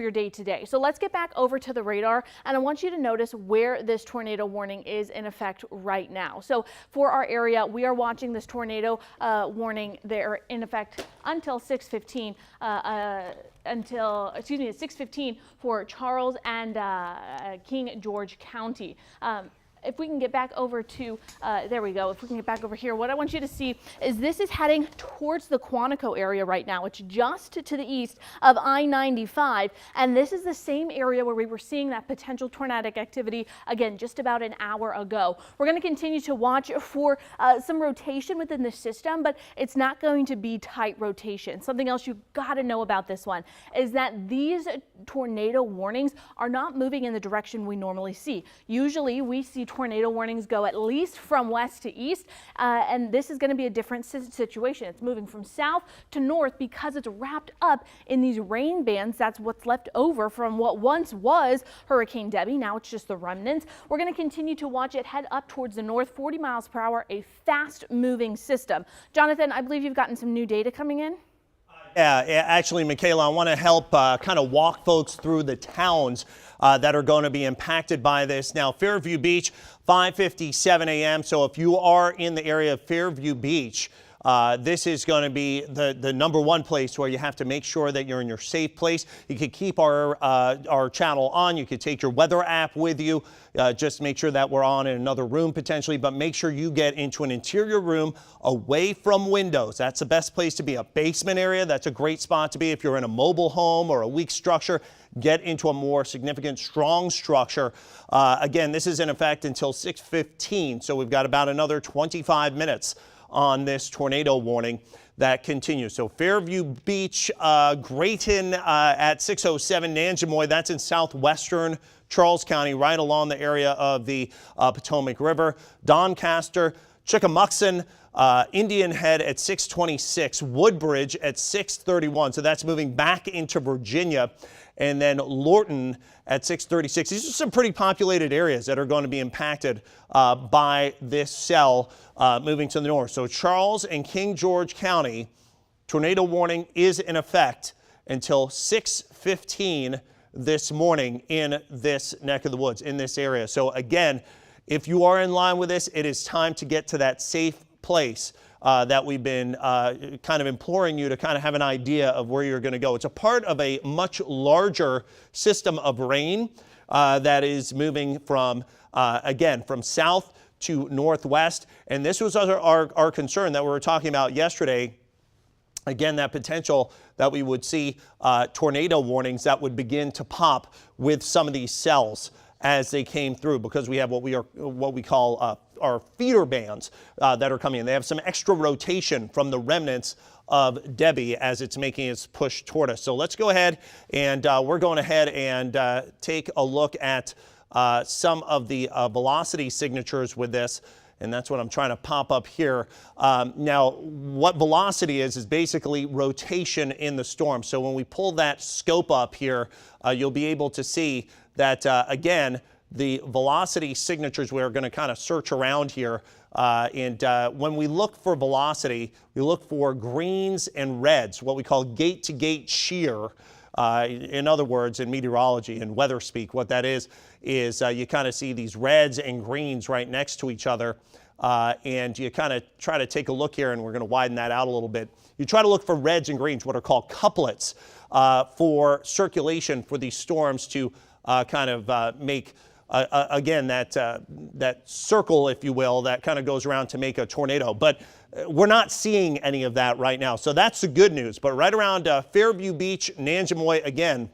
your day today. So let's get back over to the radar, and I want you to notice where this tornado warning is in effect right now. So for our area, we are watching this tornado warning there in effect until 6:15 at 6:15 for Charles and King George County. If we can get back over to, there we go. If we can get back over here, what I want you to see is this is heading towards the Quantico area right now. It's just to the east of I-95. And this is the same area where we were seeing that potential tornadic activity, again, just about an hour ago. We're going to continue to watch for some rotation within the system, but it's not going to be tight rotation. Something else you've got to know about this one is that these tornado warnings are not moving in the direction we normally see. Usually we see tornado warnings go at least from west to east, and this is going to be a different situation. It's moving from south to north because it's wrapped up in these rain bands. That's what's left over from what once was Hurricane Debbie. Now it's just the remnants. We're going to continue to watch it head up towards the north, 40 miles per hour, a fast moving system. Jonathan, I believe you've gotten some new data coming in. Yeah, actually, Michaela, I want to help kind of walk folks through the towns that are going to be impacted by this. Now, Fairview Beach, 5:57 a.m. So if you are in the area of Fairview Beach, this is going to be the number one place where you have to make sure that you're in your safe place. You could keep our channel on. You could take your weather app with you. Just make sure that we're on in another room potentially, but make sure you get into an interior room away from windows. That's the best place to be. A basement area, that's a great spot to be. If you're in a mobile home or a weak structure, get into a more significant, strong structure. Again, this is in effect until 6:15, so we've got about another 25 minutes on this tornado warning that continues. So Fairview Beach, Grayton at 6:07, Nanjemoy, that's in southwestern Charles County, right along the area of the Potomac River. Doncaster, Chickamuxon, Indian Head at 6:26, Woodbridge at 6:31. So that's moving back into Virginia. And then Lorton at 6:36. These are some pretty populated areas that are going to be impacted by this cell moving to the north. So Charles and King George County, tornado warning is in effect until 6:15 this morning in this neck of the woods, in this area. So again, if you are in line with this, it is time to get to that safe place that we've been kind of imploring you to kind of have an idea of where you're going to go. It's a part of a much larger system of rain that is moving from, again, from south to northwest. And this was our concern that we were talking about yesterday. Again, that potential that we would see tornado warnings that would begin to pop with some of these cells as they came through, because we have what we call our feeder bands that are coming in. They have some extra rotation from the remnants of Debbie as it's making its push toward us. So let's go ahead and we're going ahead and take a look at some of the velocity signatures with this. And that's what I'm trying to pop up here. Now, what velocity is basically rotation in the storm. So when we pull that scope up here, you'll be able to see that, again, the velocity signatures, we're going to kind of search around here. And when we look for velocity, we look for greens and reds, what we call gate-to-gate shear. In other words, in meteorology and weather speak, what that is you kind of see these reds and greens right next to each other. And you kind of try to take a look here, and we're going to widen that out a little bit. You try to look for reds and greens, what are called couplets, for circulation for these storms to kind of make, again, that circle, if you will, that kind of goes around to make a tornado. But we're not seeing any of that right now. So that's the good news. But right around Fairview Beach, Nanjemoy, again,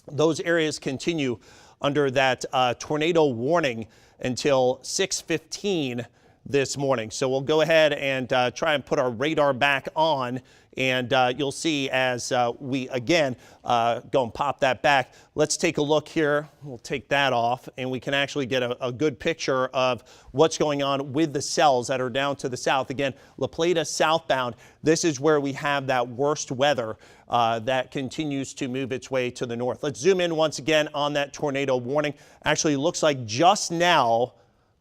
those areas continue under that tornado warning until 6:15 this morning. So we'll go ahead and try and put our radar back on, and you'll see as we again go and pop that back. Let's take a look here. We'll take that off, and we can actually get a good picture of what's going on with the cells that are down to the south. Again, La Plata southbound, this is where we have that worst weather that continues to move its way to the north. Let's zoom in once again on that tornado warning. Actually, it looks like just now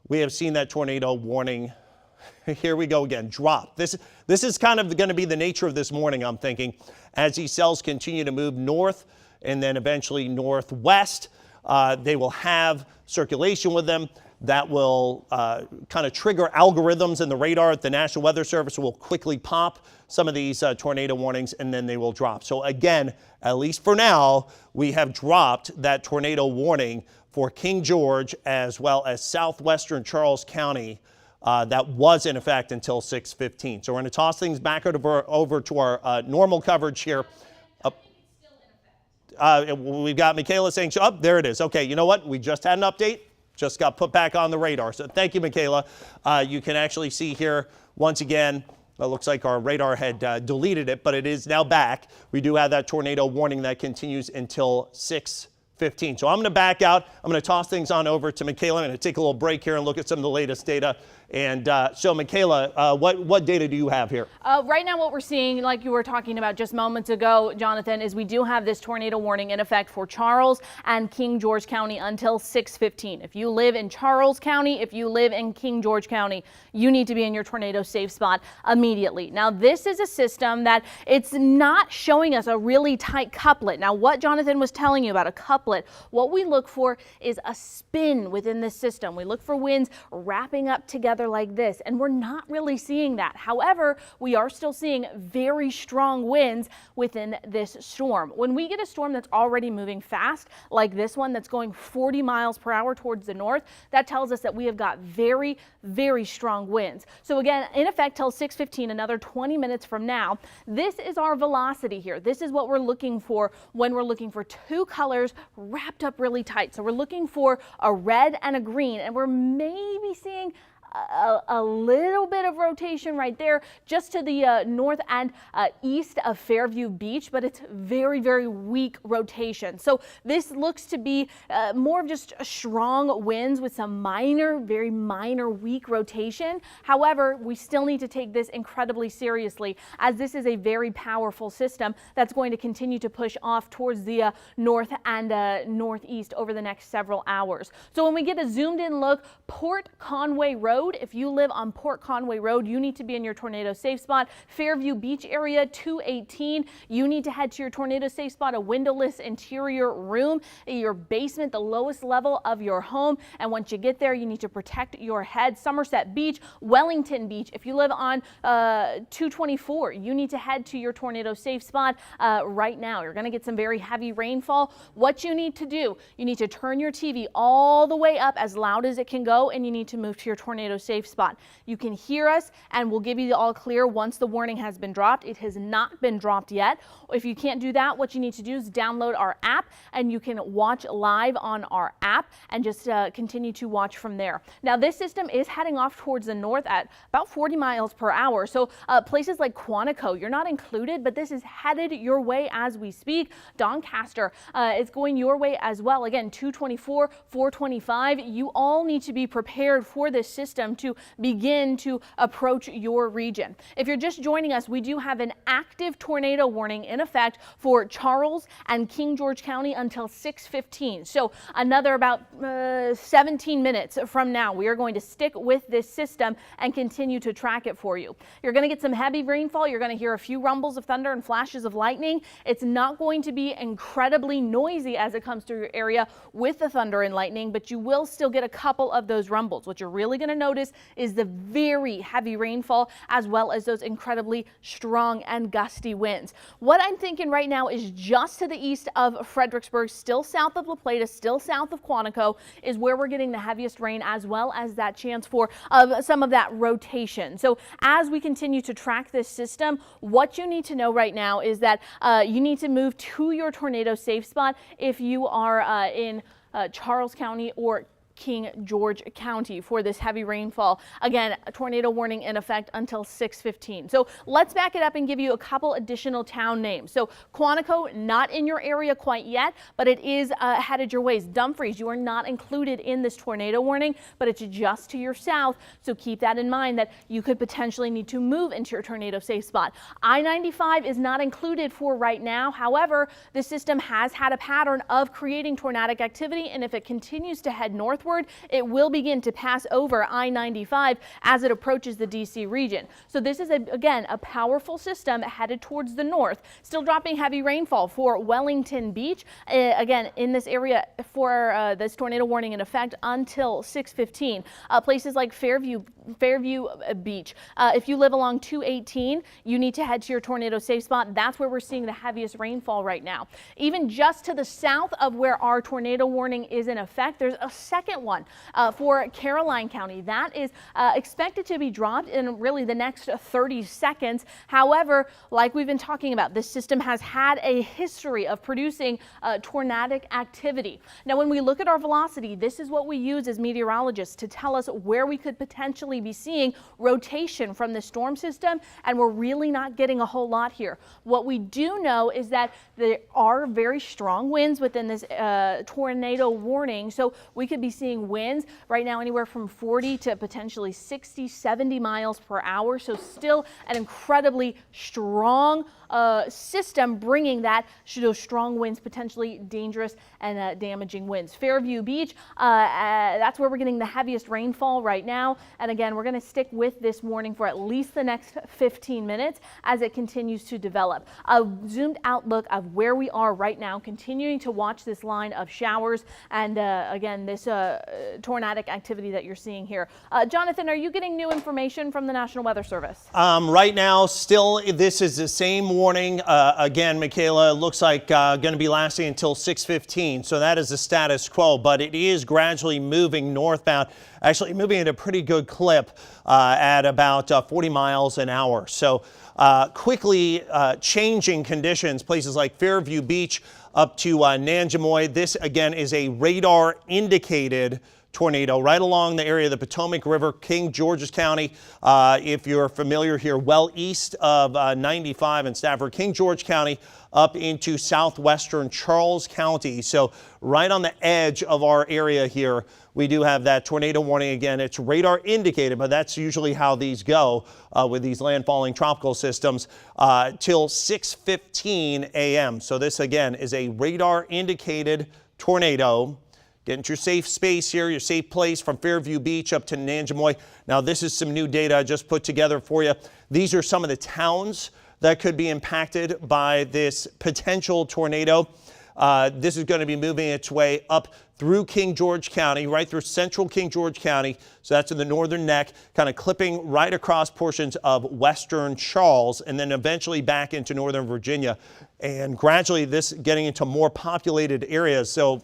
we have seen that tornado warning. Here we go again, drop. This is kind of going to be the nature of this morning, I'm thinking, as these cells continue to move north and then eventually northwest. They will have circulation with them that will kind of trigger algorithms in the radar. The National Weather Service will quickly pop some of these tornado warnings, and then they will drop. So again, at least for now, we have dropped that tornado warning for King George as well as southwestern Charles County. That was in effect until 6:15. So we're going to toss things back over to our normal coverage here. We've got Michaela saying, oh, there it is. Okay, you know what? We just had an update. Just got put back on the radar. So thank you, Michaela. You can actually see here once again, it looks like our radar had deleted it, but it is now back. We do have that tornado warning that continues until 6:15. So I'm going to back out. I'm going to toss things on over to Michaela. I'm going to take a little break here and look at some of the latest data. And so, Michaela, what data do you have here? Right now, what we're seeing, like you were talking about just moments ago, Jonathan, is we do have this tornado warning in effect for Charles and King George County until 6:15. If you live in Charles County, if you live in King George County, you need to be in your tornado safe spot immediately. Now, this is a system that it's not showing us a really tight couplet. Now, what Jonathan was telling you about a couplet, what we look for is a spin within the system. We look for winds wrapping up together like this, and we're not really seeing that. However, we are still seeing very strong winds within this storm. When we get a storm that's already moving fast, like this one that's going 40 miles per hour towards the north, that tells us that we have got very, very strong winds. So again, in effect till 6:15, another 20 minutes from now, this is our velocity here. This is what we're looking for when we're looking for two colors wrapped up really tight. So we're looking for a red and a green, and we're maybe seeing a little bit of rotation right there just to the north and east of Fairview Beach, but it's very, very weak rotation. So this looks to be more of just strong winds with some minor, very minor weak rotation. However, we still need to take this incredibly seriously, as this is a very powerful system that's going to continue to push off towards the north and northeast over the next several hours. So when we get a zoomed in look, Port Conway Road, if you live on Port Conway Road, you need to be in your tornado safe spot. Fairview Beach area, 218, you need to head to your tornado safe spot, a windowless interior room, your basement, the lowest level of your home. And once you get there, you need to protect your head. Somerset Beach, Wellington Beach, if you live on 224, you need to head to your tornado safe spot right now. You're going to get some very heavy rainfall. What you need to do, you need to turn your TV all the way up as loud as it can go, and you need to move to your tornado safe spot. You can hear us, and we'll give you the all clear once the warning has been dropped. It has not been dropped yet. If you can't do that, what you need to do is download our app, and you can watch live on our app and just continue to watch from there. Now, this system is heading off towards the north at about 40 miles per hour. So places like Quantico, you're not included, but this is headed your way as we speak. Doncaster is going your way as well. Again, 224, 425. You all need to be prepared for this system to begin to approach your region. If you're just joining us, we do have an active tornado warning in effect for Charles and King George County until 6:15. So another about 17 minutes from now, we are going to stick with this system and continue to track it for you. You're going to get some heavy rainfall. You're going to hear a few rumbles of thunder and flashes of lightning. It's not going to be incredibly noisy as it comes through your area with the thunder and lightning, but you will still get a couple of those rumbles. What you're really going to notice is the very heavy rainfall as well as those incredibly strong and gusty winds. What I'm thinking right now is just to the east of Fredericksburg, still south of La Plata, still south of Quantico, is where we're getting the heaviest rain as well as that chance for some of that rotation. So as we continue to track this system, what you need to know right now is that you need to move to your tornado safe spot if you are in Charles County or King George County for this heavy rainfall. Again, a tornado warning in effect until 6:15. So let's back it up and give you a couple additional town names. So Quantico, not in your area quite yet, but it is headed your ways. Dumfries, you are not included in this tornado warning, but it's just to your south. So keep that in mind that you could potentially need to move into your tornado safe spot. I-95 is not included for right now. However, the system has had a pattern of creating tornadic activity, and if it continues to head north northward, it will begin to pass over I-95 as it approaches the D.C. region. So this is, again, a powerful system headed towards the north. Still dropping heavy rainfall for Wellington Beach. Again, in this area for this tornado warning in effect until 6:15. Places like Fairview Beach. If you live along 218, you need to head to your tornado safe spot. That's where we're seeing the heaviest rainfall right now. Even just to the south of where our tornado warning is in effect, there's a second one for Caroline County. That is expected to be dropped in really the next 30 seconds. However, like we've been talking about, this system has had a history of producing tornadic activity. Now, when we look at our velocity, this is what we use as meteorologists to tell us where we could potentially be seeing rotation from the storm system, and we're really not getting a whole lot here. What we do know is that there are very strong winds within this tornado warning, so we could be seeing winds right now anywhere from 40 to potentially 60, 70 miles per hour, so still an incredibly strong system bringing those strong winds, potentially dangerous and damaging winds. Fairview Beach, that's where we're getting the heaviest rainfall right now. And again, we're going to stick with this warning for at least the next 15 minutes as it continues to develop. A zoomed out look of where we are right now, continuing to watch this line of showers and again, this tornadic activity that you're seeing here. Jonathan, are you getting new information from the National Weather Service? Right now, still, this is the same warning. Again, Michaela, looks like going to be lasting until 6:15. So that is the status quo, but it is gradually moving northbound, actually moving at a pretty good clip at about 40 miles an hour. So quickly changing conditions, places like Fairview Beach up to Nanjemoy. This again is a radar indicated tornado right along the area of the Potomac River, King George's County. If you're familiar here, well east of 95 in Stafford, King George County up into southwestern Charles County. So right on the edge of our area here, we do have that tornado warning. Again, it's radar indicated, but that's usually how these go with these landfalling tropical systems till 6:15 a.m. So this again is a radar indicated tornado. Get into your safe space here, your safe place from Fairview Beach up to Nanjemoy. Now, this is some new data I just put together for you. These are some of the towns that could be impacted by this potential tornado. This is going to be moving its way up through King George County, right through central King George County. So that's in the northern neck, kind of clipping right across portions of western Charles, and then eventually back into northern Virginia. And gradually this getting into more populated areas. So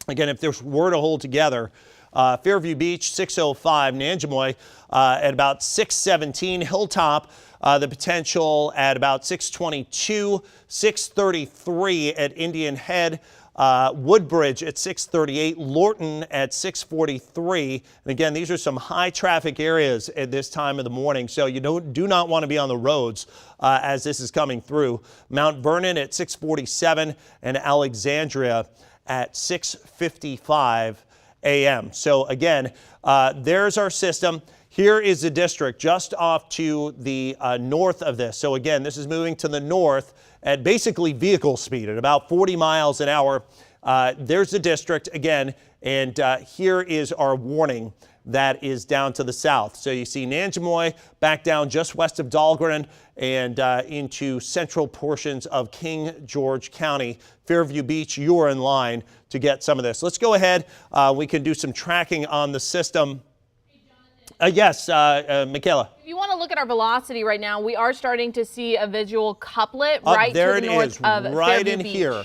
again, if this were to hold together, Fairview Beach, 605, Nanjemoy at about 617, Hilltop, the potential at about 622, 633 at Indian Head, Woodbridge at 638, Lorton at 643. And again, these are some high traffic areas at this time of the morning, so you do not want to be on the roads as this is coming through. Mount Vernon at 647 and Alexandria at 6:55 a.m. So again, there's our system. Here is the district just off to the north of this. So again, this is moving to the north at basically vehicle speed at about 40 miles an hour. There's the district again, and here is our warning that is down to the south. So you see Nanjemoy back down just west of Dahlgren and into central portions of King George County. Fairview Beach, you're in line to get some of this. Let's go ahead. We can do some tracking on the system. Yes, Michaela. If you want to look at our velocity right now, we are starting to see a visual couplet right to the north of right Fairview in Beach. here.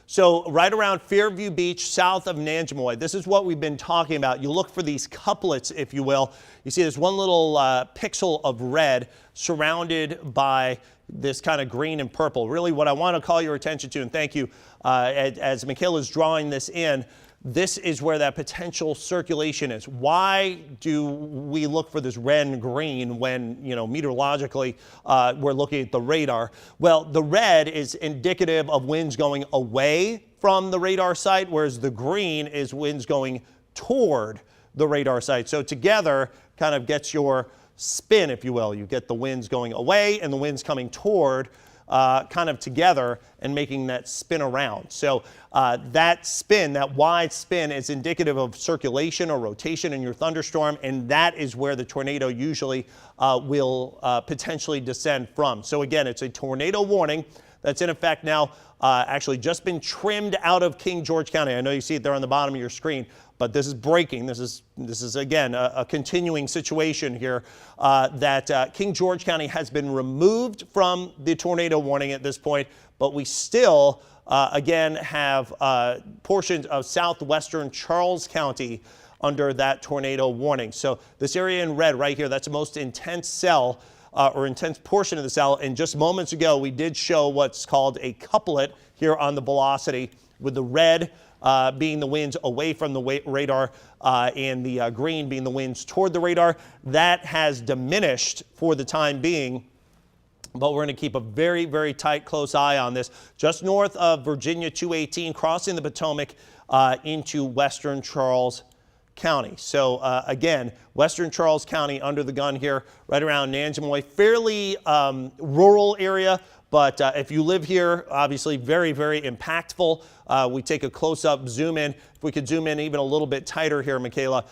So right around Fairview Beach, south of Nanjemoy, this is what we've been talking about. You look for these couplets, if you will. You see there's one little pixel of red surrounded by this kind of green and purple. Really what I want to call your attention to, and thank you, as Michaela's drawing this in, this is where that potential circulation is. Why do we look for this red and green when, meteorologically we're looking at the radar? Well, the red is indicative of winds going away from the radar site, whereas the green is winds going toward the radar site. So together kind of gets your spin, if you will. You get the winds going away and the winds coming toward kind of together and making that spin around. So that spin, that wide spin, is indicative of circulation or rotation in your thunderstorm, and that is where the tornado usually will potentially descend from. So again, it's a tornado warning that's in effect now, actually just been trimmed out of King George County. I know you see it there on the bottom of your screen, but this is breaking. This is again a continuing situation here that King George County has been removed from the tornado warning at this point, but we still again have portions of southwestern Charles County under that tornado warning. So this area in red right here, that's the most intense cell or intense portion of the cell. And just moments ago, we did show what's called a couplet here on the velocity, with the red being the winds away from the radar and the green being the winds toward the radar. That has diminished for the time being, but we're going to keep a very, very tight, close eye on this. Just north of Virginia 218, crossing the Potomac into western Charles County. So again, western Charles County under the gun here, right around Nanjemoy, fairly rural area, but if you live here, obviously very, very impactful. We take a close-up zoom in. If we could zoom in even a little bit tighter here, Michaela,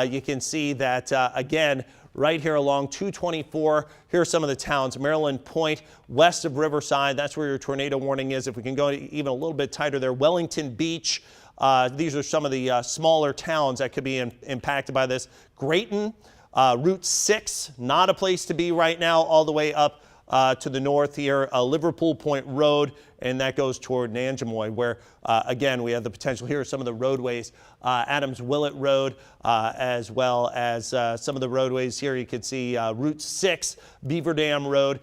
you can see that again, right here along 224, here are some of the towns. Maryland Point, west of Riverside, that's where your tornado warning is. If we can go even a little bit tighter there, Wellington Beach. These are some of the smaller towns that could be impacted by this. Grayton, Route 6, not a place to be right now, all the way up to the north here, Liverpool Point Road, and that goes toward Nanjemoy, where, again, we have the potential. Here are some of the roadways, Adams-Willett Road, as well as some of the roadways here. You can see Route 6, Beaver Dam Road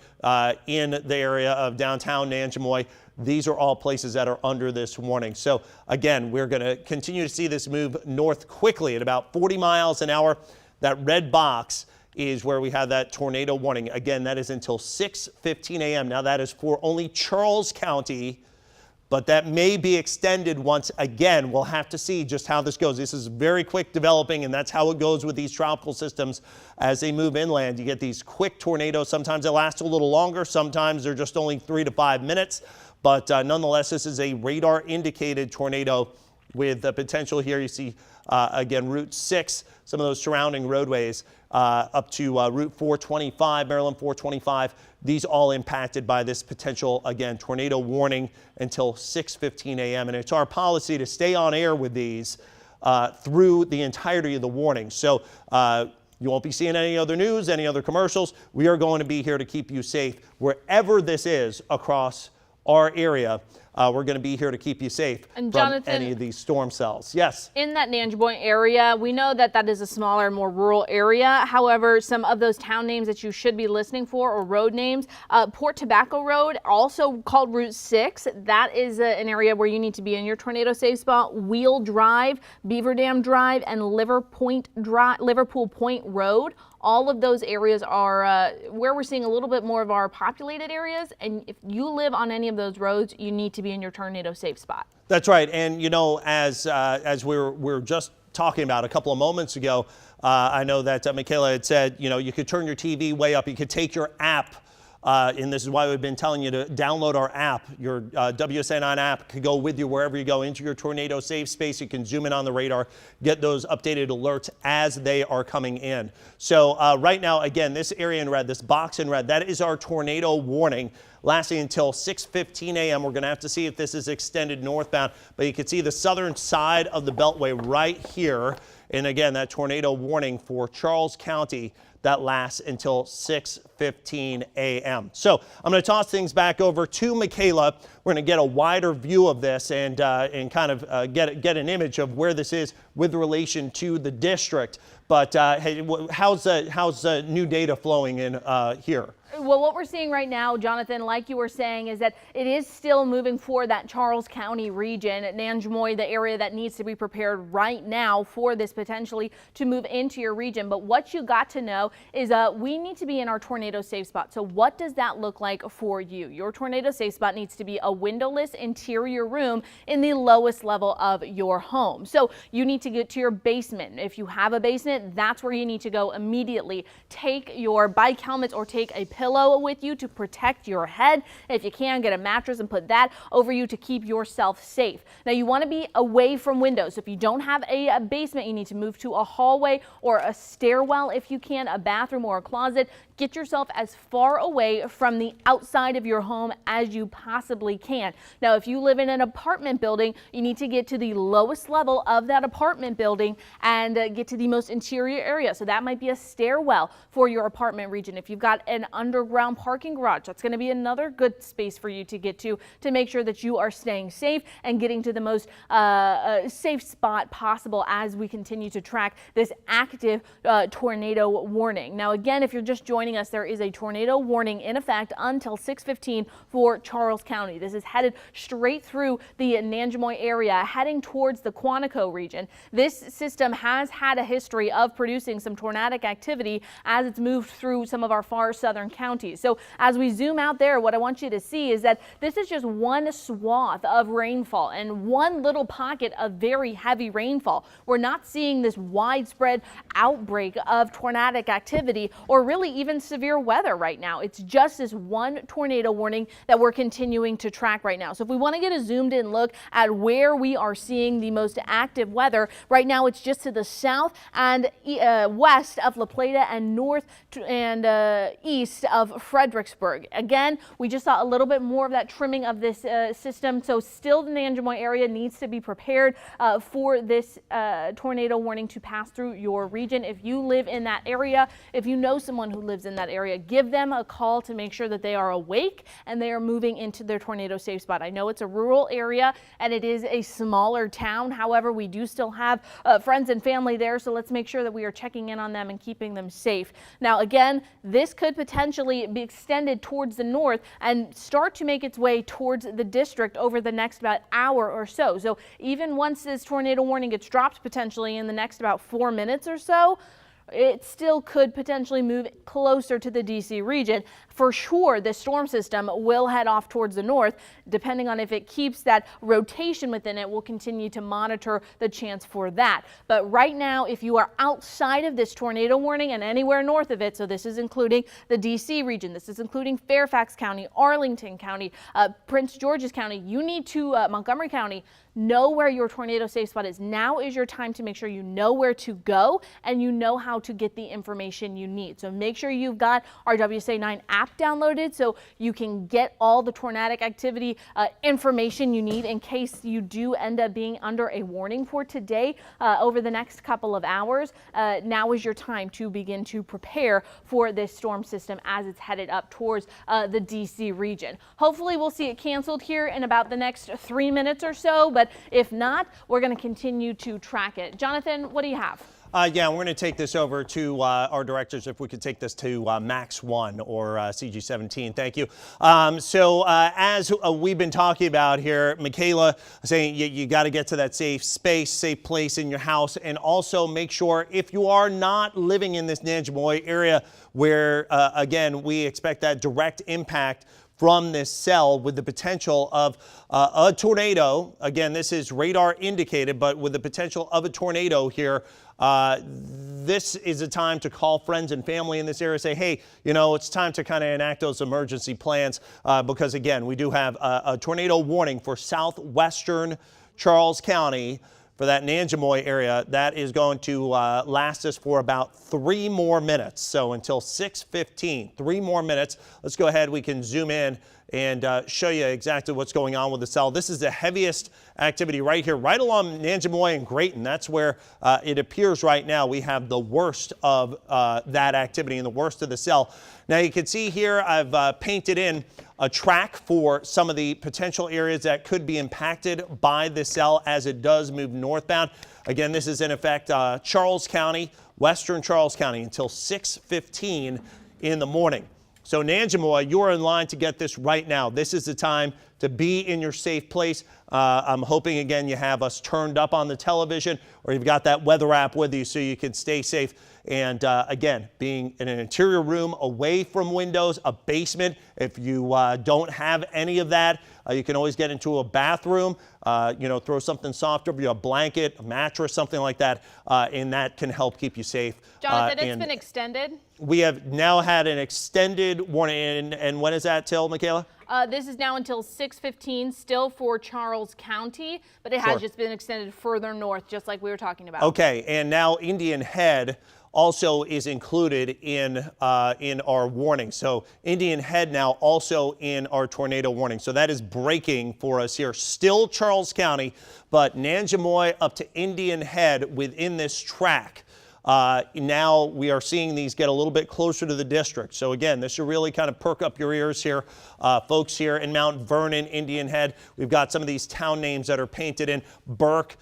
in the area of downtown Nanjemoy. These are all places that are under this warning. So again, we're going to continue to see this move north quickly at about 40 miles an hour. That red box is where we have that tornado warning. Again, that is until 6:15 a.m. Now that is for only Charles County, but that may be extended once again. We'll have to see just how this goes. This is very quick developing, and that's how it goes with these tropical systems as they move inland. You get these quick tornadoes. Sometimes they last a little longer. Sometimes they're just only 3 to 5 minutes. But nonetheless, this is a radar indicated tornado with the potential here. You see, again, Route 6, some of those surrounding roadways up to Route 425, Maryland 425. These all impacted by this potential, again, tornado warning until 6:15 a.m. And it's our policy to stay on air with these through the entirety of the warning. So you won't be seeing any other news, any other commercials. We are going to be here to keep you safe wherever this is across our area. We're going to be here to keep you safe and from Jonathan, any of these storm cells. Yes. In that Nanjemoy area, we know that that is a smaller, more rural area. However, some of those town names that you should be listening for, or road names, Port Tobacco Road, also called Route 6. That is an area where you need to be in your tornado safe spot. Wheel Drive, Beaver Dam Drive, and Liverpool Point Road. All of those areas are where we're seeing a little bit more of our populated areas. And if you live on any of those roads, you need to be in your tornado safe spot. That's right. And, you know, as we're just talking about a couple of moments ago, I know that Michaela had said, you know, you could turn your TV way up. You could take your app. And this is why we've been telling you to download our app. Your WSN9 app could go with you wherever you go into your tornado safe space. You can zoom in on the radar, get those updated alerts as they are coming in. So right now, again, this area in red, this box in red, that is our tornado warning lasting until 6:15 a.m. We're going to have to see if this is extended northbound, but you can see the southern side of the Beltway right here. And again, that tornado warning for Charles County that lasts until 6:15 a.m. So I'm going to toss things back over to Michaela. We're going to get a wider view of this and kind of get an image of where this is with relation to the district. But hey, how's new data flowing in here? Well, what we're seeing right now, Jonathan, like you were saying, is that it is still moving for that Charles County region, Nanjemoy, the area that needs to be prepared right now for this potentially to move into your region. But what you got to know is we need to be in our tornado safe spot. So what does that look like for you? Your tornado safe spot needs to be a windowless interior room in the lowest level of your home. So you need to get to your basement. If you have a basement, it, that's where you need to go immediately. Take your bike helmets or take a pillow with you to protect your head. If you can, get a mattress and put that over you to keep yourself safe. Now, you want to be away from windows. So if you don't have a basement, you need to move to a hallway or a stairwell if you can, a bathroom or a closet. Get yourself as far away from the outside of your home as you possibly can. Now, if you live in an apartment building, you need to get to the lowest level of that apartment building and get to the most interior area. So that might be a stairwell for your apartment region. If you've got an underground parking garage, that's going to be another good space for you to get to make sure that you are staying safe and getting to the most safe spot possible as we continue to track this active tornado warning. Now, again, if you're just joining us, there is a tornado warning in effect until 6:15 for Charles County. This is headed straight through the Nanjemoy area, heading towards the Quantico region. This system has had a history of producing some tornadic activity as it's moved through some of our far southern counties. So as we zoom out there, what I want you to see is that this is just one swath of rainfall and one little pocket of very heavy rainfall. We're not seeing this widespread outbreak of tornadic activity or really even severe weather right now. It's just this one tornado warning that we're continuing to track right now. So if we want to get a zoomed in look at where we are seeing the most active weather, right now it's just to the south and west of La Plata and north and east of Fredericksburg. Again, we just saw a little bit more of that trimming of this system. So still the Nanjemoy area needs to be prepared for this tornado warning to pass through your region. If you live in that area, if you know someone who lives in that area, give them a call to make sure that they are awake and they are moving into their tornado safe spot. I know it's a rural area and it is a smaller town. However, we do still have friends and family there, so let's make sure that we are checking in on them and keeping them safe. Now, again, this could potentially be extended towards the north and start to make its way towards the district over the next about hour or so. So even once this tornado warning gets dropped potentially in the next about 4 minutes or so, it still could potentially move closer to the DC region. For sure, this storm system will head off towards the north. Depending on if it keeps that rotation within it, we'll continue to monitor the chance for that. But right now, if you are outside of this tornado warning and anywhere north of it, so this is including the DC region, this is including Fairfax County, Arlington County, Prince George's County, you need to, Montgomery County, know where your tornado safe spot is. Now is your time to make sure you know where to go and you know how to get the information you need. So make sure you've got our WSA 9 app downloaded so you can get all the tornadic activity information you need in case you do end up being under a warning for today over the next couple of hours. Now is your time to begin to prepare for this storm system as it's headed up towards the DC region. Hopefully we'll see it canceled here in about the next 3 minutes or so, but if not, we're going to continue to track it. Jonathan, what do you have? Yeah, we're going to take this over to our directors. If we could take this to Max 1 or CG17. Thank you. As we've been talking about here, Michaela saying you got to get to that safe space, safe place in your house, and also make sure if you are not living in this Nanjemoy area where, again, we expect that direct impact from this cell with the potential of a tornado. Again, this is radar indicated, but with the potential of a tornado here, this is a time to call friends and family in this area, say, hey, you know, it's time to kind of enact those emergency plans because, again, we do have a tornado warning for southwestern Charles County for that Nanjemoy area. That is going to last us for about 3 more minutes. So until 6:15, 3 more minutes. Let's go ahead. We can zoom in and show you exactly what's going on with the cell. This is the heaviest activity right here, right along Nanjemoy and Grayton. That's where it appears right now we have the worst of that activity and the worst of the cell. Now you can see here I've painted in a track for some of the potential areas that could be impacted by the cell as it does move northbound. Again, this is in effect Charles County, western Charles County until 6:15 in the morning. So Nanjemoy, you're in line to get this right now. This is the time to be in your safe place. I'm hoping, again, you have us turned up on the television or you've got that weather app with you so you can stay safe. And again, being in an interior room away from windows, a basement, if you don't have any of that, you can always get into a bathroom, throw something soft over you, a blanket, a mattress, something like that, and that can help keep you safe. Jonathan, it's been extended. We have now had an extended warning, and when is that till, Michaela? This is now until 6:15, still for Charles County, but it has just been extended further north, just like we were talking about. Okay, and now Indian Head also is included in our warning. So Indian Head now also in our tornado warning. So that is breaking for us here. Still Charles County, but Nanjemoy up to Indian Head within this track. Now we are seeing these get a little bit closer to the district. So again, this should really kind of perk up your ears here. Folks here in Mount Vernon, Indian Head, we've got some of these town names that are painted in. Burke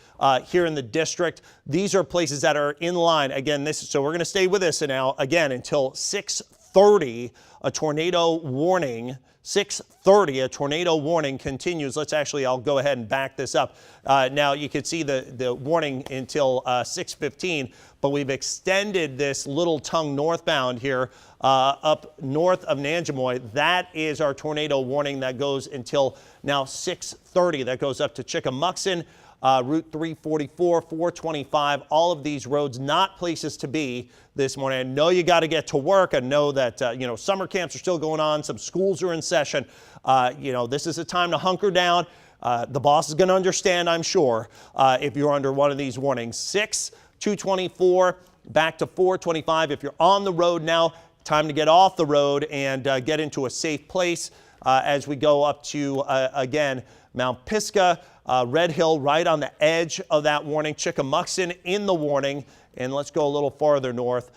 here in the district. These are places that are in line. Again, so we're going to stay with this now again until 6:30, a tornado warning. 6:30, a tornado warning continues. I'll go ahead and back this up. Now you can see the warning until 6:15, but we've extended this little tongue northbound here up north of Nanjemoy. That is our tornado warning that goes until now 6:30. That goes up to Chickamuxin, Route 344, 425, all of these roads not places to be this morning. I know you got to get to work. I know that, summer camps are still going on. Some schools are in session. This is a time to hunker down. The boss is going to understand, I'm sure, if you're under one of these warnings. 224 back to 425. If you're on the road now, time to get off the road and get into a safe place as we go up to, again, Mount Pisgah, Red Hill right on the edge of that warning, Chickamuxin in the warning, and let's go a little farther north.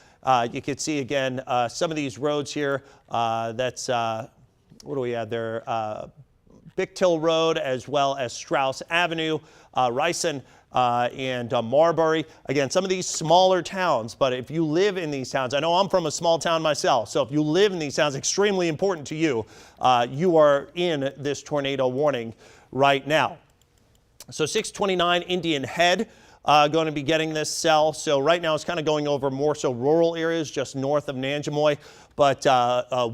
You can see again some of these roads here. That's, what do we have there? Bicktill Road as well as Strauss Avenue, Rison, and Marbury. Again, some of these smaller towns, but if you live in these towns, I know I'm from a small town myself, so if you live in these towns, extremely important to you, you are in this tornado warning right now. So 629 Indian Head going to be getting this cell. So right now it's kind of going over more so rural areas just north of Nanjemoy, but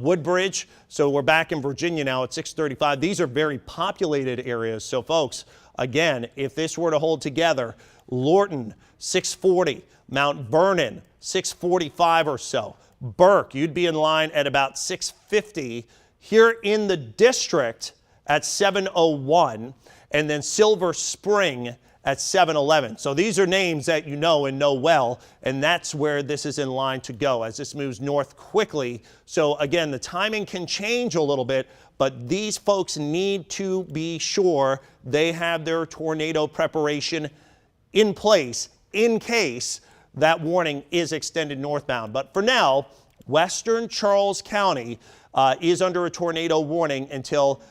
Woodbridge. So we're back in Virginia now at 635. These are very populated areas. So folks, again, if this were to hold together, Lorton 640, Mount Vernon 645 or so. Burke, you'd be in line at about 650. Here in the district at 701. And then Silver Spring at 711. So these are names that you know and know well, and that's where this is in line to go as this moves north quickly. So again, the timing can change a little bit, but these folks need to be sure they have their tornado preparation in place in case that warning is extended northbound. But for now, western Charles County is under a tornado warning until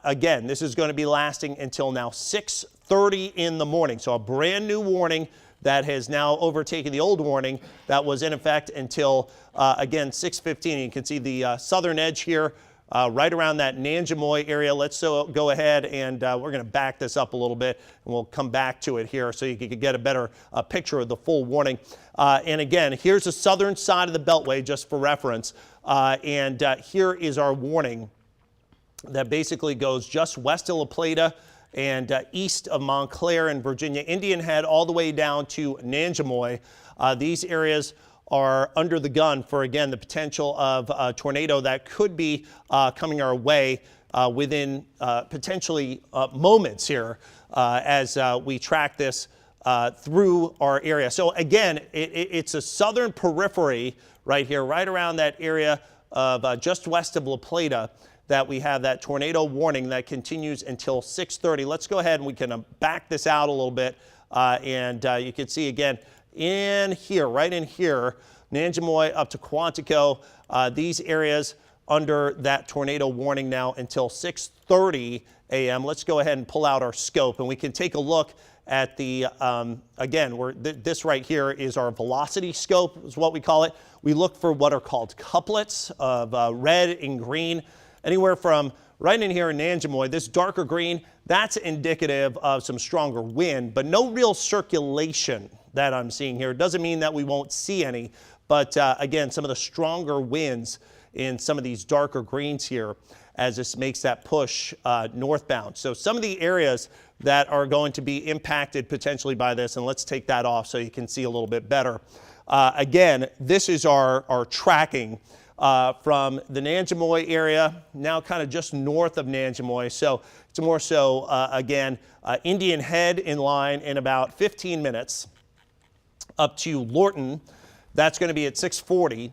again, this is going to be lasting until now 6:30 in the morning. So a brand new warning that has now overtaken the old warning that was in effect until, again, 6:15. You can see the southern edge here right around that Nanjemoy area. Let's go ahead and we're going to back this up a little bit and we'll come back to it here so you can get a better picture of the full warning. And again, here's the southern side of the Beltway just for reference. And here is our warning that basically goes just west of La Plata and east of Montclair in Virginia, Indian Head, all the way down to Nanjemoy. These areas are under the gun for, again, the potential of a tornado that could be coming our way within potentially moments here as we track this through our area. So again, it's a southern periphery right here, right around that area of just west of La Plata, that we have that tornado warning that continues until 6:30. Let's go ahead and we can back this out a little bit. And you can see again in here, right in here, Nanjemoy up to Quantico, these areas under that tornado warning now until 6:30 a.m. Let's go ahead and pull out our scope and we can take a look at the, again, this right here is our velocity scope is what we call it. We look for what are called couplets of red and green. Anywhere from right in here in Nanjemoy. This darker green, that's indicative of some stronger wind, but no real circulation that I'm seeing here. It doesn't mean that we won't see any, but again, some of the stronger winds in some of these darker greens here as this makes that push northbound. So some of the areas that are going to be impacted potentially by this, and let's take that off so you can see a little bit better. Again, this is our tracking from the Nanjemoy area, now kind of just north of Nanjemoy. So it's more so, again, Indian Head in line in about 15 minutes up to Lorton. That's going to be at 6:40.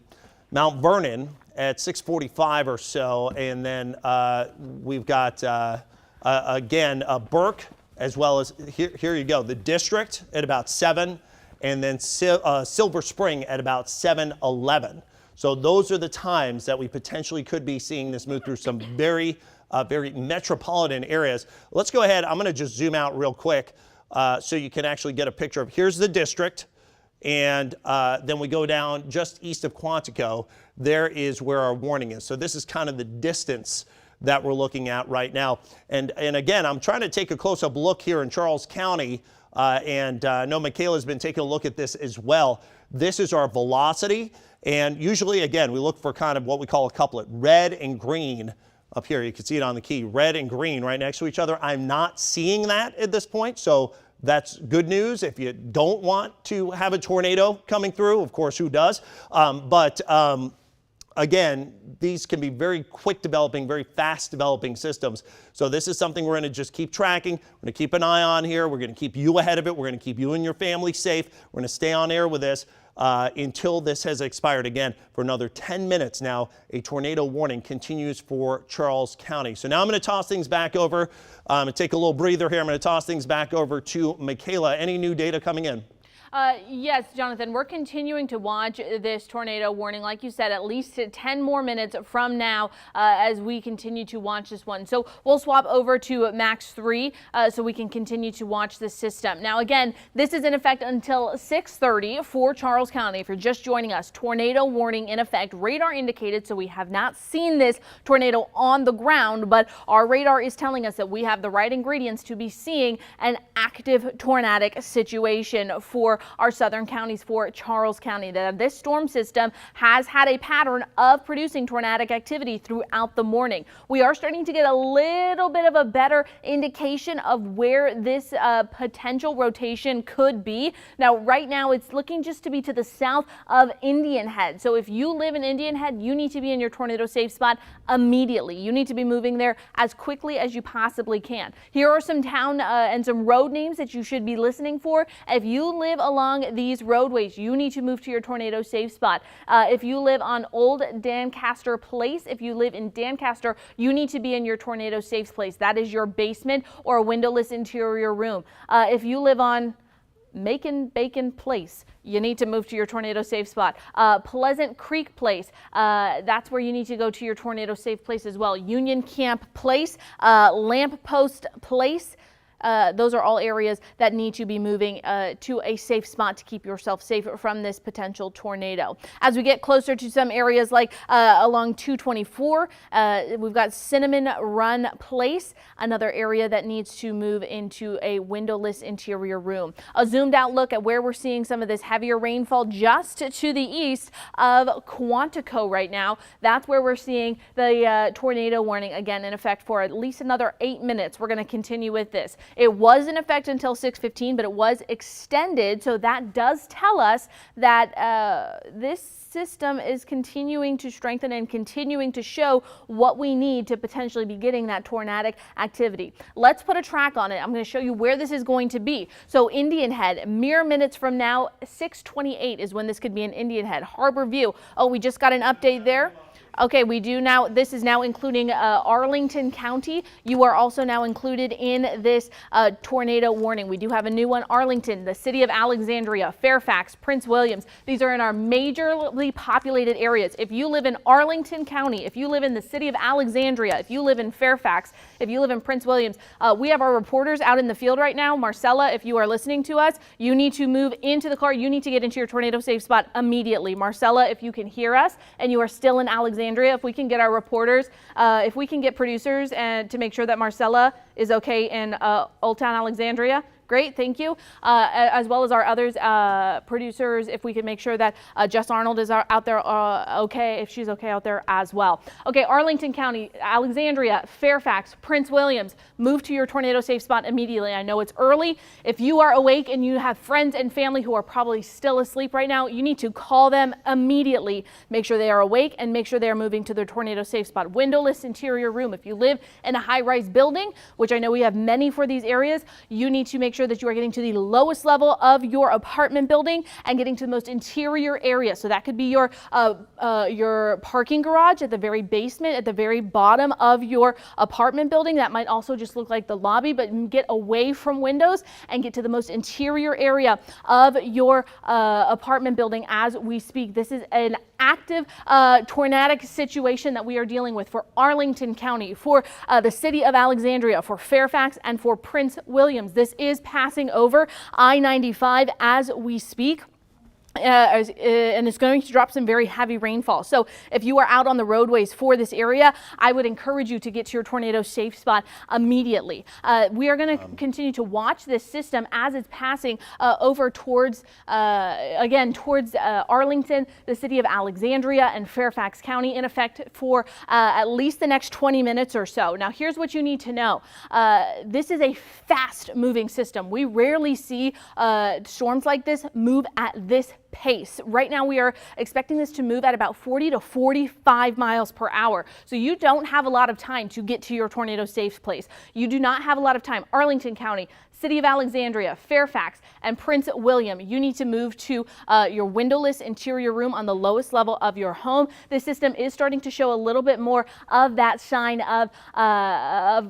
Mount Vernon at 6:45 or so. And then we've got, again, Burke, as well as, here you go, the District at about 7, and then Silver Spring at about 7:11. So those are the times that we potentially could be seeing this move through some very metropolitan areas. Let's go ahead. I'm going to just zoom out real quick so you can actually get a picture of, here's the District, and then we go down just east of Quantico. There is where our warning is. So this is kind of the distance that we're looking at right now. And again, I'm trying to take a close-up look here in Charles County, and I know Michaela's been taking a look at this as well. This is our velocity, and usually, again, we look for kind of what we call a couplet, red and green. Up here, you can see it on the key, red and green right next to each other. I'm not seeing that at this point, so that's good news. If you don't want to have a tornado coming through, of course, who does? Again, these can be very quick developing, very fast developing systems. So this is something we're going to just keep tracking. We're going to keep an eye on here. We're going to keep you ahead of it. We're going to keep you and your family safe. We're going to stay on air with this until this has expired. Again, for another 10 minutes now, a tornado warning continues for Charles County. So now I'm going to toss things back over and take a little breather here. I'm going to toss things back over to Michaela. Any new data coming in? Yes, Jonathan, we're continuing to watch this tornado warning, like you said, at least 10 more minutes from now as we continue to watch this one. So we'll swap over to Max 3 so we can continue to watch this system. Now, again, this is in effect until 6:30 for Charles County. If you're just joining us, tornado warning in effect, radar indicated, so we have not seen this tornado on the ground, but our radar is telling us that we have the right ingredients to be seeing an active tornadic situation for our southern counties, for Charles County. This storm system has had a pattern of producing tornadic activity throughout the morning. We are starting to get a little bit of a better indication of where this potential rotation could be. Now, right now, it's looking just to be to the south of Indian Head. So if you live in Indian Head, you need to be in your tornado safe spot immediately. You need to be moving there as quickly as you possibly can. Here are some town and some road names that you should be listening for. If you live along these roadways, you need to move to your tornado safe spot. If you live on Old Dancaster Place, if you live in Dancaster, you need to be in your tornado safe place. That is your basement or a windowless interior room. If you live on Macon Bacon Place, you need to move to your tornado safe spot. Pleasant Creek Place, that's where you need to go to your tornado safe place as well. Union Camp Place, Lamp Post Place. Those are all areas that need to be moving to a safe spot to keep yourself safe from this potential tornado. As we get closer to some areas like along 224, we've got Cinnamon Run Place, another area that needs to move into a windowless interior room. A zoomed out look at where we're seeing some of this heavier rainfall just to the east of Quantico right now. That's where we're seeing the tornado warning again in effect for at least another 8 minutes. We're going to continue with this. It was in effect until 6:15, but it was extended, so that does tell us that this system is continuing to strengthen and continuing to show what we need to potentially be getting that tornadic activity. Let's put a track on it. I'm going to show you where this is going to be. So Indian Head, mere minutes from now, 6:28 is when this could be in Indian Head. Harbor View. Oh, we just got an update there. Okay, we do now, this is now including Arlington County. You are also now included in this tornado warning. We do have a new one, Arlington, the city of Alexandria, Fairfax, Prince Williams. These are in our majorly populated areas. If you live in Arlington County, if you live in the city of Alexandria, if you live in Fairfax, if you live in Prince Williams, we have our reporters out in the field right now. Marcella, if you are listening to us, you need to move into the car. You need to get into your tornado safe spot immediately. Marcella, if you can hear us and you are still in Alexandria, Alexandria, if we can get our reporters, if we can get producers and to make sure that Marcella is okay in Old Town Alexandria. Great, thank you. As well as our others producers, if we could make sure that Jess Arnold is out there okay, if she's okay out there as well. Okay, Arlington County, Alexandria, Fairfax, Prince Williams, move to your tornado safe spot immediately. I know it's early. If you are awake and you have friends and family who are probably still asleep right now, you need to call them immediately. Make sure they are awake and make sure they are moving to their tornado safe spot. Windowless interior room. If you live in a high-rise building, which I know we have many for these areas, you need to make sure that you are getting to the lowest level of your apartment building and getting to the most interior area. So that could be your parking garage at the very basement, at the very bottom of your apartment building. That might also just look like the lobby, but get away from windows and get to the most interior area of your apartment building as we speak. This is an active tornadic situation that we are dealing with for Arlington County, for the city of Alexandria, for Fairfax, and for Prince Williams. This is passing over I-95 as we speak. And it's going to drop some very heavy rainfall. So if you are out on the roadways for this area, I would encourage you to get to your tornado safe spot immediately. We are going to continue to watch this system as it's passing over towards, towards Arlington, the city of Alexandria, and Fairfax County, in effect for at least the next 20 minutes or so. Now, here's what you need to know. This is a fast-moving system. We rarely see storms like this move at this pace. Right now we are expecting this to move at about 40 to 45 miles per hour. So you don't have a lot of time to get to your tornado safe place. You do not have a lot of time. Arlington County, City of Alexandria, Fairfax, and Prince William, you need to move to your windowless interior room on the lowest level of your home. This system is starting to show a little bit more of that sign of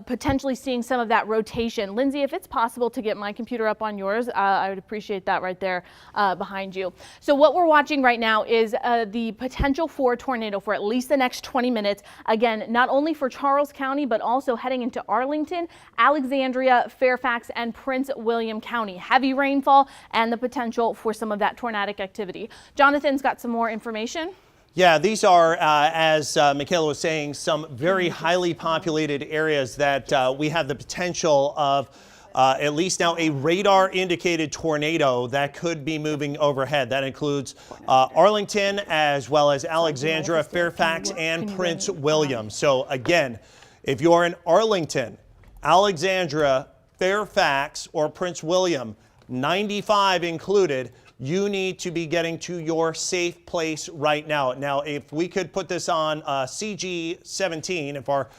potentially seeing some of that rotation. Lindsay, if it's possible to get my computer up on yours, I would appreciate that right there behind you. So what we're watching right now is the potential for a tornado for at least the next 20 minutes. Again, not only for Charles County, but also heading into Arlington, Alexandria, Fairfax, and Prince William County. Heavy rainfall and the potential for some of that tornadic activity. Jonathan's got some more information. Yeah, these are, as Michaela was saying, some very highly populated areas that we have the potential of at least now a radar indicated tornado that could be moving overhead. That includes Arlington as well as Alexandria, Fairfax, and Prince William. So again, if you're in Arlington, Alexandria, Fairfax, or Prince William, 95 included, you need to be getting to your safe place right now. Now, if we could put this on CG17, if our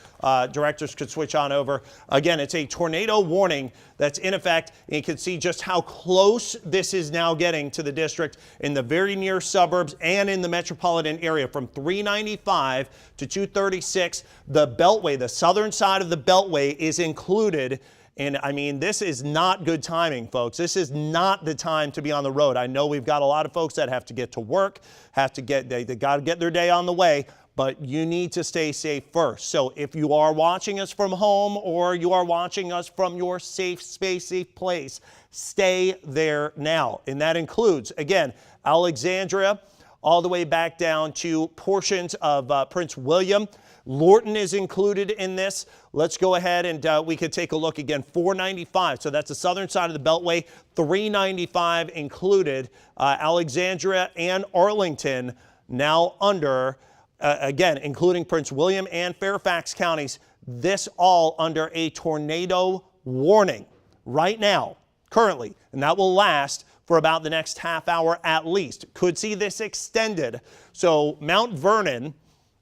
directors could switch on over. Again, it's a tornado warning that's in effect. And you can see just how close this is now getting to the district in the very near suburbs and in the metropolitan area from 395 to 236. The Beltway, the southern side of the Beltway, is included. And I mean, this is not good timing, folks. This is not the time to be on the road. I know we've got a lot of folks that have to get to work, they got to get their day on the way, but you need to stay safe first. So if you are watching us from home or you are watching us from your safe space, safe place, stay there now. And that includes, again, Alexandria, all the way back down to portions of Prince William. Lorton is included in this. Let's go ahead and we could take a look again. 495, so that's the southern side of the Beltway. 395 included. Alexandria and Arlington now under, again, including Prince William and Fairfax counties. This all under a tornado warning right now, currently, and that will last for about the next half hour at least. Could see this extended. So Mount Vernon,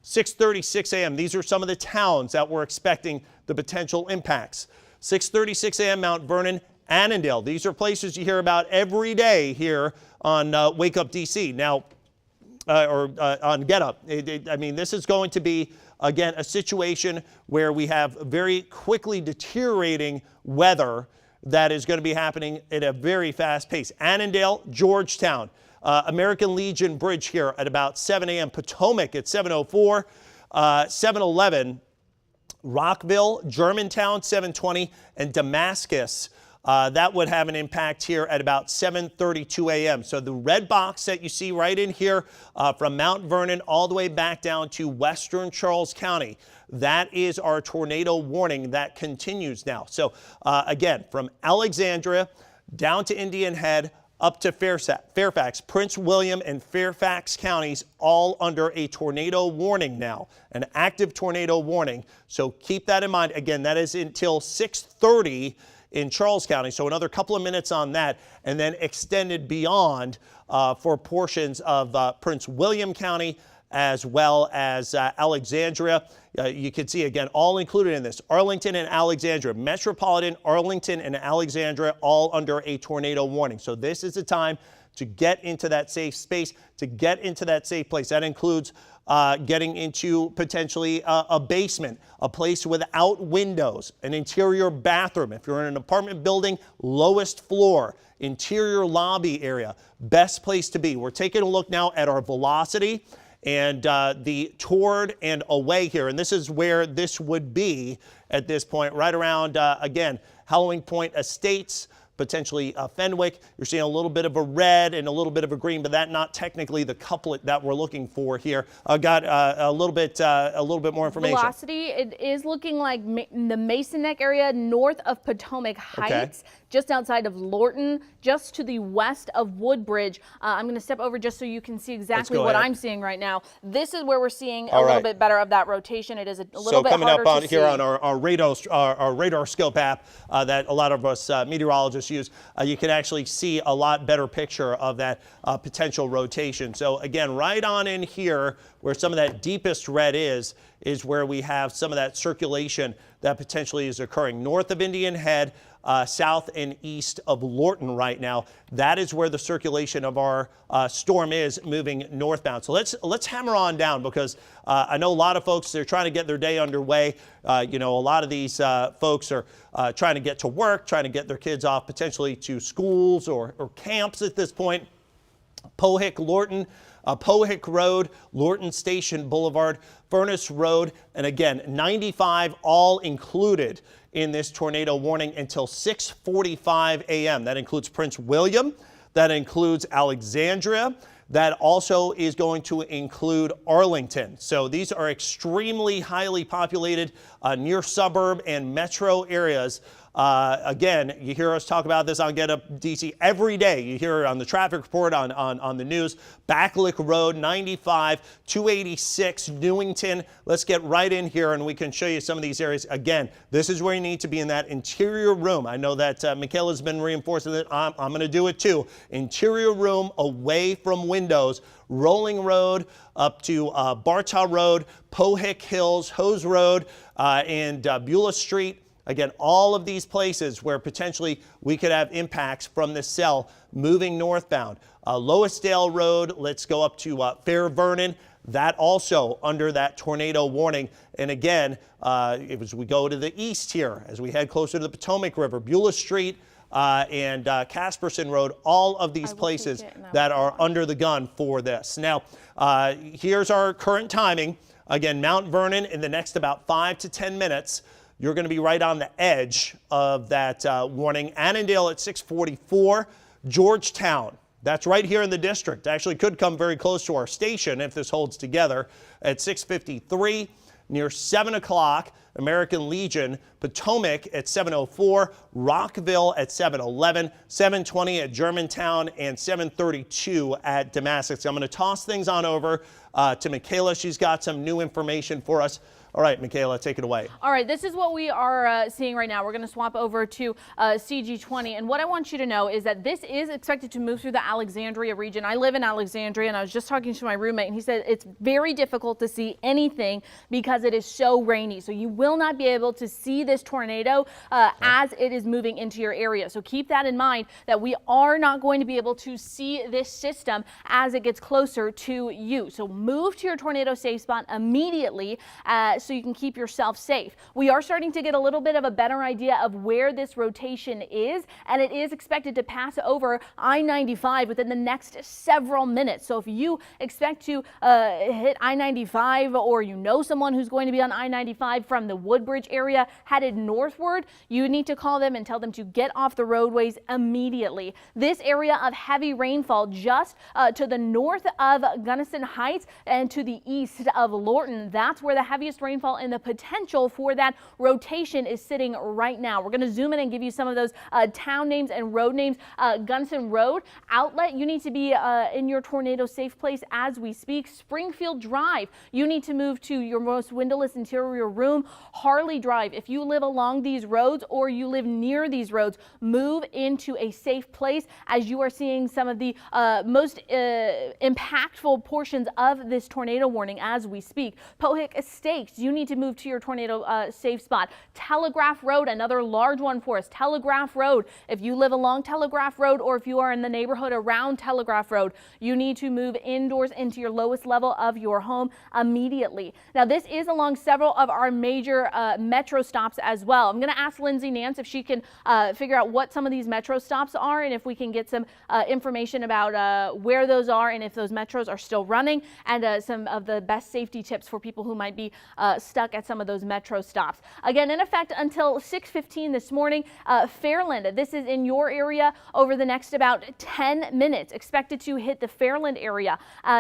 6:36 a.m. These are some of the towns that we're expecting the potential impacts. 6:36 a.m. Mount Vernon, Annandale. These are places you hear about every day here on Wake Up DC. Now, on Get Up. I mean, this is going to be, again, a situation where we have very quickly deteriorating weather that is going to be happening at a very fast pace. Annandale, Georgetown. American Legion Bridge here at about 7 a.m. Potomac at 7:04, 7:11, Rockville, Germantown 7:20, and Damascus that would have an impact here at about 7:32 a.m. So the red box that you see right in here from Mount Vernon all the way back down to western Charles County, that is our tornado warning that continues now. So again, from Alexandria down to Indian Head, up to Fairfax, Prince William and Fairfax counties all under a tornado warning now, an active tornado warning. So keep that in mind. Again, that is until 6:30 in Charles County. So another couple of minutes on that, and then extended beyond for portions of Prince William County as well as Alexandria. You can see, again, all included in this, Arlington and Alexandria, Metropolitan, Arlington and Alexandria, all under a tornado warning. So this is the time to get into that safe space, to get into that safe place. That includes getting into potentially a basement, a place without windows, an interior bathroom. If you're in an apartment building, lowest floor, interior lobby area, best place to be. We're taking a look now at our velocity and the toward and away here. And this is where this would be at this point, right around, again, Halloween Point Estates, potentially Fenwick. You're seeing a little bit of a red and a little bit of a green, but that not technically the couplet that we're looking for here. Got a little bit more information. Velocity, it is looking like the Mason Neck area north of Potomac Heights, just outside of Lorton, just to the west of Woodbridge. I'm going to step over just so you can see exactly what I'm seeing right now. This is where we're seeing a little bit better of that rotation. It is a little bit harder to see. So coming up on here on our radar scope app that a lot of us meteorologists use, you can actually see a lot better picture of that potential rotation. So again, right on in here where some of that deepest red is where we have some of that circulation that potentially is occurring north of Indian Head, south and east of Lorton right now. That is where the circulation of our storm is moving northbound. So let's hammer on down, because I know a lot of folks, they're trying to get their day underway. You know, a lot of these folks are trying to get to work, trying to get their kids off potentially to schools or camps at this point. Pohick, Lorton, Pohick Road, Lorton Station Boulevard, Furnace Road, and again, 95 all included in this tornado warning until 6:45 a.m. That includes Prince William, that includes Alexandria, that also is going to include Arlington. So these are extremely highly populated near suburb and metro areas. Again, you hear us talk about this on Get Up DC every day. You hear it on the traffic report, on the news. Backlick Road, 95, 286, Newington. Let's get right in here and we can show you some of these areas. Again, this is where you need to be in that interior room. I know that Michaela's been reinforcing it. I'm going to do it too. Interior room away from windows. Rolling Road up to Bartaw Road, Pohick Hills, Hose Road, and Beulah Street. Again, all of these places where potentially we could have impacts from this cell moving northbound. Loisdale Road, let's go up to Fair Vernon. That also under that tornado warning. And again, as we go to the east here, as we head closer to the Potomac River, Beulah Street and Casperson Road, all of these places that are under the gun for this. Now, here's our current timing. Again, Mount Vernon in the next about 5 to 10 minutes. You're going to be right on the edge of that warning. Annandale at 6:44. Georgetown, that's right here in the district. Actually could come very close to our station if this holds together at 6:53. Near 7 o'clock, American Legion, Potomac at 7:04, Rockville at 7:11, 7:20 at Germantown, and 7:32 at Damascus. I'm going to toss things on over to Michaela. She's got some new information for us. All right, Michaela, take it away. All right, this is what we are seeing right now. We're going to swap over to CG20. And what I want you to know is that this is expected to move through the Alexandria region. I live in Alexandria, and I was just talking to my roommate, and he said it's very difficult to see anything because it is so rainy. So you will not be able to see this tornado as it is moving into your area. So keep that in mind, that we are not going to be able to see this system as it gets closer to you. So move to your tornado safe spot immediately. so you can keep yourself safe. We are starting to get a little bit of a better idea of where this rotation is, and it is expected to pass over I-95 within the next several minutes. So if you expect to hit I-95, or you know someone who's going to be on I-95 from the Woodbridge area headed northward, you need to call them and tell them to get off the roadways immediately. This area of heavy rainfall just to the north of Gunnison Heights and to the east of Lorton, that's where the heaviest rainfall and the potential for that rotation is sitting right now. We're going to zoom in and give you some of those town names and road names. Gunnison Road, Outlet, you need to be in your tornado safe place as we speak. Springfield Drive, you need to move to your most windowless interior room. Harley Drive, if you live along these roads or you live near these roads, move into a safe place as you are seeing some of the most impactful portions of this tornado warning as we speak. Pohick Estates, you need to move to your tornado safe spot. Telegraph Road, another large one for us. Telegraph Road, if you live along Telegraph Road or if you are in the neighborhood around Telegraph Road, you need to move indoors into your lowest level of your home immediately. Now, this is along several of our major metro stops as well. I'm going to ask Lindsay Nance if she can figure out what some of these metro stops are and if we can get some information about where those are and if those metros are still running, and some of the best safety tips for people who might be stuck at some of those metro stops. Again, in effect until 6:15 this morning. Fairland, this is in your area over the next about 10 minutes. Expected to hit the Fairland area.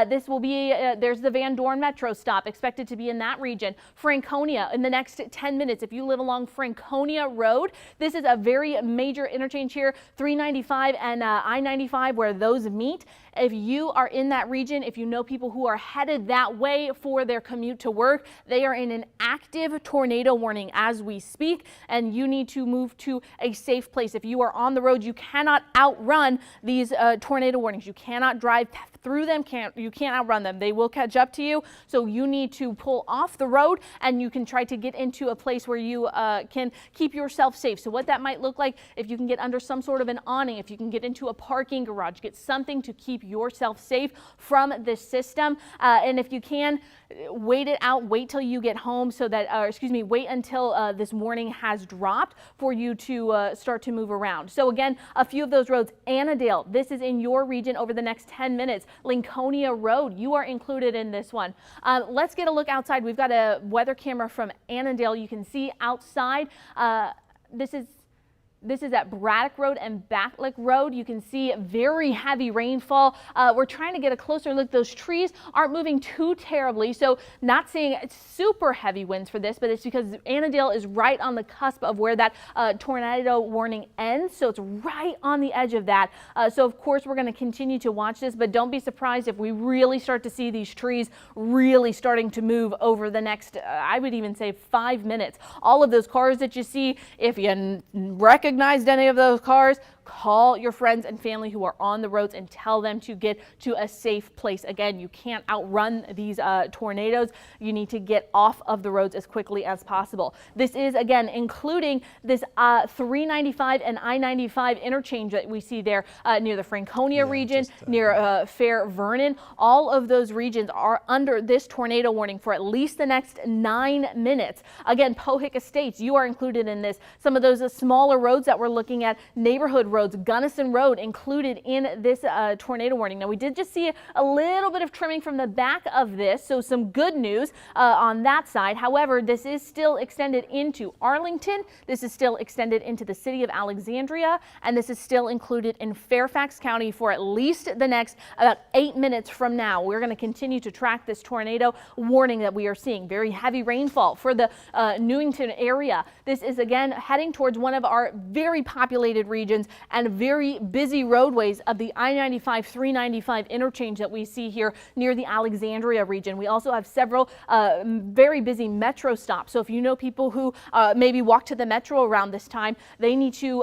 This will be, there's the Van Dorn Metro stop, expected to be in that region. Franconia in the next 10 minutes. If you live along Franconia Road, this is a very major interchange here, 395 and I-95 where those meet. If you are in that region, if you know people who are headed that way for their commute to work, they are in an active tornado warning as we speak, and you need to move to a safe place. If you are on the road, you cannot outrun these tornado warnings. You cannot drive through them. You can't outrun them. They will catch up to you. So you need to pull off the road, and you can try to get into a place where you can keep yourself safe. So what that might look like, if you can get under some sort of an awning, if you can get into a parking garage, get something to keep yourself safe from this system. And if you can, wait it out, wait till you get home so that, wait until this warning has dropped for you to start to move around. So again, a few of those roads. Annandale, this is in your region over the next 10 minutes. Lincolnia Road, you are included in this one. Let's get a look outside. We've got a weather camera from Annandale. You can see outside. This is at Braddock Road and Backlick Road. You can see very heavy rainfall. We're trying to get a closer look. Those trees aren't moving too terribly, so not seeing super heavy winds for this, but it's because Annandale is right on the cusp of where that tornado warning ends, so it's right on the edge of that. So of course we're going to continue to watch this, but don't be surprised if we really start to see these trees really starting to move over the next, I would even say 5 minutes. All of those cars that you see, if you recognized any of those cars, call your friends and family who are on the roads and tell them to get to a safe place. Again, you can't outrun these tornadoes. You need to get off of the roads as quickly as possible. This is, again, including this 395 and I-95 interchange that we see there near the Franconia region, near Fair Vernon. All of those regions are under this tornado warning for at least the next 9 minutes. Again, Pohick Estates, you are included in this. Some of those smaller roads that we're looking at, neighborhood roads, Gunnison Road included in this tornado warning. Now, we did just see a little bit of trimming from the back of this, so some good news on that side. However, this is still extended into Arlington. This is still extended into the city of Alexandria, and this is still included in Fairfax County for at least the next about 8 minutes from now. We're going to continue to track this tornado warning that we are seeing. Very heavy rainfall for the Newington area. This is again heading towards one of our very populated regions and very busy roadways of the I-95, 395 interchange that we see here near the Alexandria region. We also have several very busy metro stops. So if you know people who maybe walk to the metro around this time, they need to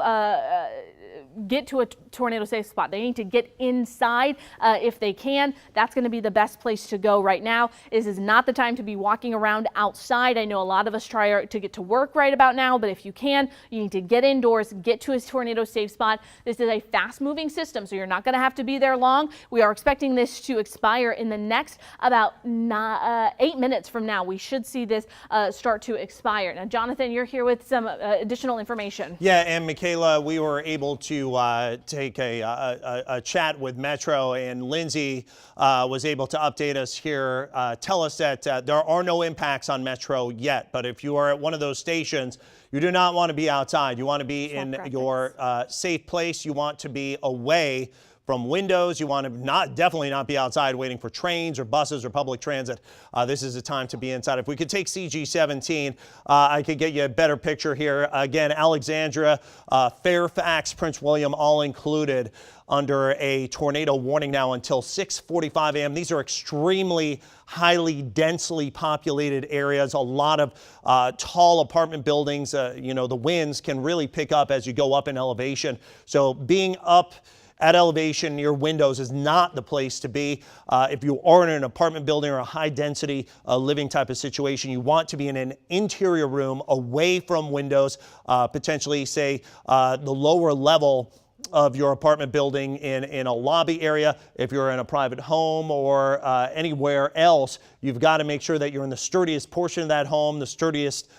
get to a tornado safe spot. They need to get inside if they can. That's going to be the best place to go right now. This is not the time to be walking around outside. I know a lot of us try to get to work right about now, but if you can, you need to get indoors, get to a tornado safe spot. This is a fast moving system, so you're not going to have to be there long. We are expecting this to expire in the next about 8 minutes from now. We should see this start to expire. Now, Jonathan, you're here with some additional information. Yeah, and Michaela, we were able to take a chat with Metro, and Lindsay was able to update us here, tell us that there are no impacts on Metro yet, but if you are at one of those stations, you do not want to be outside. You want to be in your safe place. You want to be away from windows. You want to definitely not be outside waiting for trains or buses or public transit. This is the time to be inside. If we could take CG17, I could get you a better picture here. Again, Alexandria, Fairfax, Prince William, all included under a tornado warning now until 6:45 a.m. These are extremely highly densely populated areas, a lot of tall apartment buildings. You know, the winds can really pick up as you go up in elevation. So being up at elevation near windows is not the place to be. If you are in an apartment building or a high density living type of situation, you want to be in an interior room away from windows, potentially say the lower level of your apartment building in a lobby area. If you're in a private home or anywhere else, you've got to make sure that you're in the sturdiest portion of that home, the sturdiest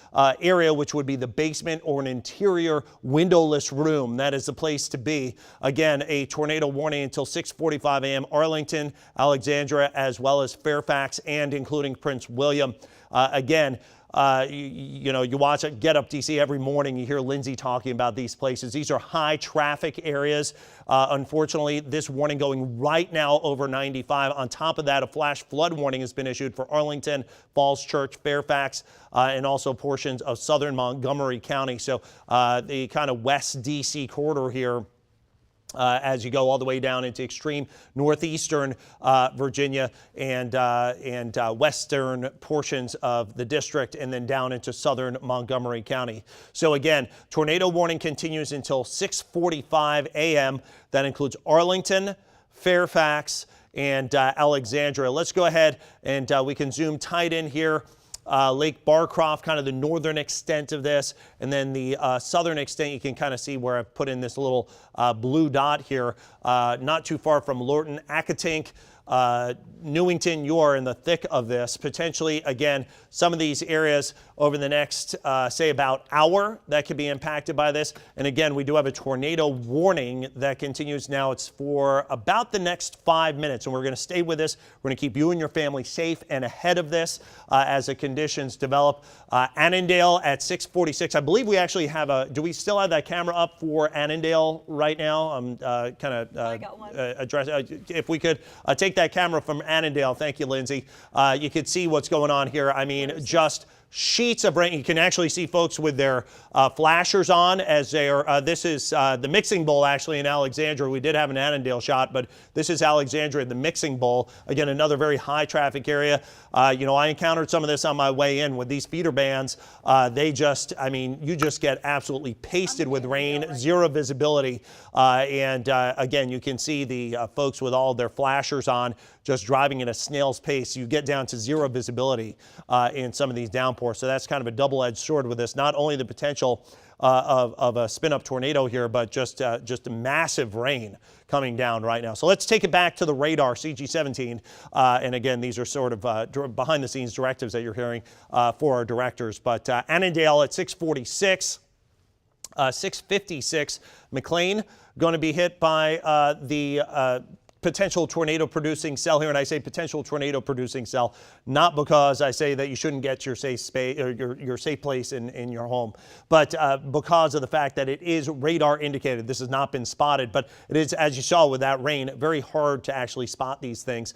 area, which would be the basement or an interior windowless room. That is the place to be. Again, a tornado warning until 6:45 a.m. Arlington, Alexandria, as well as Fairfax and including Prince William. Again, you watch it, Get Up DC every morning. You hear Lindsay talking about these places. These are high traffic areas. Unfortunately, this warning going right now over 95. On top of that, a flash flood warning has been issued for Arlington, Falls Church, Fairfax, and also portions of southern Montgomery County. So the kind of West DC corridor here, as you go all the way down into extreme northeastern Virginia and western portions of the district, and then down into southern Montgomery County. So again, tornado warning continues until 6:45 a.m. That includes Arlington, Fairfax, and Alexandria. Let's go ahead and we can zoom tight in here. Lake Barcroft, kind of the northern extent of this, and then the southern extent, you can kind of see where I've put in this little blue dot here, not too far from Lorton, Accotink, Newington. You are in the thick of this. Potentially, again, some of these areas over the next, say, about hour that could be impacted by this. And again, we do have a tornado warning that continues now. It's for about the next 5 minutes, and we're going to stay with this. We're going to keep you and your family safe and ahead of this as the conditions develop. Annandale at 6:46. I believe we actually have do we still have that camera up for Annandale right now? I'm kind of address. If we could take that camera from Annandale. Thank you, Lindsay. You could see what's going on here. I mean, just sheets of rain. You can actually see folks with their flashers on as they are. This is the mixing bowl actually in Alexandria. We did have an Annandale shot, but this is Alexandria, the mixing bowl. Again, another very high traffic area. I encountered some of this on my way in with these feeder bands. They just, I mean, you just get absolutely pasted with rain, zero visibility. Again, you can see the folks with all their flashers on just driving at a snail's pace. You get down to zero visibility in some of these downpours. So that's kind of a double-edged sword with this. Not only the potential of a spin-up tornado here, but just massive rain coming down right now. So let's take it back to the radar, CG17. And again, these are sort of behind-the-scenes directives that you're hearing for our directors. But Annandale at 6:46, 6:56. McLean going to be hit by the potential tornado producing cell here. And I say potential tornado producing cell, not because I say that you shouldn't get your safe space or your safe place in your home, but because of the fact that it is radar indicated. This has not been spotted, but it is, as you saw with that rain, very hard to actually spot these things.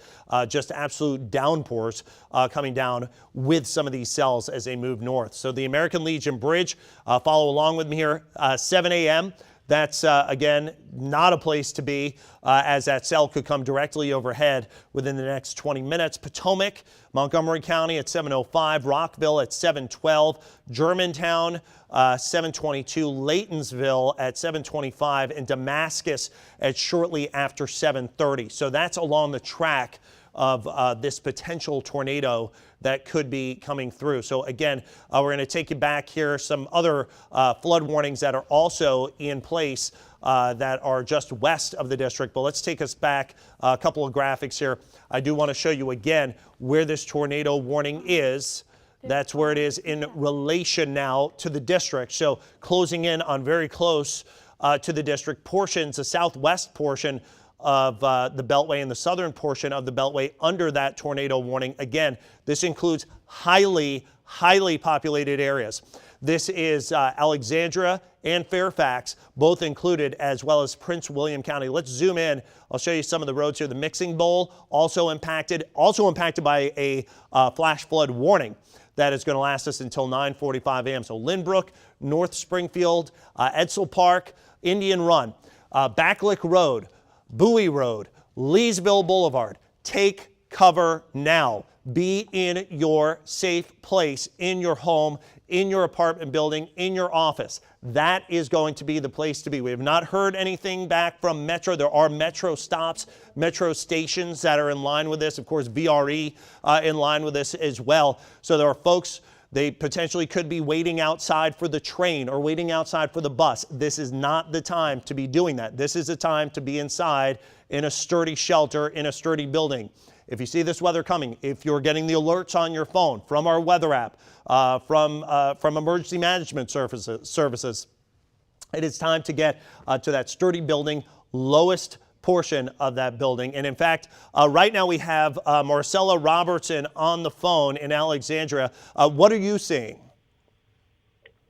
Just absolute downpours coming down with some of these cells as they move north. So the American Legion Bridge, follow along with me here, 7 a.m. That's, again, not a place to be, as that cell could come directly overhead within the next 20 minutes. Potomac, Montgomery County at 7:05, Rockville at 7:12, Germantown 7:22, Laytonsville at 7:25, and Damascus at shortly after 7:30. So that's along the track of this potential tornado that could be coming through. So again, we're going to take you back here. Some other flood warnings that are also in place that are just west of the district. But let's take us back a couple of graphics here. I do want to show you again where this tornado warning is. That's where it is in relation now to the district. So closing in on very close to the district portions, the southwest portion of the Beltway and the southern portion of the Beltway under that tornado warning. Again, this includes highly populated areas. This is Alexandria and Fairfax, both included, as well as Prince William County. Let's zoom in. I'll show you some of the roads here. The Mixing Bowl also impacted by a flash flood warning that is going to last us until 9:45 a.m. So Lynbrook, North Springfield, Edsel Park, Indian Run, Backlick Road, Bowie Road, Leesville Boulevard. Take cover now. Be in your safe place, in your home, in your apartment building, in your office. That is going to be the place to be. We have not heard anything back from Metro. There are Metro stops, Metro stations that are in line with this. Of course, VRE in line with this as well. So there are folks, they potentially could be waiting outside for the train or waiting outside for the bus. This is not the time to be doing that. This is a time to be inside in a sturdy shelter, in a sturdy building. If you see this weather coming, if you're getting the alerts on your phone from our weather app, from emergency management services, it is time to get to that sturdy building, lowest portion of that building. And in fact, right now we have Marcella Robertson on the phone in Alexandria. What are you seeing?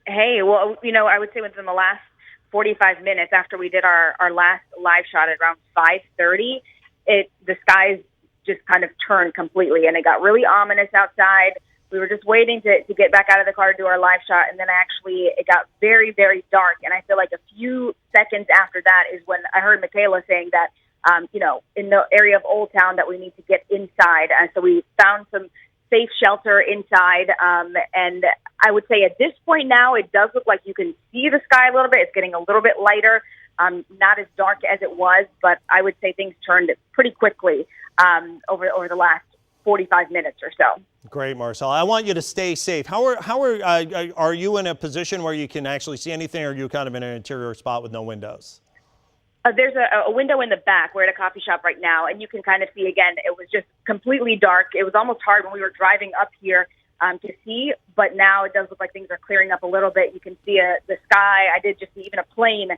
Hey, well, I would say within the last 45 minutes after we did our last live shot at around 5:30, the skies just kind of turned completely, and it got really ominous outside. We were just waiting to get back out of the car to do our live shot, and then it got very, very dark. And I feel like a few seconds after that is when I heard Michaela saying that, in the area of Old Town that we need to get inside. And so we found some safe shelter inside. And I would say at this point now, it does look like you can see the sky a little bit. It's getting a little bit lighter, not as dark as it was, but I would say things turned pretty quickly over the last 45 minutes or so. Great, Marcel. I want you to stay safe. Are you in a position where you can actually see anything, or are you kind of in an interior spot with no windows? There's a window in the back. We're at a coffee shop right now, and you can kind of see, again, it was just completely dark. It was almost hard when we were driving up here to see, but now it does look like things are clearing up a little bit. You can see the sky. I did just see even a plane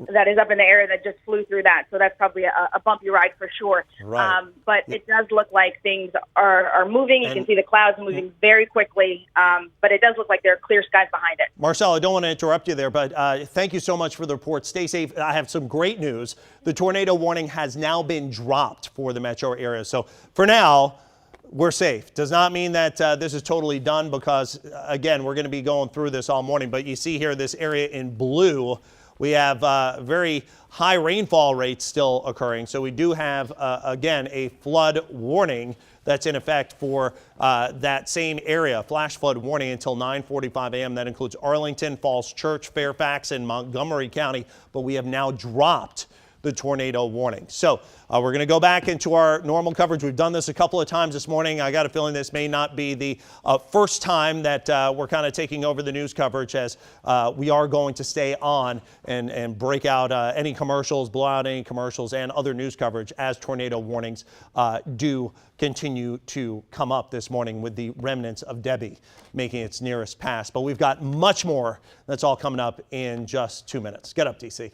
that is up in the air that just flew through that. So that's probably a bumpy ride for sure. Right. But it does look like things are moving. You can see the clouds moving very quickly. But it does look like there are clear skies behind it. Marcel, I don't want to interrupt you there, but thank you so much for the report. Stay safe. I have some great news. The tornado warning has now been dropped for the metro area. So for now, we're safe. Does not mean that this is totally done, because, again, we're going to be going through this all morning. But you see here this area in blue. We have very high rainfall rates still occurring. So we do have, again, a flood warning that's in effect for that same area, flash flood warning until 9:45 a.m. That includes Arlington, Falls Church, Fairfax, and Montgomery County. But we have now dropped the tornado warning. So we're going to go back into our normal coverage. We've done this a couple of times this morning. I got a feeling this may not be the first time that we're kind of taking over the news coverage, as we are going to stay on and break out any commercials, blow out any commercials, and other news coverage as tornado warnings do continue to come up this morning, with the remnants of Debbie making its nearest pass. But we've got much more. That's all coming up in just 2 minutes. Get up, DC.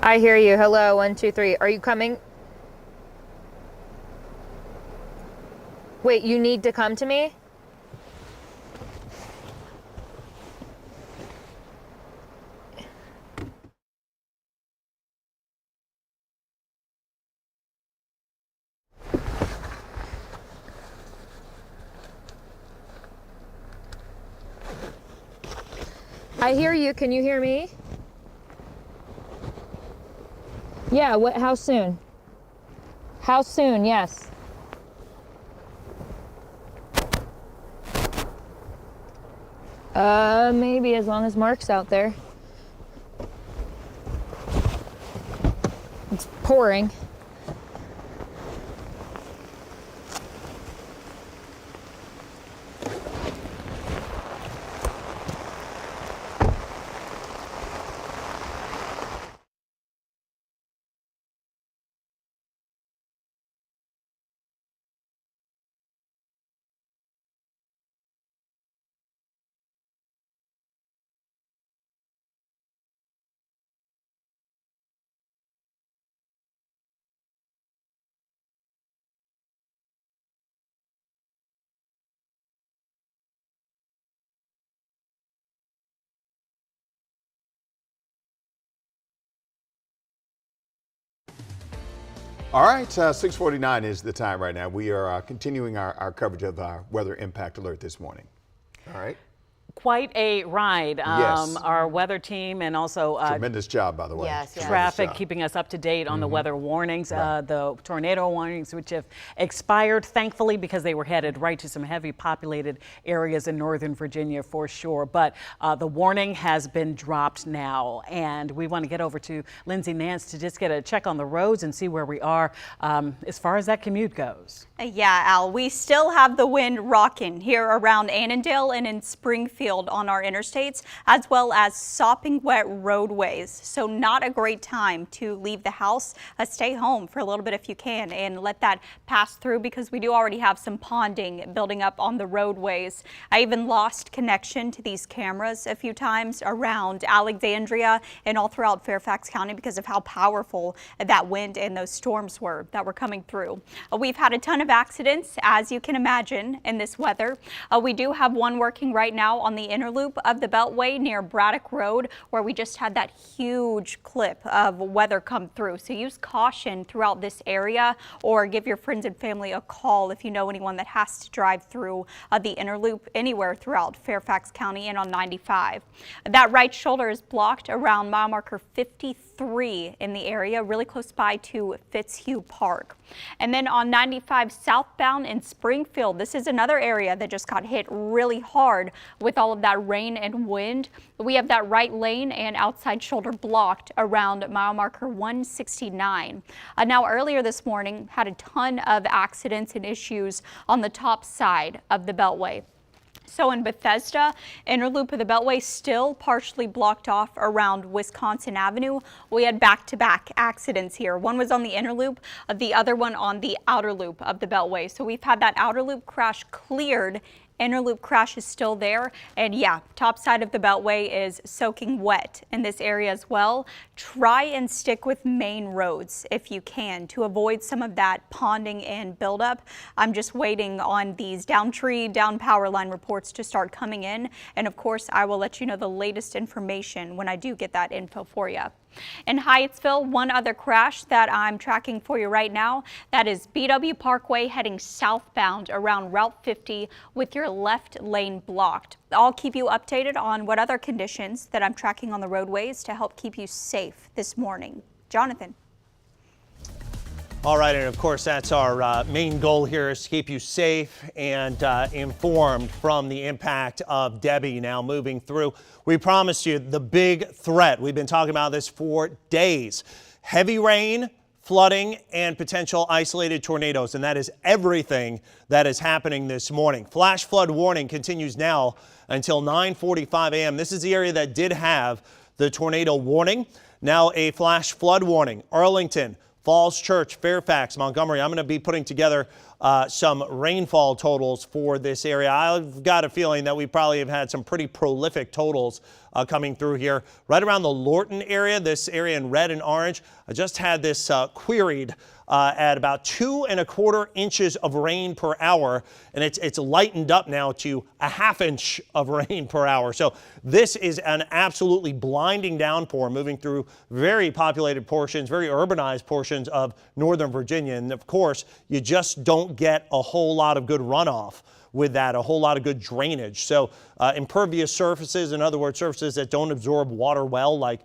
I hear you. Hello, 1, 2, 3. Are you coming? Wait, you need to come to me? I hear you. Can you hear me? Yeah, how soon? How soon? Yes. Maybe as long as Mark's out there. It's pouring. All right, 6:49 is the time right now. We are continuing our coverage of our weather impact alert this morning. All right. Quite a ride. Yes. Our weather team and also Tremendous job, by the way. Yes, yes. traffic keeping us up to date on the weather warnings, the tornado warnings, which have expired, thankfully, because they were headed right to some heavy populated areas in Northern Virginia for sure. But the warning has been dropped now, and we want to get over to Lindsay Nance to just get a check on the roads and see where we are as far as that commute goes. Yeah, Al, we still have the wind rocking here around Annandale and in Springfield on our interstates, as well as sopping wet roadways. So not a great time to leave the house. Stay home for a little bit if you can and let that pass through, because we do already have some ponding building up on the roadways. I even lost connection to these cameras a few times around Alexandria and all throughout Fairfax County because of how powerful that wind and those storms were that were coming through. We've had a ton of accidents, as you can imagine, in this weather. We do have one working right now on the inner loop of the Beltway near Braddock Road, where we just had that huge clip of weather come through. So use caution throughout this area, or give your friends and family a call if you know anyone that has to drive through the inner loop anywhere throughout Fairfax County and on 95. That right shoulder is blocked around mile marker 53 in the area, really close by to Fitzhugh Park. And then on 95 southbound in Springfield, this is another area that just got hit really hard with all of that rain and wind. We have that right lane and outside shoulder blocked around mile marker 169. Now earlier this morning, had a ton of accidents and issues on the top side of the Beltway. So in Bethesda, inner loop of the Beltway still partially blocked off around Wisconsin Avenue. We had back-to-back accidents here. One was on the inner loop, the other one on the outer loop of the Beltway. So we've had that outer loop crash cleared. Inner loop crash is still there, and yeah, top side of the Beltway is soaking wet in this area as well. Try and stick with main roads if you can to avoid some of that ponding and buildup. I'm just waiting on these down tree, down power line reports to start coming in, and of course I will let you know the latest information when I do get that info for you. In Hyattsville, one other crash that I'm tracking for you right now, that is BW Parkway heading southbound around Route 50 with your left lane blocked. I'll keep you updated on what other conditions that I'm tracking on the roadways to help keep you safe this morning. Jonathan. All right, and of course, that's our main goal here, is to keep you safe and informed from the impact of Debbie now moving through. We promised you the big threat. We've been talking about this for days. Heavy rain, flooding, and potential isolated tornadoes, and that is everything that is happening this morning. Flash flood warning continues now until 9:45 a.m. This is the area that did have the tornado warning. Now a flash flood warning. Arlington, Falls Church, Fairfax, Montgomery. I'm going to be putting together some rainfall totals for this area. I've got a feeling that we probably have had some pretty prolific totals coming through here. Right around the Lorton area, this area in red and orange, I just had this queried at about 2¼ inches of rain per hour, and it's lightened up now to a ½ inch of rain per hour. So this is an absolutely blinding downpour moving through very populated portions, very urbanized portions of Northern Virginia. And of course, you just don't get a whole lot of good runoff with that, a whole lot of good drainage. So impervious surfaces, in other words, surfaces that don't absorb water well, like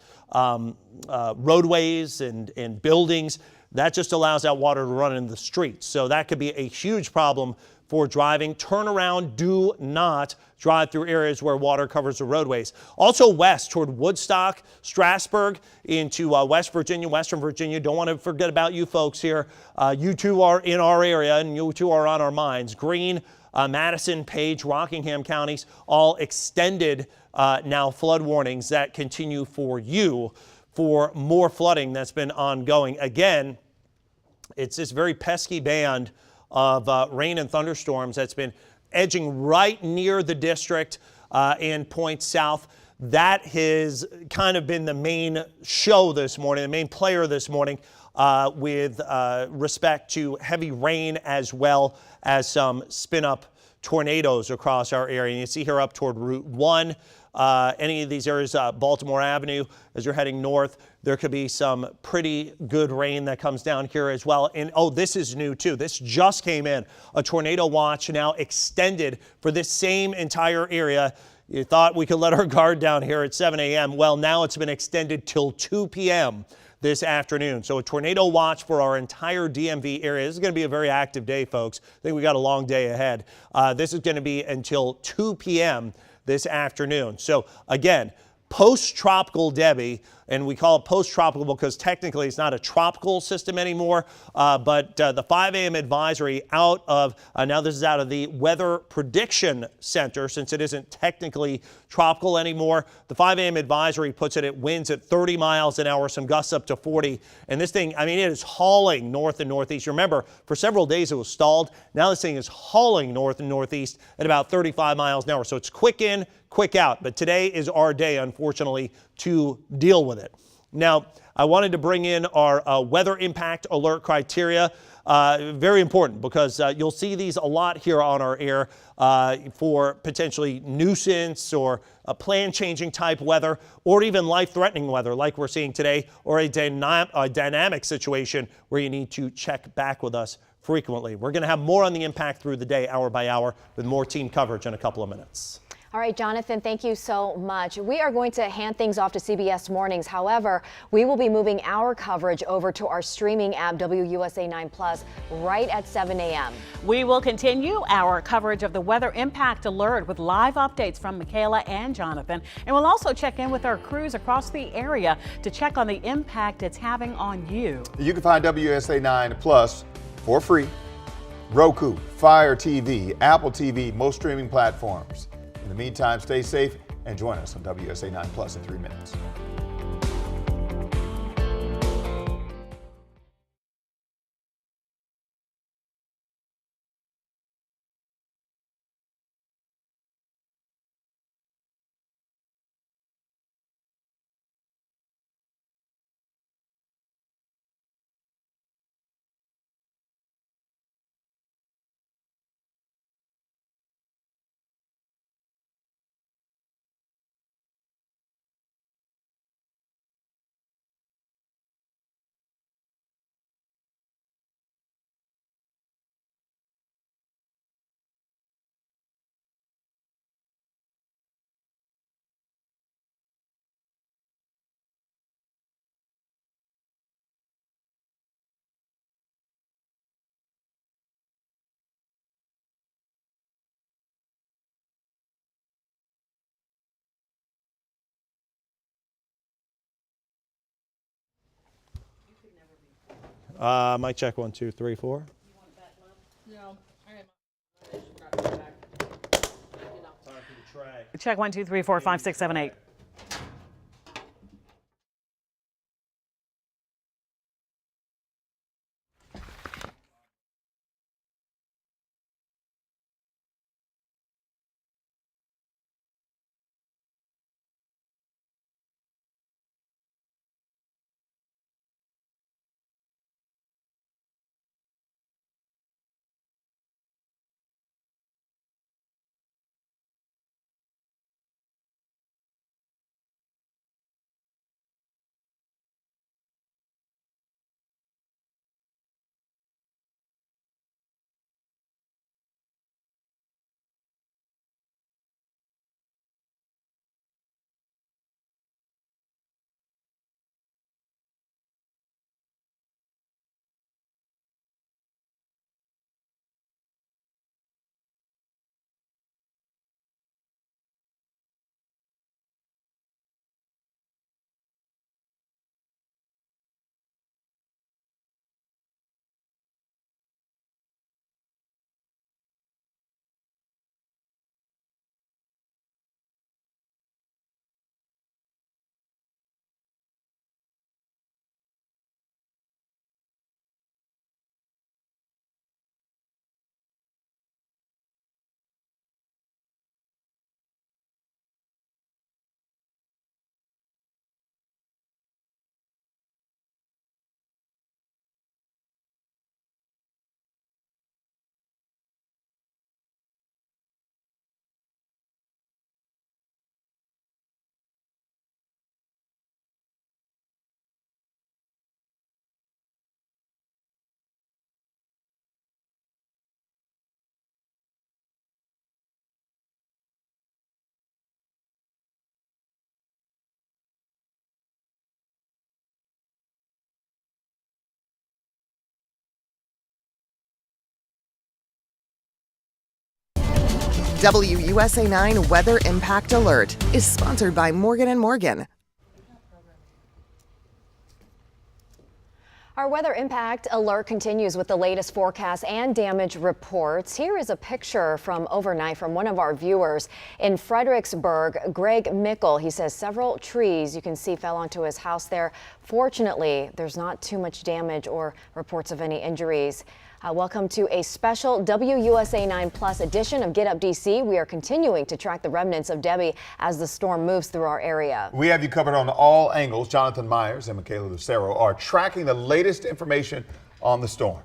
roadways and buildings, that just allows that water to run in the streets. So that could be a huge problem for driving. Turn around, do not drive through areas where water covers the roadways. Also west toward Woodstock, Strasburg, into West Virginia, Western Virginia. Don't want to forget about you folks here. You two are in our area and you two are on our minds. Greene, Madison, Page, Rockingham counties, all extended now flood warnings that continue for you for more flooding that's been ongoing. Again, it's this very pesky band of rain and thunderstorms that's been edging right near the district and points south. That has kind of been the main show this morning, the main player this morning with respect to heavy rain as well as some spin-up tornadoes across our area. And you see here up toward Route 1, any of these areas, Baltimore Avenue, as you're heading north, there could be some pretty good rain that comes down here as well. And oh, this is new too. This just came in. A tornado watch now extended for this same entire area. You thought we could let our guard down here at 7 a.m. Well, now it's been extended till 2 p.m. this afternoon. So a tornado watch for our entire DMV area. This is going to be a very active day, folks. I think we got a long day ahead. This is going to be until 2 p.m. this afternoon. So again, post-tropical Debbie, and we call it post-tropical because technically it's not a tropical system anymore, but the 5 a.m. advisory out of, now this is out of the Weather Prediction Center since it isn't technically tropical anymore. The 5 a.m. advisory puts it at winds at 30 miles an hour, some gusts up to 40. And this thing, I mean, it is hauling north and northeast. Remember, for several days it was stalled. Now this thing is hauling north and northeast at about 35 miles an hour. So it's quick in, quick out. But today is our day, unfortunately, to deal with it. Now, I wanted to bring in our weather impact alert criteria. Very important because you'll see these a lot here on our air for potentially nuisance or a plan-changing type weather or even life-threatening weather like we're seeing today, or a dynamic situation where you need to check back with us frequently. We're going to have more on the impact through the day, hour by hour, with more team coverage in a couple of minutes. All right, Jonathan, thank you so much. We are going to hand things off to CBS Mornings. However, we will be moving our coverage over to our streaming app, WUSA 9 Plus, right at 7 a.m. We will continue our coverage of the weather impact alert with live updates from Michaela and Jonathan. And we'll also check in with our crews across the area to check on the impact it's having on you. You can find WUSA 9 Plus for free. Roku, Fire TV, Apple TV, most streaming platforms. In the meantime, stay safe and join us on WUSA 9 Plus in 3 minutes. Mic check 1, 2, 3, 4. Check 1, 2, 3, 4, 5, 6, 7, 8. WUSA 9 Weather Impact Alert is sponsored by Morgan & Morgan. Our weather impact alert continues with the latest forecast and damage reports. Here is a picture from overnight from one of our viewers in Fredericksburg, Greg Mickle. He says several trees you can see fell onto his house there. Fortunately, there's not too much damage or reports of any injuries. Welcome to a special WUSA 9 Plus edition of Get Up DC. We are continuing to track the remnants of Debbie as the storm moves through our area. We have you covered on all angles. Jonathan Myers and Michaela Lucero are tracking the latest information on the storm.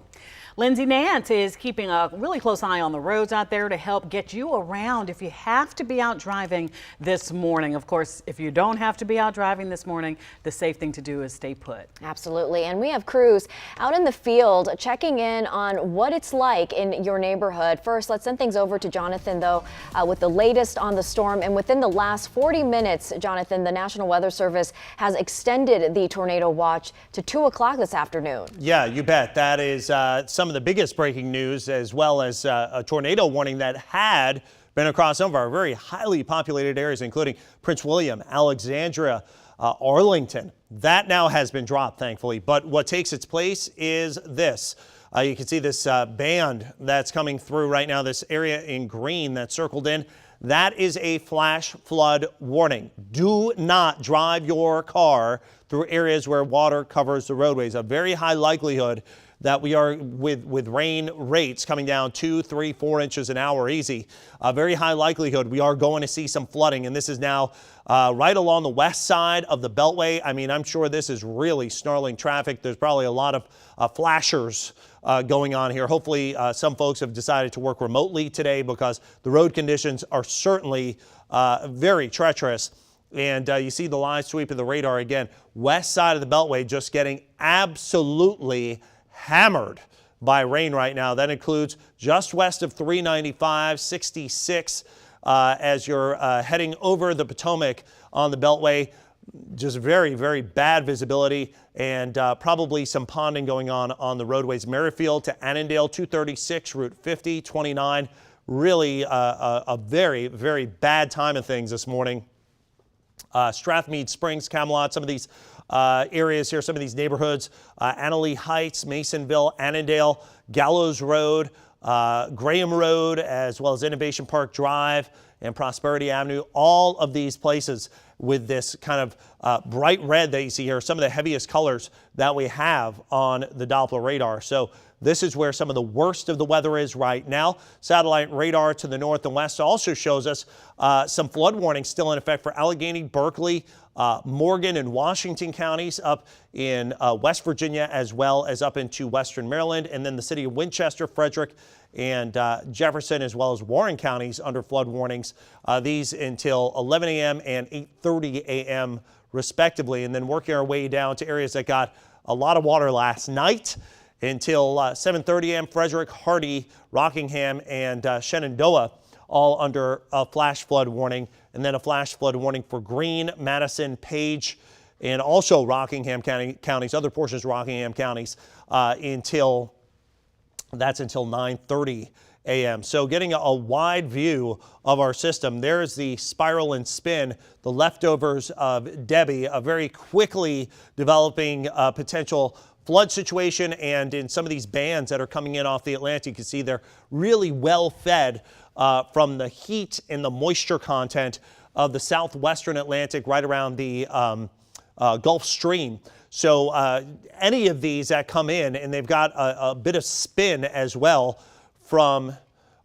Lindsay Nance is keeping a really close eye on the roads out there to help get you around if you have to be out driving this morning. Of course, if you don't have to be out driving this morning, the safe thing to do is stay put. Absolutely. And we have crews out in the field checking in on what it's like in your neighborhood. First, let's send things over to Jonathan, though, with the latest on the storm. And within the last 40 minutes, Jonathan, the National Weather Service has extended the tornado watch to 2 o'clock this afternoon. Yeah, you bet. That is some of the biggest breaking news, as well as a tornado warning that had been across some of our very highly populated areas, including Prince William, Alexandria, Arlington. That now has been dropped, thankfully. But what takes its place is this. You can see this band that's coming through right now, this area in green that's circled in. That is a flash flood warning. Do not drive your car through areas where water covers the roadways. A very high likelihood that we are with rain rates coming down 2, 3, 4 inches an hour easy. A very high likelihood we are going to see some flooding, and this is now right along the west side of the Beltway. I mean, I'm sure this is really snarling traffic. There's probably a lot of flashers going on here. Hopefully some folks have decided to work remotely today because the road conditions are certainly very treacherous. And you see the live sweep of the radar again. West side of the Beltway just getting absolutely hammered by rain right now. That includes just west of 395, 66 as you're heading over the Potomac on the Beltway. Just very, very bad visibility and probably some ponding going on the roadways. Merrifield to Annandale, 236, Route 50, 29. Really a very, very bad time of things this morning. Strathmead Springs, Camelot, some of these areas here, some of these neighborhoods, Annalee Heights, Masonville, Annandale, Gallows Road, Graham Road, as well as Innovation Park Drive and Prosperity Avenue. All of these places with this kind of bright red that you see here, some of the heaviest colors that we have on the Doppler radar. So this is where some of the worst of the weather is right now. Satellite radar to the north and west also shows us some flood warnings still in effect for Allegheny, Berkeley, Morgan and Washington counties up in West Virginia, as well as up into Western Maryland, and then the city of Winchester, Frederick, and Jefferson, as well as Warren counties under flood warnings. These until 11 a.m. and 8:30 a.m. respectively, and then working our way down to areas that got a lot of water last night until 7:30 a.m. Frederick, Hardy, Rockingham, and Shenandoah, all under a flash flood warning, and then a flash flood warning for Greene, Madison, Page, and also Rockingham counties, other portions of Rockingham counties, until 9:30 a.m. So getting a wide view of our system. There's the spiral and spin, the leftovers of Debbie, a very quickly developing potential flood situation, and in some of these bands that are coming in off the Atlantic, you can see they're really well fed from the heat and the moisture content of the southwestern Atlantic right around the Gulf Stream. So any of these that come in, and they've got a bit of spin as well from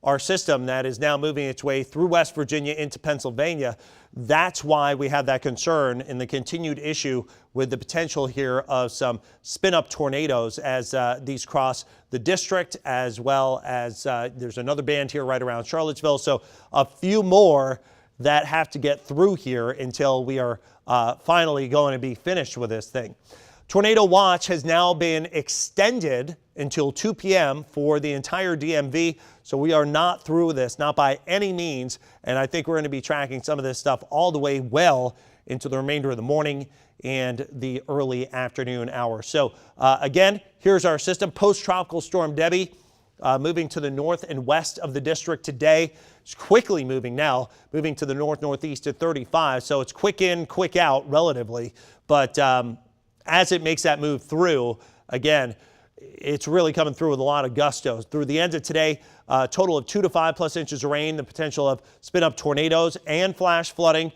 our system that is now moving its way through West Virginia into Pennsylvania. That's why we have that concern in the continued issue with the potential here of some spin-up tornadoes as these cross the district, as well as there's another band here right around Charlottesville. So a few more that have to get through here until we are finally going to be finished with this thing. Tornado watch has now been extended until 2 p.m. for the entire DMV. So we are not through this, not by any means. And I think we're going to be tracking some of this stuff all the way well into the remainder of the morning and the early afternoon hours. So again, here's our system. Post-tropical storm Debbie moving to the north and west of the district today. It's quickly moving now, moving to the northeast at 35. So it's quick in, quick out relatively. But as it makes that move through, again, it's really coming through with a lot of gusto. Through the end of today, a total of 2 to 5+ inches of rain, the potential of spin-up tornadoes and flash flooding.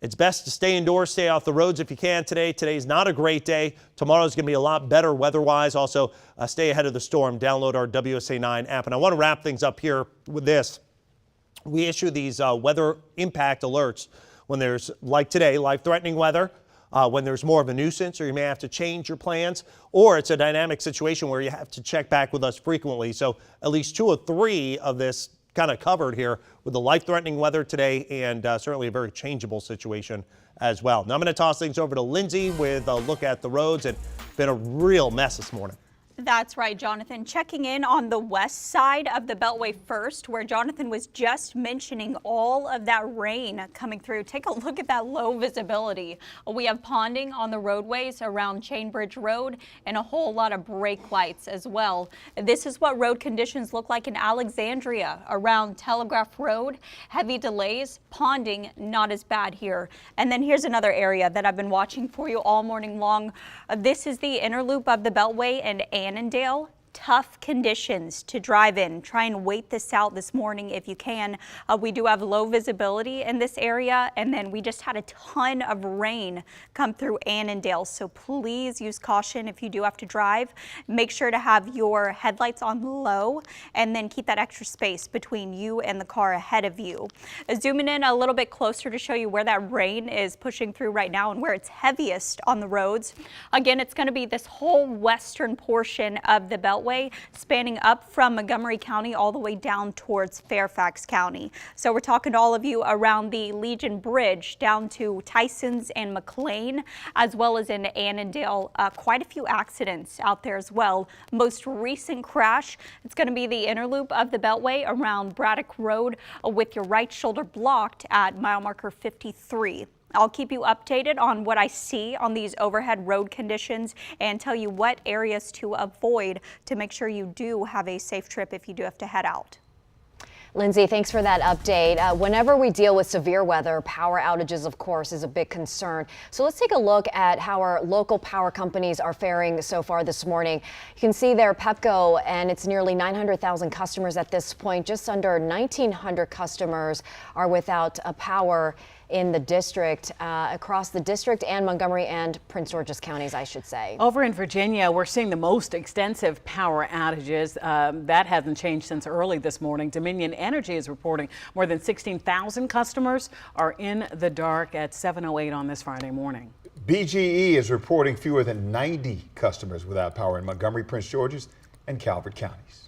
It's best to stay indoors, stay off the roads if you can today. Today's not a great day. Tomorrow's going to be a lot better weather-wise. Also, stay ahead of the storm. Download our WSA 9 app. And I want to wrap things up here with this. We issue these weather impact alerts when there's, like today, life-threatening weather, when there's more of a nuisance or you may have to change your plans, or it's a dynamic situation where you have to check back with us frequently. So at least 2 or 3 of this kind of covered here with the life-threatening weather today and certainly a very changeable situation as well. Now I'm going to toss things over to Lindsay with a look at the roads. It's been a real mess this morning. That's right, Jonathan. Checking in on the west side of the Beltway first, where Jonathan was just mentioning all of that rain coming through. Take a look at that low visibility. We have ponding on the roadways around Chainbridge Road and a whole lot of brake lights as well. This is what road conditions look like in Alexandria around Telegraph Road. Heavy delays, ponding not as bad here. And then here's another area that I've been watching for you all morning long. This is the inner loop of the Beltway and Annandale. Tough conditions to drive in. Try and wait this out this morning if you can. We do have low visibility in this area, and then we just had a ton of rain come through Annandale. So please use caution if you do have to drive. Make sure to have your headlights on low and then keep that extra space between you and the car ahead of you. Zooming in a little bit closer to show you where that rain is pushing through right now and where it's heaviest on the roads. Again, it's going to be this whole western portion of the Beltway, spanning up from Montgomery County all the way down towards Fairfax County. So we're talking to all of you around the Legion Bridge down to Tysons and McLean, as well as in Annandale. Quite a few accidents out there as well. Most recent crash, it's going to be the inner loop of the Beltway around Braddock Road with your right shoulder blocked at mile marker 53. I'll keep you updated on what I see on these overhead road conditions and tell you what areas to avoid to make sure you do have a safe trip if you do have to head out. Lindsay, thanks for that update. Whenever we deal with severe weather, power outages, of course, is a big concern. So let's take a look at how our local power companies are faring so far this morning. You can see there Pepco, and it's nearly 900,000 customers at this point. Just under 1,900 customers are without power in the district, across the district and Montgomery and Prince George's counties, I should say. Over in Virginia, we're seeing the most extensive power outages. That hasn't changed since early this morning. Dominion Energy is reporting more than 16,000 customers are in the dark at 7:08 on this Friday morning. BGE is reporting fewer than 90 customers without power in Montgomery, Prince George's, and Calvert counties.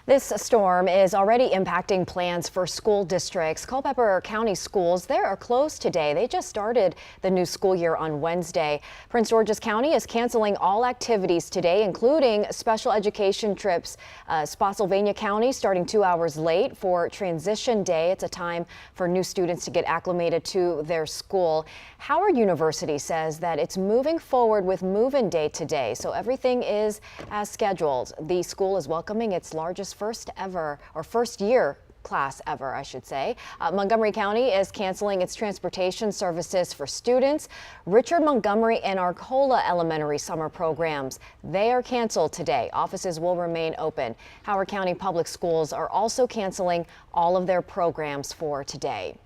This storm is already impacting plans for school districts. Culpeper County schools, they are closed today. They just started the new school year on Wednesday. Prince George's County is canceling all activities today, including special education trips. Spotsylvania County starting 2 hours late for transition day. It's a time for new students to get acclimated to their school. Howard University says that it's moving forward with move-in day today, so everything is as scheduled. The school is welcoming its largest first year class ever, I should say. Montgomery County is canceling its transportation services for students. Richard Montgomery and Arcola Elementary summer programs, they are canceled today. Offices will remain open. Howard County Public Schools are also canceling all of their programs for today.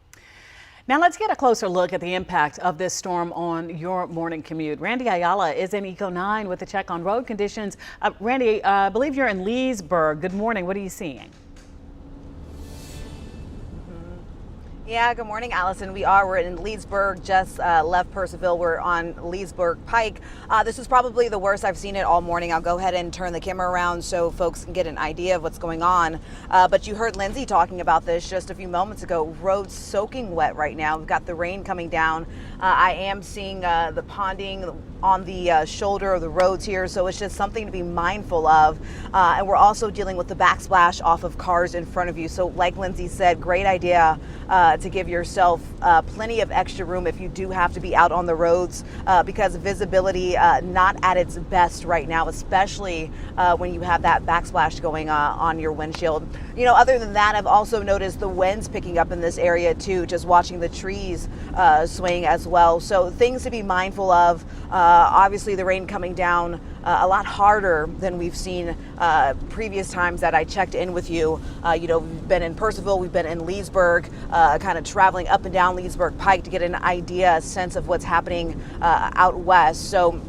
Now let's get a closer look at the impact of this storm on your morning commute. Randy Ayala is in Eco 9 with a check on road conditions. Randy, I believe you're in Leesburg. Good morning. What are you seeing? Yeah, good morning, Allison. We're in Leesburg, just left Percival. We're on Leesburg Pike. This is probably the worst I've seen it all morning. I'll go ahead and turn the camera around so folks can get an idea of what's going on. But you heard Lindsay talking about this just a few moments ago. Roads soaking wet right now. We've got the rain coming down. I am seeing the ponding, on the shoulder of the roads here, so it's just something to be mindful of. And we're also dealing with the backsplash off of cars in front of you. So like Lindsay said, great idea to give yourself plenty of extra room if you do have to be out on the roads, because visibility not at its best right now, especially when you have that backsplash going on your windshield. You know, other than that, I've also noticed the winds picking up in this area too, just watching the trees swaying as well. So things to be mindful of. Obviously the rain coming down a lot harder than we've seen previous times that I checked in with you. You know, we've been in Percival, we've been in Leesburg, kind of traveling up and down Leesburg Pike to get an idea, a sense of what's happening out west. So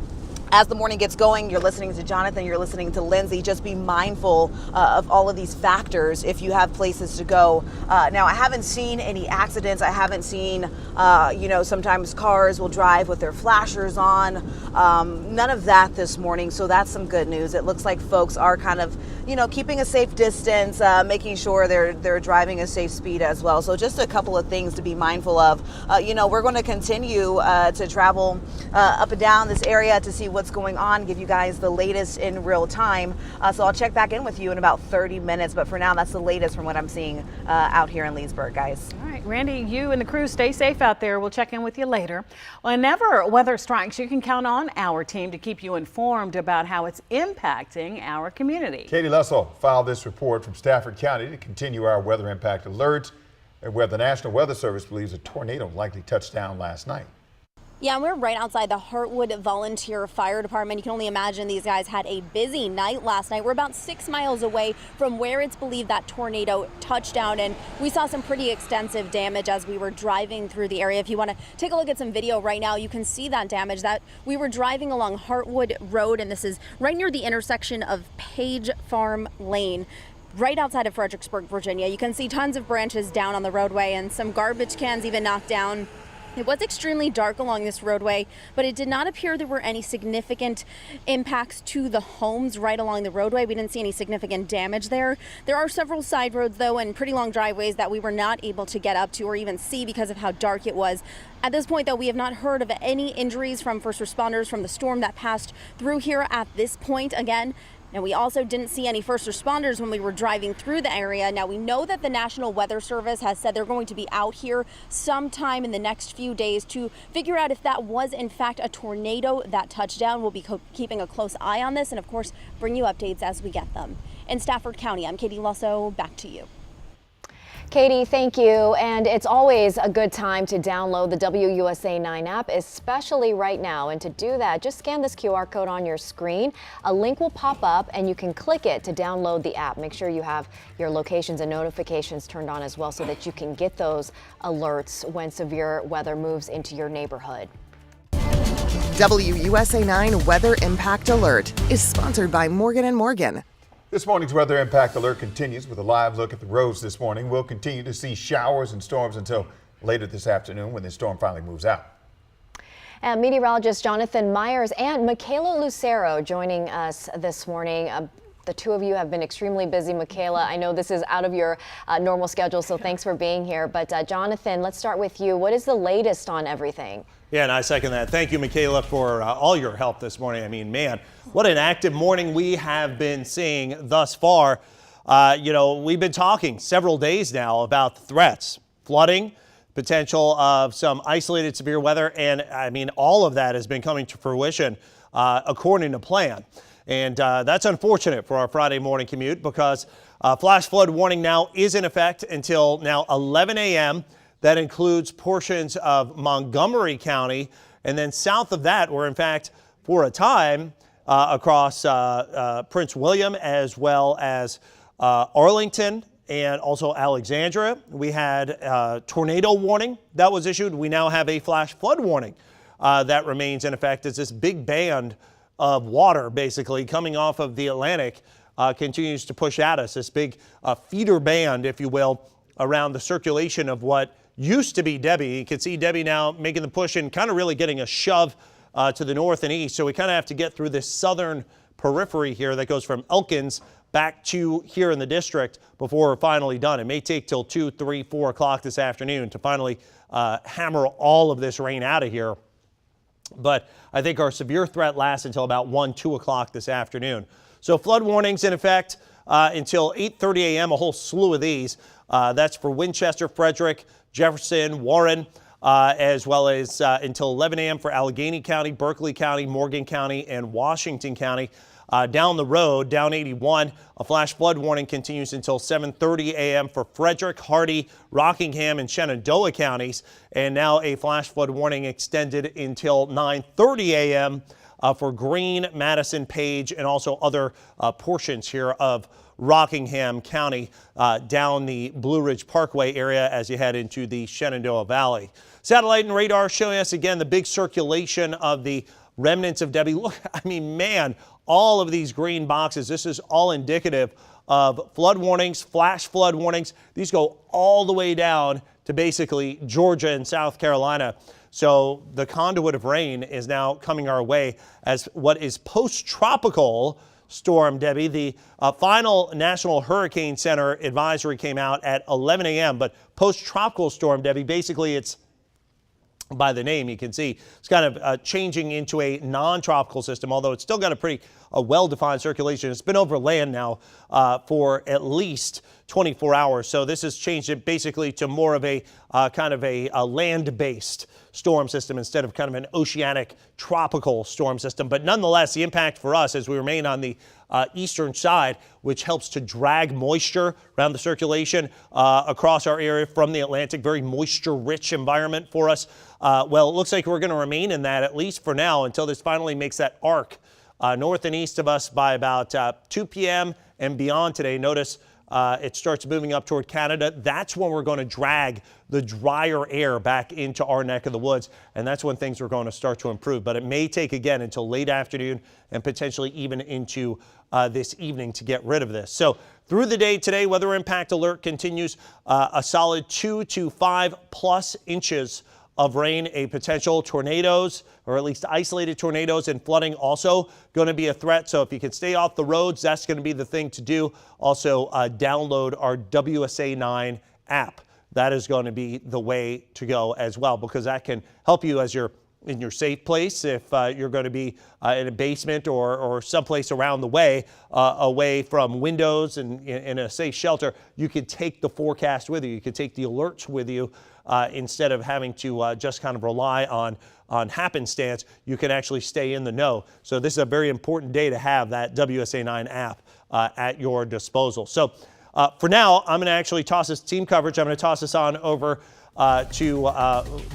as the morning gets going, you're listening to Jonathan, you're listening to Lindsay. Just be mindful of all of these factors if you have places to go. Now, I haven't seen any accidents. I haven't seen, you know, sometimes cars will drive with their flashers on. None of that this morning, so that's some good news. It looks like folks are kind of, you know, keeping a safe distance, making sure they're driving a safe speed as well. So just a couple of things to be mindful of. You know, we're going to continue to travel up and down this area to see what's going on, give you guys the latest in real time. So I'll check back in with you in about 30 minutes. But for now, that's the latest from what I'm seeing out here in Leesburg, guys. All right, Randy, you and the crew stay safe out there. We'll check in with you later. Whenever weather strikes, you can count on our team to keep you informed about how it's impacting our community. Katie Lussell filed this report from Stafford County to continue our weather impact alert, where the National Weather Service believes a tornado likely touched down last night. Yeah, and we're right outside the Heartwood Volunteer Fire Department. You can only imagine these guys had a busy night last night. We're about 6 miles away from where it's believed that tornado touched down, and we saw some pretty extensive damage as we were driving through the area. If you want to take a look at some video right now, you can see that damage. That we were driving along Heartwood Road, and this is right near the intersection of Page Farm Lane, right outside of Fredericksburg, Virginia. You can see tons of branches down on the roadway and some garbage cans even knocked down. It was extremely dark along this roadway, but it did not appear there were any significant impacts to the homes right along the roadway. We didn't see any significant damage there. There are several side roads, though, and pretty long driveways that we were not able to get up to or even see because of how dark it was. At this point, though, we have not heard of any injuries from first responders from the storm that passed through here at this point. Again, and we also didn't see any first responders when we were driving through the area. Now, we know that the National Weather Service has said they're going to be out here sometime in the next few days to figure out if that was, in fact, a tornado that touched down. We'll be keeping a close eye on this and, of course, bring you updates as we get them. In Stafford County, I'm Katie Lusso. Back to you. Katie, thank you. And it's always a good time to download the WUSA 9 app, especially right now. And to do that, just scan this QR code on your screen. A link will pop up and you can click it to download the app. Make sure you have your locations and notifications turned on as well so that you can get those alerts when severe weather moves into your neighborhood. WUSA 9 Weather Impact Alert is sponsored by Morgan & Morgan. This morning's weather impact alert continues with a live look at the roads this morning. We'll continue to see showers and storms until later this afternoon when the storm finally moves out. And meteorologist Jonathan Myers and Michaela Lucero joining us this morning. The two of you have been extremely busy. Michaela, I know this is out of your normal schedule, so thanks for being here. But Jonathan, let's start with you. What is the latest on everything? Yeah, and I second that. Thank you, Michaela, for all your help this morning. I mean, man, what an active morning we have been seeing thus far. You know, we've been talking several days now about the threats, flooding, potential of some isolated severe weather, and I mean, all of that has been coming to fruition according to plan. And that's unfortunate for our Friday morning commute because flash flood warning now is in effect until now 11 a.m. That includes portions of Montgomery County, and then south of that, we're in fact for a time across Prince William as well as Arlington and also Alexandria. We had a tornado warning that was issued. We now have a flash flood warning that remains in effect as this big band of water basically coming off of the Atlantic continues to push at us, this big feeder band, if you will, around the circulation of what used to be Debbie. You can see Debbie now making the push and kind of really getting a shove to the north and east. So we kind of have to get through this southern periphery here that goes from Elkins back to here in the district before we're finally done. It may take till 2, 3, 4 o'clock this afternoon to finally hammer all of this rain out of here. But I think our severe threat lasts until about 1, 2 o'clock this afternoon. So flood warnings in effect until 8:30 a.m., a whole slew of these. That's for Winchester, Frederick, Jefferson, Warren, as well as until 11 a.m. for Allegheny County, Berkeley County, Morgan County, and Washington County. Down the road, down 81, a flash flood warning continues until 7:30 a.m. for Frederick, Hardy, Rockingham, and Shenandoah counties. And now a flash flood warning extended until 9:30 a.m. For Greene, Madison, Page, and also other portions here of Rockingham County down the Blue Ridge Parkway area as you head into the Shenandoah Valley. Satellite and radar showing us again the big circulation of the remnants of Debbie. Look, I mean, man, all of these green boxes, this is all indicative of flood warnings, flash flood warnings. These go all the way down to basically Georgia and South Carolina. So the conduit of rain is now coming our way as what is post-tropical storm Debbie. The final National Hurricane Center advisory came out at 11 a.m. But post-tropical storm Debbie, basically it's by the name, you can see it's kind of changing into a non-tropical system, although it's still got a pretty well-defined circulation. It's been over land now for at least 24 hours. So this has changed it basically to more of a kind of a land-based storm system instead of kind of an oceanic tropical storm system. But nonetheless, the impact for us as we remain on the eastern side, which helps to drag moisture around the circulation across our area from the Atlantic, very moisture-rich environment for us. Well, it looks like we're going to remain in that at least for now until this finally makes that arc north and east of us by about 2 p.m. and beyond today. Notice it starts moving up toward Canada. That's when we're going to drag the drier air back into our neck of the woods, and that's when things are going to start to improve. But it may take again until late afternoon and potentially even into this evening to get rid of this. So through the day today, weather impact alert continues a solid 2 to 5 plus inches of rain. A potential tornadoes, or at least isolated tornadoes, and flooding also going to be a threat. So if you can stay off the roads, that's going to be the thing to do. Also download our WSA 9 app. That is going to be the way to go as well, because that can help you as you're in your safe place. If you're going to be in a basement or someplace around the way, away from windows and in a safe shelter, you can take the forecast with you. You can take the alerts with you instead of having to just kind of rely on happenstance. You can actually stay in the know. So this is a very important day to have that WSA 9 app at your disposal. So for now, I'm going to actually toss this team coverage. I'm going to toss this on over to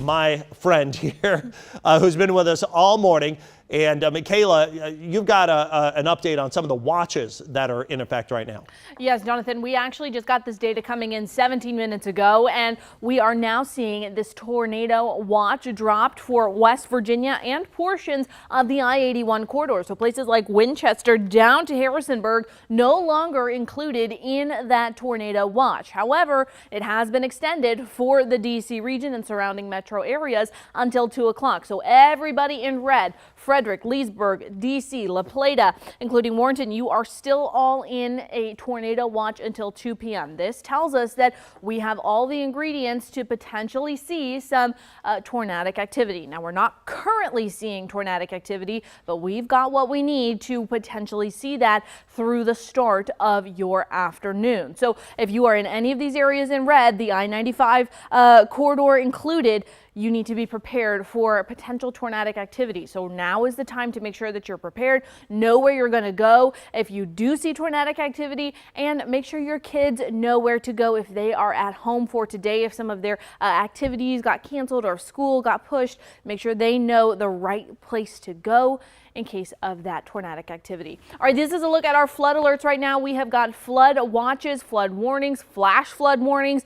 my friend here who's been with us all morning. And Michaela, you've got an update on some of the watches that are in effect right now. Yes, Jonathan, we actually just got this data coming in 17 minutes ago, and we are now seeing this tornado watch dropped for West Virginia and portions of the I-81 corridor. So places like Winchester down to Harrisonburg no longer included in that tornado watch. However, it has been extended for the D.C. region and surrounding metro areas until 2 o'clock. So everybody in red, Frederick, Leesburg, D.C., La Plata, including Warrenton, you are still all in a tornado watch until 2 p.m. This tells us that we have all the ingredients to potentially see some tornadic activity. Now, we're not currently seeing tornadic activity, but we've got what we need to potentially see that through the start of your afternoon. So if you are in any of these areas in red, the I-95 corridor included, you need to be prepared for potential tornadic activity. So now is the time to make sure that you're prepared, know where you're going to go if you do see tornadic activity, and make sure your kids know where to go if they are at home for today. If some of their activities got canceled or school got pushed, make sure they know the right place to go in case of that tornadic activity. All right, this is a look at our flood alerts right now. We have got flood watches, flood warnings, flash flood warnings.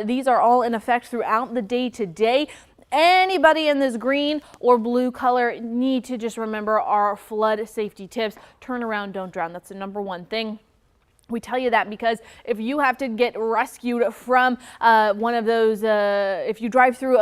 These are all in effect throughout the day today. Anybody in this green or blue color need to just remember our flood safety tips. Turn around, don't drown. That's the number one thing. We tell you that because if you have to get rescued from one of those, if you drive through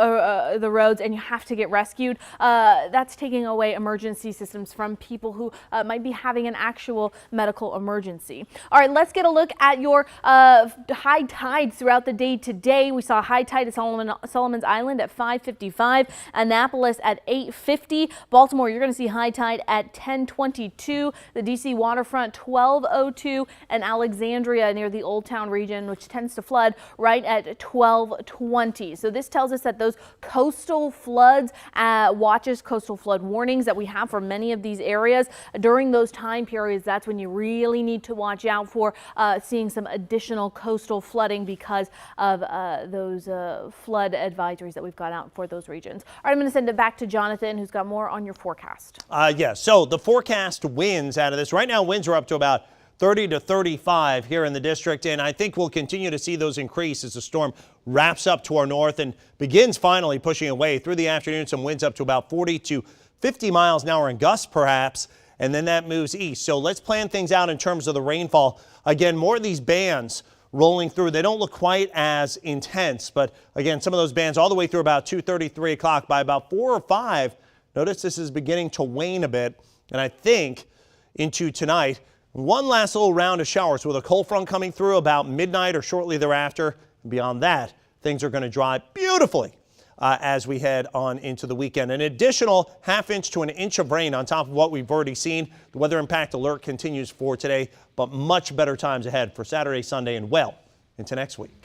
the roads and you have to get rescued, that's taking away emergency systems from people who might be having an actual medical emergency. All right, let's get a look at your high tides throughout the day today. We saw high tide at Solomon's Island at 5:55, Annapolis at 8:50, Baltimore, you're going to see high tide at 10:22, the DC waterfront 12:02, and Alexandria near the Old Town region, which tends to flood, right at 12:20. So this tells us that those coastal floods coastal flood warnings that we have for many of these areas during those time periods, that's when you really need to watch out for seeing some additional coastal flooding because of those flood advisories that we've got out for those regions. All right, I'm going to send it back to Jonathan, who's got more on your forecast. Yes, so the forecast winds out of this. Right now, winds are up to about 30 to 35 here in the district, and I think we'll continue to see those increase as the storm wraps up to our north and begins finally pushing away through the afternoon. Some winds up to about 40 to 50 miles an hour in gusts perhaps, and then that moves east. So let's plan things out in terms of the rainfall. Again, more of these bands rolling through. They don't look quite as intense, but again, some of those bands all the way through about 2:30, 3 o'clock. By about 4 or 5, notice this is beginning to wane a bit, and I think into tonight, one last little round of showers with a cold front coming through about midnight or shortly thereafter. Beyond that, things are going to dry beautifully as we head on into the weekend. An additional ½ inch to an inch of rain on top of what we've already seen. The weather impact alert continues for today, but much better times ahead for Saturday, Sunday, and well into next week.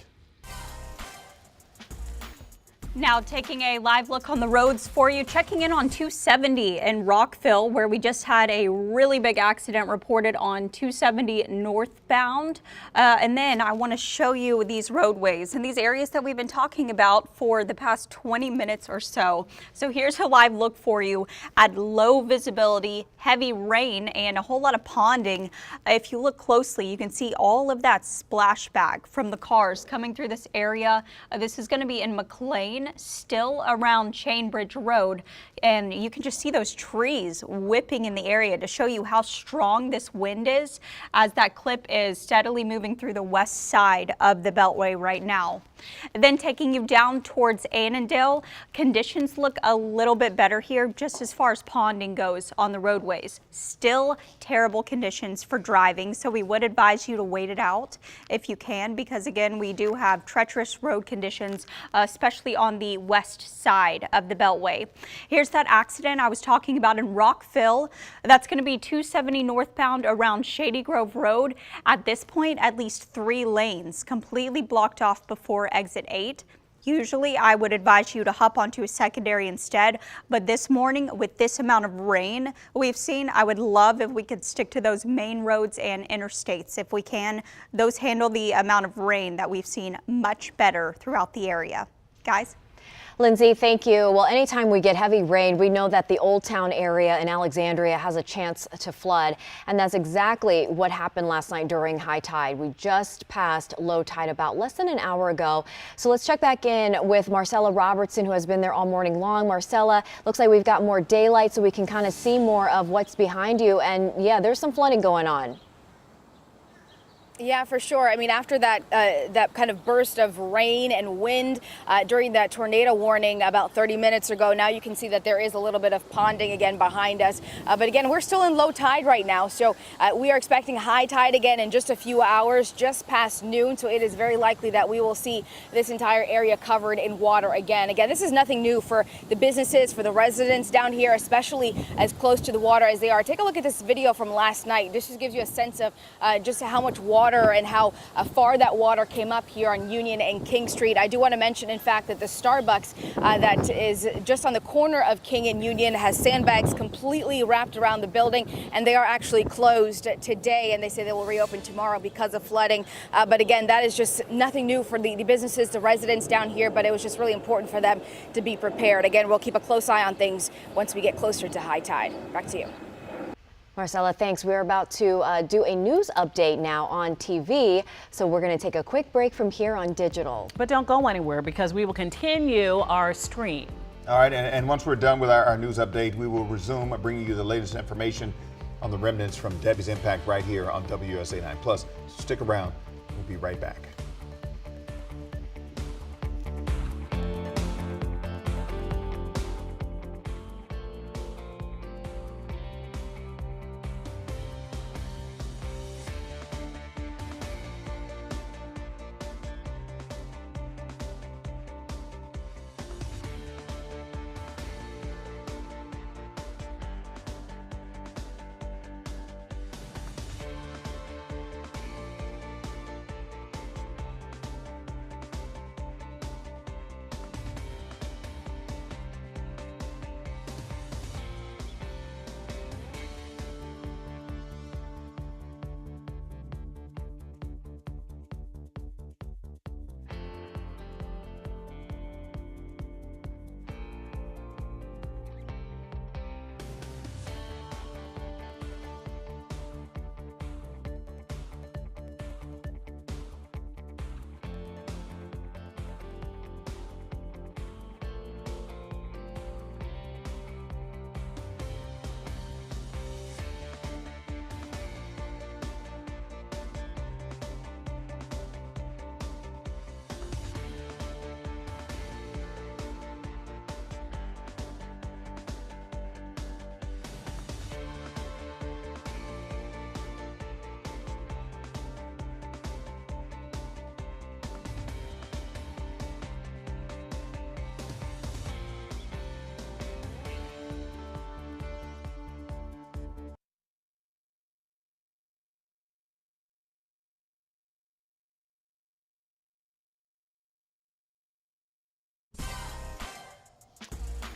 Now taking a live look on the roads for you, checking in on 270 in Rockville, where we just had a really big accident reported on 270 northbound. And then I want to show you these roadways and these areas that we've been talking about for the past 20 minutes or so. So here's a live look for you at low visibility, heavy rain, and a whole lot of ponding. If you look closely, you can see all of that splashback from the cars coming through this area. This is going to be in McLean, still around Chainbridge Road, and you can just see those trees whipping in the area to show you how strong this wind is as that clip is steadily moving through the west side of the Beltway right now. Then taking you down towards Annandale, conditions look a little bit better here just as far as ponding goes on the roadways. Still terrible conditions for driving, so we would advise you to wait it out if you can, because again, we do have treacherous road conditions, especially on the west side of the Beltway. Here's that accident I was talking about in Rockville. That's going to be 270 northbound around Shady Grove Road. At this point, at least 3 lanes completely blocked off before exit 8. Usually I would advise you to hop onto a secondary instead, but this morning with this amount of rain we've seen, I would love if we could stick to those main roads and interstates if we can. Those handle the amount of rain that we've seen much better throughout the area. Guys? Lindsay, thank you. Well, anytime we get heavy rain, we know that the Old Town area in Alexandria has a chance to flood. And that's exactly what happened last night during high tide. We just passed low tide about less than an hour ago. So let's check back in with Marcella Robertson, who has been there all morning long. Marcella, looks like we've got more daylight so we can kind of see more of what's behind you. And yeah, there's some flooding going on. Yeah, for sure. I mean, after that kind of burst of rain and wind during that tornado warning about 30 minutes ago, now you can see that there is a little bit of ponding again behind us. But again, we're still in low tide right now. So we are expecting high tide again in just a few hours, just past noon. So it is very likely that we will see this entire area covered in water again. Again, this is nothing new for the businesses, for the residents down here, especially as close to the water as they are. Take a look at this video from last night. This just gives you a sense of just how much water and how far that water came up here on Union and King Street. I do want to mention, in fact, that the Starbucks that is just on the corner of King and Union has sandbags completely wrapped around the building, and they are actually closed today, and they say they will reopen tomorrow because of flooding. But again, that is just nothing new for the businesses, the residents down here, but it was just really important for them to be prepared. Again, we'll keep a close eye on things once we get closer to high tide. Back to you. Marcella, thanks. We're about to do a news update now on TV, so we're going to take a quick break from here on digital. But don't go anywhere, because we will continue our stream. All right, and once we're done with our news update, we will resume bringing you the latest information on the remnants from Debbie's impact right here on WSA 9 Plus. Stick around. We'll be right back.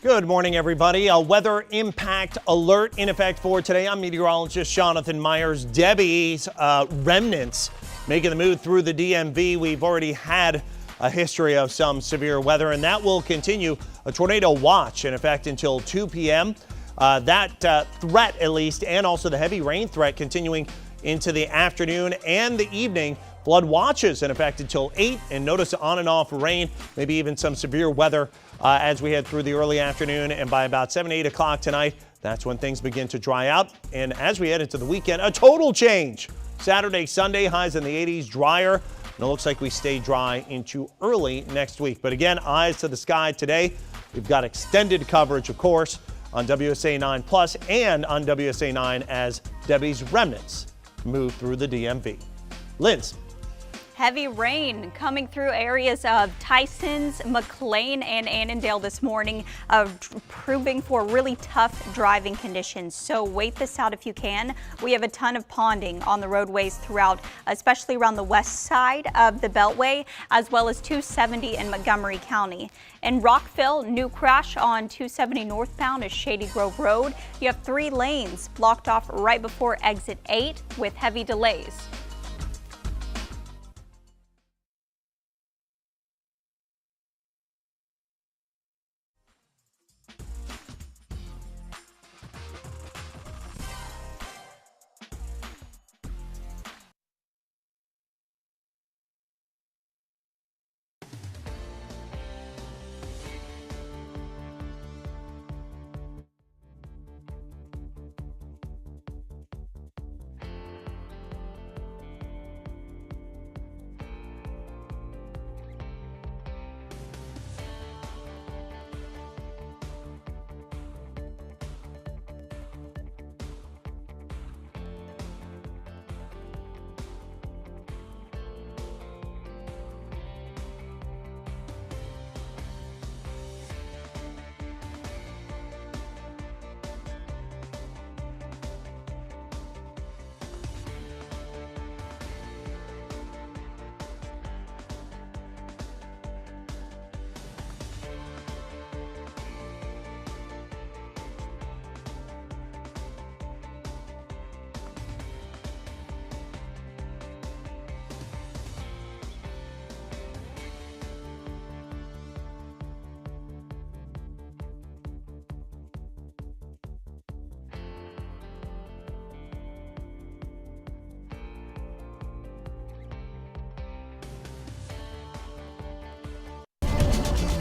Good morning, everybody. A weather impact alert in effect for today. I'm meteorologist Jonathan Myers. Debbie's remnants making the move through the DMV. We've already had a history of some severe weather, and that will continue. A tornado watch in effect until 2 p.m. That threat, at least, and also the heavy rain threat continuing into the afternoon and the evening. Flood watches in effect until 8, and notice on and off rain, maybe even some severe weather as we head through the early afternoon. And by about 7, 8 o'clock tonight, that's when things begin to dry out. And as we head into the weekend, a total change. Saturday, Sunday, highs in the 80s, drier. And it looks like we stay dry into early next week. But again, eyes to the sky today. We've got extended coverage, of course, on WSA 9 Plus and on WSA 9 as Debbie's remnants move through the DMV. Linz. Heavy rain coming through areas of Tysons, McLean, and Annandale this morning, proving for really tough driving conditions. So wait this out if you can. We have a ton of ponding on the roadways throughout, especially around the west side of the Beltway, as well as 270 in Montgomery County. In Rockville, new crash on 270 northbound at Shady Grove Road. You have 3 lanes blocked off right before exit 8 with heavy delays.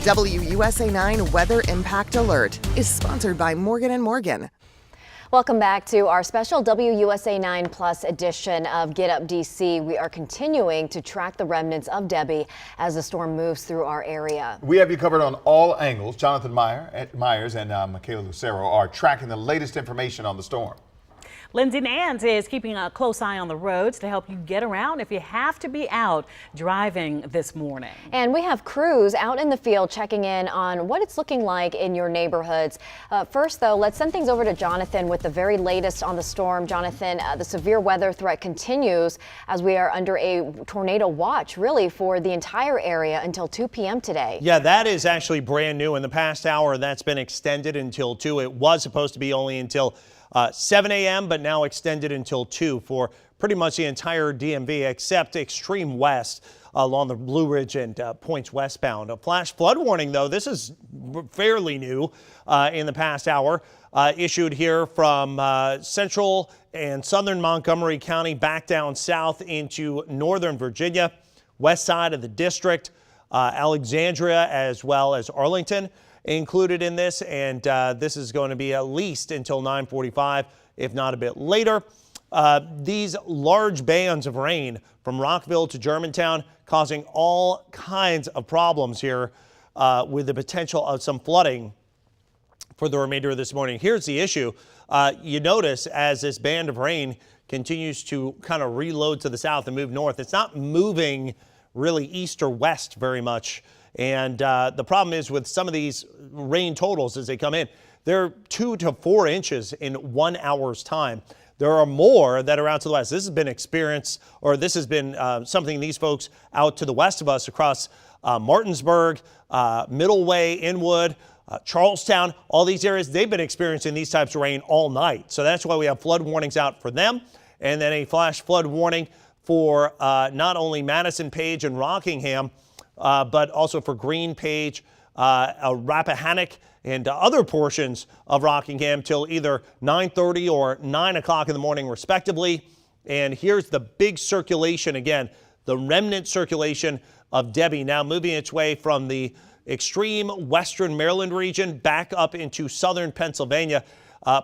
WUSA 9 Weather Impact Alert is sponsored by Morgan & Morgan. Welcome back to our special WUSA 9 Plus edition of Get Up DC. We are continuing to track the remnants of Debbie as the storm moves through our area. We have you covered on all angles. Jonathan Myers and Michaela Lucero are tracking the latest information on the storm. Lindsay Nance is keeping a close eye on the roads to help you get around if you have to be out driving this morning. And we have crews out in the field checking in on what it's looking like in your neighborhoods. First, though, let's send things over to Jonathan with the very latest on the storm. Jonathan, the severe weather threat continues as we are under a tornado watch, really, for the entire area until 2 p.m. today. Yeah, that is actually brand new. In the past hour, that's been extended until 2. It was supposed to be only until 7 a.m., but now extended until 2 for pretty much the entire DMV except extreme west along the Blue Ridge and points westbound. A flash flood warning, though, this is fairly new in the past hour, issued here from central and southern Montgomery County back down south into northern Virginia, west side of the district, Alexandria, as well as Arlington included in this, and this is going to be at least until 9:45, if not a bit later. These large bands of rain from Rockville to Germantown causing all kinds of problems here with the potential of some flooding for the remainder of this morning. Here's the issue. You notice as this band of rain continues to kind of reload to the south and move north, it's not moving really east or west very much. And the problem is with some of these rain totals as they come in, they're 2 to 4 inches in 1 hour's time. There are more that are out to the west. This has been experienced, or this has been something these folks out to the west of us across Martinsburg, Middleway, Inwood, Charlestown, all these areas, they've been experiencing these types of rain all night. So that's why we have flood warnings out for them. And then a flash flood warning for not only Madison, Page, and Rockingham, but also for Green, Page, Rappahannock, and other portions of Rockingham till either 9:30 or 9 o'clock in the morning, respectively. And here's the big circulation again, the remnant circulation of Debbie now moving its way from the extreme western Maryland region back up into southern Pennsylvania.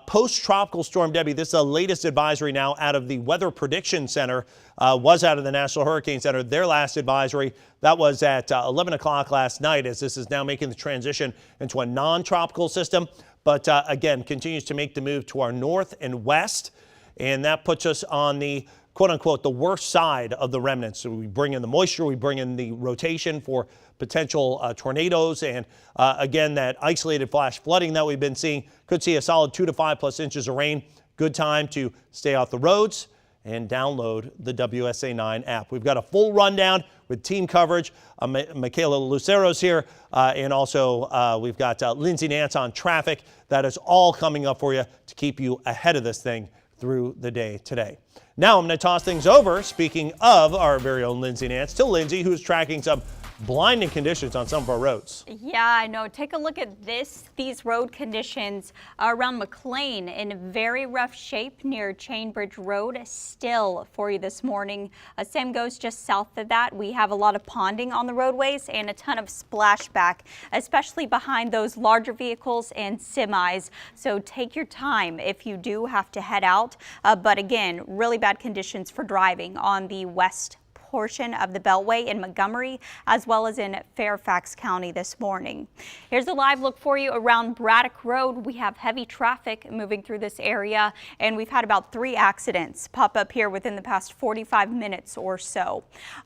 Post-tropical storm Debbie, this is the latest advisory now out of the Weather Prediction Center, was out of the National Hurricane Center. Their last advisory, that was at 11 o'clock last night, as this is now making the transition into a non-tropical system. But again, continues to make the move to our north and west. And that puts us on the quote unquote the worst side of the remnants. So we bring in the moisture, we bring in the rotation for potential tornadoes, and again, that isolated flash flooding that we've been seeing could see a solid 2 to 5 plus inches of rain. Good time to stay off the roads and download the WSA 9 app. We've got a full rundown with team coverage. Michaela Lucero's here, and also we've got Lindsay Nance on traffic. That is all coming up for you to keep you ahead of this thing through the day today. Now I'm going to toss things over, speaking of our very own Lindsay Nance, to Lindsay, who's tracking some blinding conditions on some of our roads. Yeah, I know. Take a look at these road conditions around McLean in very rough shape near Chainbridge Road. Still for you this morning. Same goes just south of that. We have a lot of ponding on the roadways and a ton of splashback, especially behind those larger vehicles and semis. So take your time if you do have to head out. But again, really bad conditions for driving on the west portion of the Beltway in Montgomery, as well as in Fairfax County this morning. Here's a live look for you around Braddock Road. We have heavy traffic moving through this area, and we've had about 3 accidents pop up here within the past 45 minutes or so.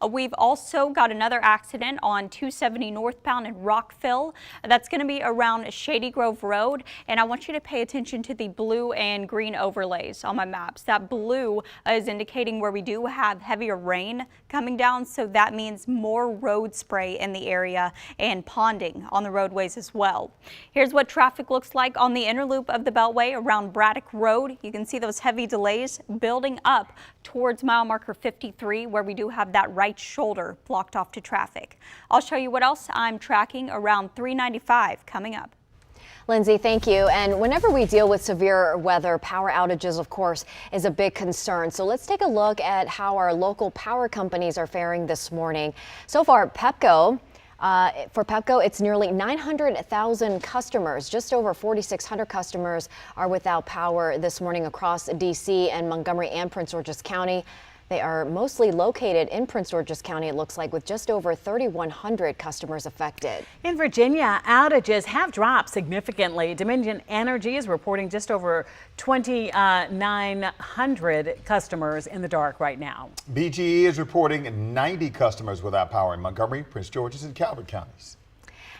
We've also got another accident on 270 northbound in Rockville. That's going to be around Shady Grove Road, and I want you to pay attention to the blue and green overlays on my maps. That blue is indicating where we do have heavier rain coming down, so that means more road spray in the area and ponding on the roadways as well. Here's what traffic looks like on the inner loop of the Beltway around Braddock Road. You can see those heavy delays building up towards mile marker 53, where we do have that right shoulder blocked off to traffic. I'll show you what else I'm tracking around 395 coming up. Lindsay, thank you. And whenever we deal with severe weather, power outages, of course, is a big concern. So let's take a look at how our local power companies are faring this morning. So far, Pepco For Pepco, it's nearly 900,000 customers. Just over 4,600 customers are without power this morning across D.C. and Montgomery and Prince George's County. They are mostly located in Prince George's County, it looks like, with just over 3,100 customers affected. In Virginia, outages have dropped significantly. Dominion Energy is reporting just over 2,900 customers in the dark right now. BGE is reporting 90 customers without power in Montgomery, Prince George's, and Calvert counties.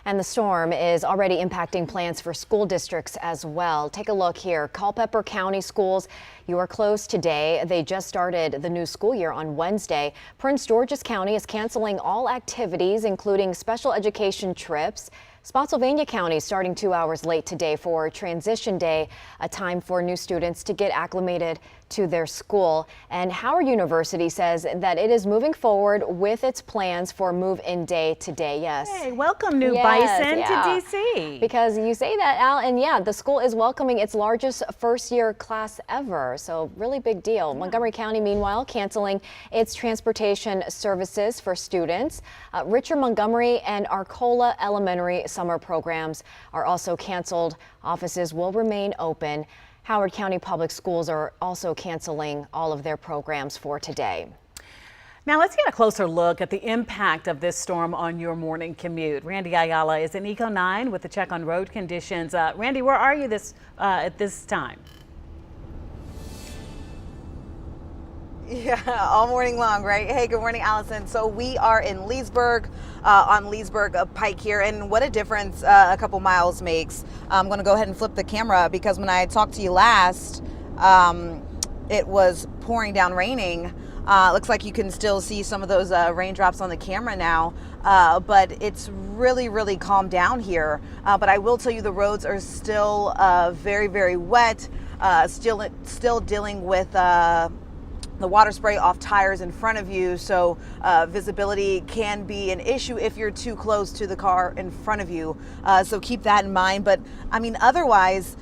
And the storm is already impacting plans for school districts as well. Take a look here. Culpeper County schools, you are closed today. They just started the new school year on Wednesday. Prince George's County is canceling all activities, including special education trips. Spotsylvania County starting 2 hours late today for Transition Day, a time for new students to get acclimated to their school. And Howard University says that it is moving forward with its plans for move-in day today. Yes. Hey, welcome, New Bison, to D.C. Because you say that, Al, and yeah, the school is welcoming its largest first-year class ever. So really big deal. Yeah. Montgomery County, meanwhile, canceling its transportation services for students. Richard Montgomery and Arcola Elementary summer programs are also canceled. Offices will remain open. Howard County Public Schools are also canceling all of their programs for today. Now let's get a closer look at the impact of this storm on your morning commute. Randy Ayala is in Eco 9 with a check on road conditions. Randy, where are you at this time? Yeah, all morning long, right? Hey, good morning, Allison. So we are in Leesburg, on Leesburg Pike here, and what a difference a couple miles makes. I'm going to go ahead and flip the camera because when I talked to you last, it was pouring down, raining. Looks like you can still see some of those raindrops on the camera now, but it's really, really calmed down here. But I will tell you the roads are still very, very wet, still dealing with the water spray off tires in front of you, so visibility can be an issue if you're too close to the car in front of you. So keep that in mind. But I mean, otherwise,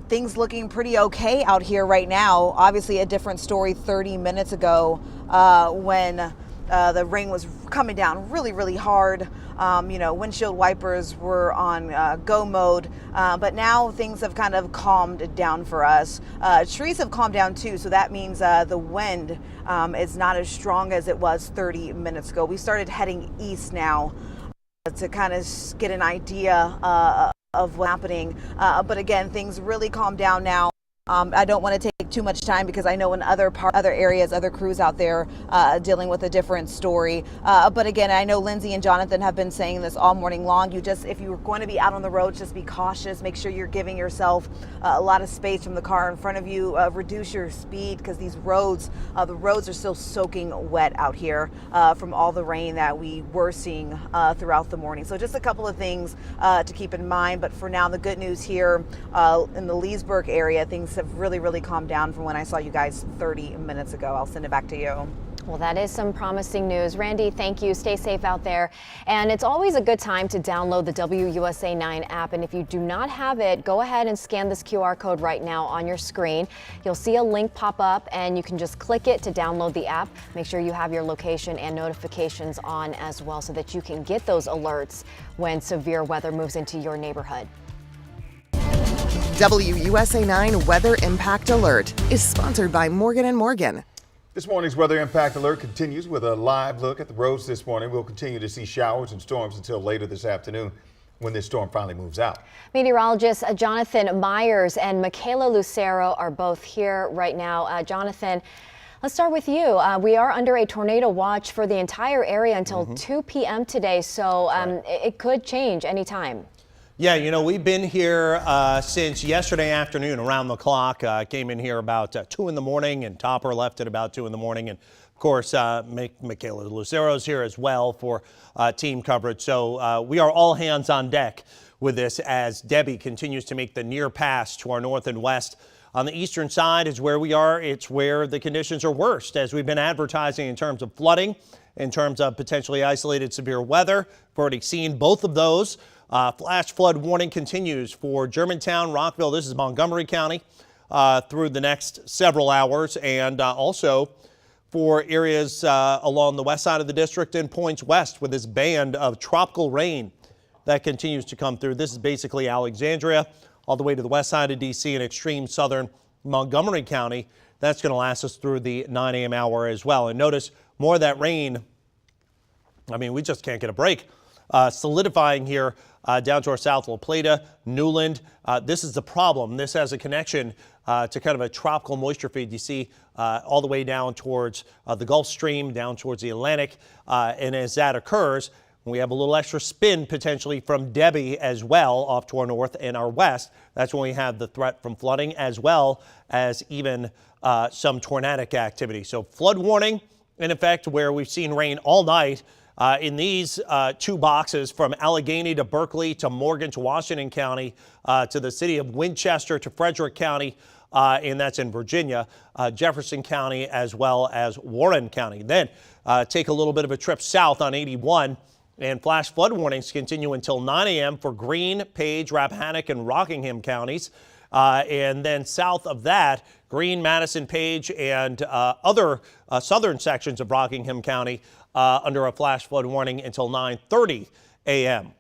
things looking pretty okay out here right now. Obviously, a different story 30 minutes ago when the rain was coming down really, really hard. Windshield wipers were on go mode, but now things have kind of calmed down for us. Trees have calmed down too, so that means the wind is not as strong as it was 30 minutes ago. We started heading east now to kind of get an idea of what's happening, but again, things really calmed down now. I don't want to take too much time because I know in other areas, other crews out there dealing with a different story. But again, I know Lindsay and Jonathan have been saying this all morning long. If you're going to be out on the road, just be cautious. Make sure you're giving yourself a lot of space from the car in front of you. Reduce your speed because these roads, the roads are still soaking wet out here from all the rain that we were seeing throughout the morning. So just a couple of things to keep in mind. But for now, the good news here in the Leesburg area, things have really, really calmed down from when I saw you guys 30 minutes ago. I'll send it back to you. Well, that is some promising news. Randy, thank you. Stay safe out there. And it's always a good time to download the WUSA 9 app. And if you do not have it, go ahead and scan this QR code right now on your screen. You'll see a link pop up and you can just click it to download the app. Make sure you have your location and notifications on as well so that you can get those alerts when severe weather moves into your neighborhood. WUSA 9 Weather Impact Alert is sponsored by Morgan & Morgan. This morning's weather impact alert continues with a live look at the roads this morning. We'll continue to see showers and storms until later this afternoon when this storm finally moves out. Meteorologists Jonathan Myers and Michaela Lucero are both here right now. Jonathan, let's start with you. We are under a tornado watch for the entire area until 2 p.m. today, so it could change anytime. Yeah, we've been here since yesterday afternoon around the clock. Came in here about 2 in the morning and Topper left at about 2 in the morning. And of course, Michaela Lucero's here as well for team coverage. So we are all hands on deck with this as Debbie continues to make the near pass to our north and west. On the eastern side is where we are. It's where the conditions are worst, as we've been advertising in terms of flooding, in terms of potentially isolated severe weather. We've already seen both of those. Flash flood warning continues for Germantown, Rockville. This is Montgomery County through the next several hours, and also for areas along the west side of the district and points west with this band of tropical rain that continues to come through. This is basically Alexandria all the way to the west side of D.C. and extreme southern Montgomery County. That's going to last us through the 9 a.m. hour as well. And notice more of that rain. I mean, we just can't get a break. Solidifying here down to our south, La Plata, Newland. This is the problem. This has a connection to kind of a tropical moisture feed you see all the way down towards the Gulf Stream, down towards the Atlantic. And as that occurs, we have a little extra spin potentially from Debbie as well off to our north and our west. That's when we have the threat from flooding as well as even some tornadic activity. So flood warning in effect where we've seen rain all night. In these two boxes from Allegheny to Berkeley to Morgan to Washington County to the city of Winchester to Frederick County, and that's in Virginia, Jefferson County as well as Warren County. Then take a little bit of a trip south on 81 and flash flood warnings continue until 9 a.m. for Greene, Page, Rappahannock and Rockingham counties. And then south of that, Greene, Madison, Page and other southern sections of Rockingham County under a flash flood warning until 9:30 a.m.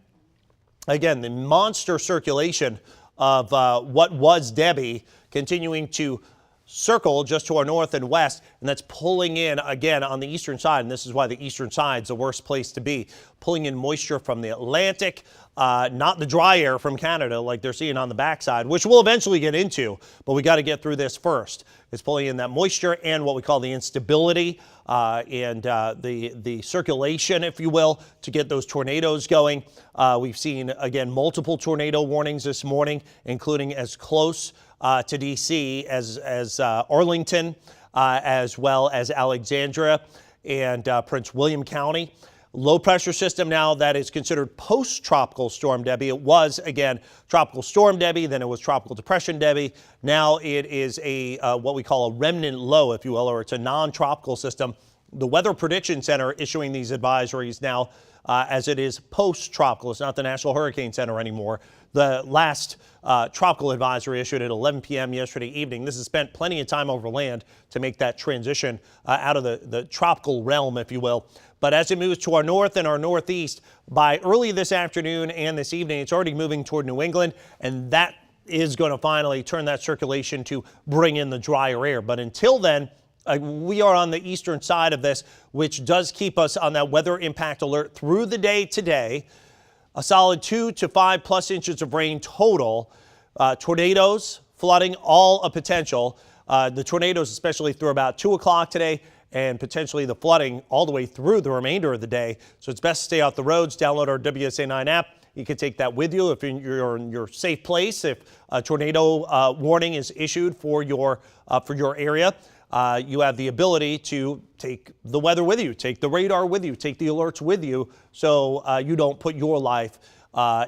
Again, the monster circulation of what was Debbie continuing to circle just to our north and west, and that's pulling in again on the eastern side, and this is why the eastern side is the worst place to be, pulling in moisture from the Atlantic, not the dry air from Canada like they're seeing on the backside, which we'll eventually get into, but we got to get through this first. It's pulling in that moisture and what we call the instability and the circulation, if you will, to get those tornadoes going. We've seen, again, multiple tornado warnings this morning, including as close to D.C. as Arlington, as well as Alexandria and Prince William County. Low pressure system now that is considered post-tropical storm Debbie. It was, again, tropical storm Debbie, then it was tropical depression Debbie. Now it is a what we call a remnant low, if you will, or it's a non-tropical system. The Weather Prediction Center issuing these advisories now as it is post-tropical. It's not the National Hurricane Center anymore. The last tropical advisory issued at 11 p.m. yesterday evening. This has spent plenty of time over land to make that transition out of the tropical realm, if you will. But as it moves to our north and our northeast, by early this afternoon and this evening, it's already moving toward New England, and that is going to finally turn that circulation to bring in the drier air. But until then, we are on the eastern side of this, which does keep us on that weather impact alert through the day today. A solid 2 to 5 plus inches of rain total. Tornadoes, flooding, all a potential. The tornadoes, especially through about 2 o'clock today, and potentially the flooding all the way through the remainder of the day. So it's best to stay off the roads. Download our WSA 9 app. You can take that with you if you're in your safe place. If a tornado warning is issued for your area, you have the ability to take the weather with you, take the radar with you, take the alerts with you, so you don't put your life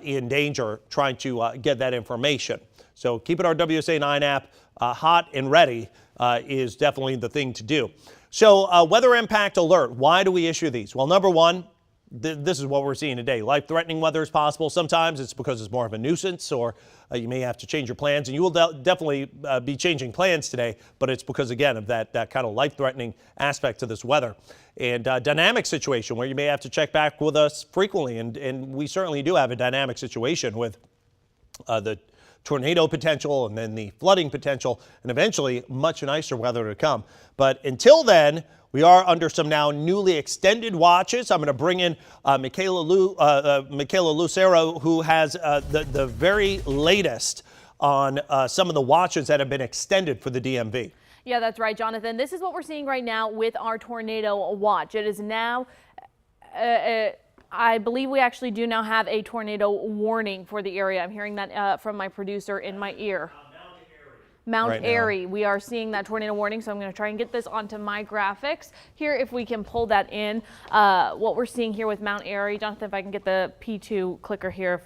in danger trying to get that information. So keeping our WSA 9 app hot and ready is definitely the thing to do. So weather impact alert, why do we issue these? Well, number one, this is what we're seeing today. Life-threatening weather is possible. Sometimes it's because it's more of a nuisance, or you may have to change your plans, and you will definitely be changing plans today, but it's because, again, of that kind of life-threatening aspect to this weather. And dynamic situation where you may have to check back with us frequently, and we certainly do have a dynamic situation with the tornado potential and then the flooding potential, and eventually much nicer weather to come. But until then, we are under some now newly extended watches. I'm going to bring in Michaela Lucero, who has the very latest on some of the watches that have been extended for the DMV. Yeah, that's right, Jonathan. This is what we're seeing right now with our tornado watch. It is now, I believe we actually do now have a tornado warning for the area. I'm hearing that from my producer in my ear. Mount Airy. We are seeing that tornado warning, so I'm going to try and get this onto my graphics here if we can pull that in. What we're seeing here with Mount Airy, Jonathan, if I can get the P2 clicker here.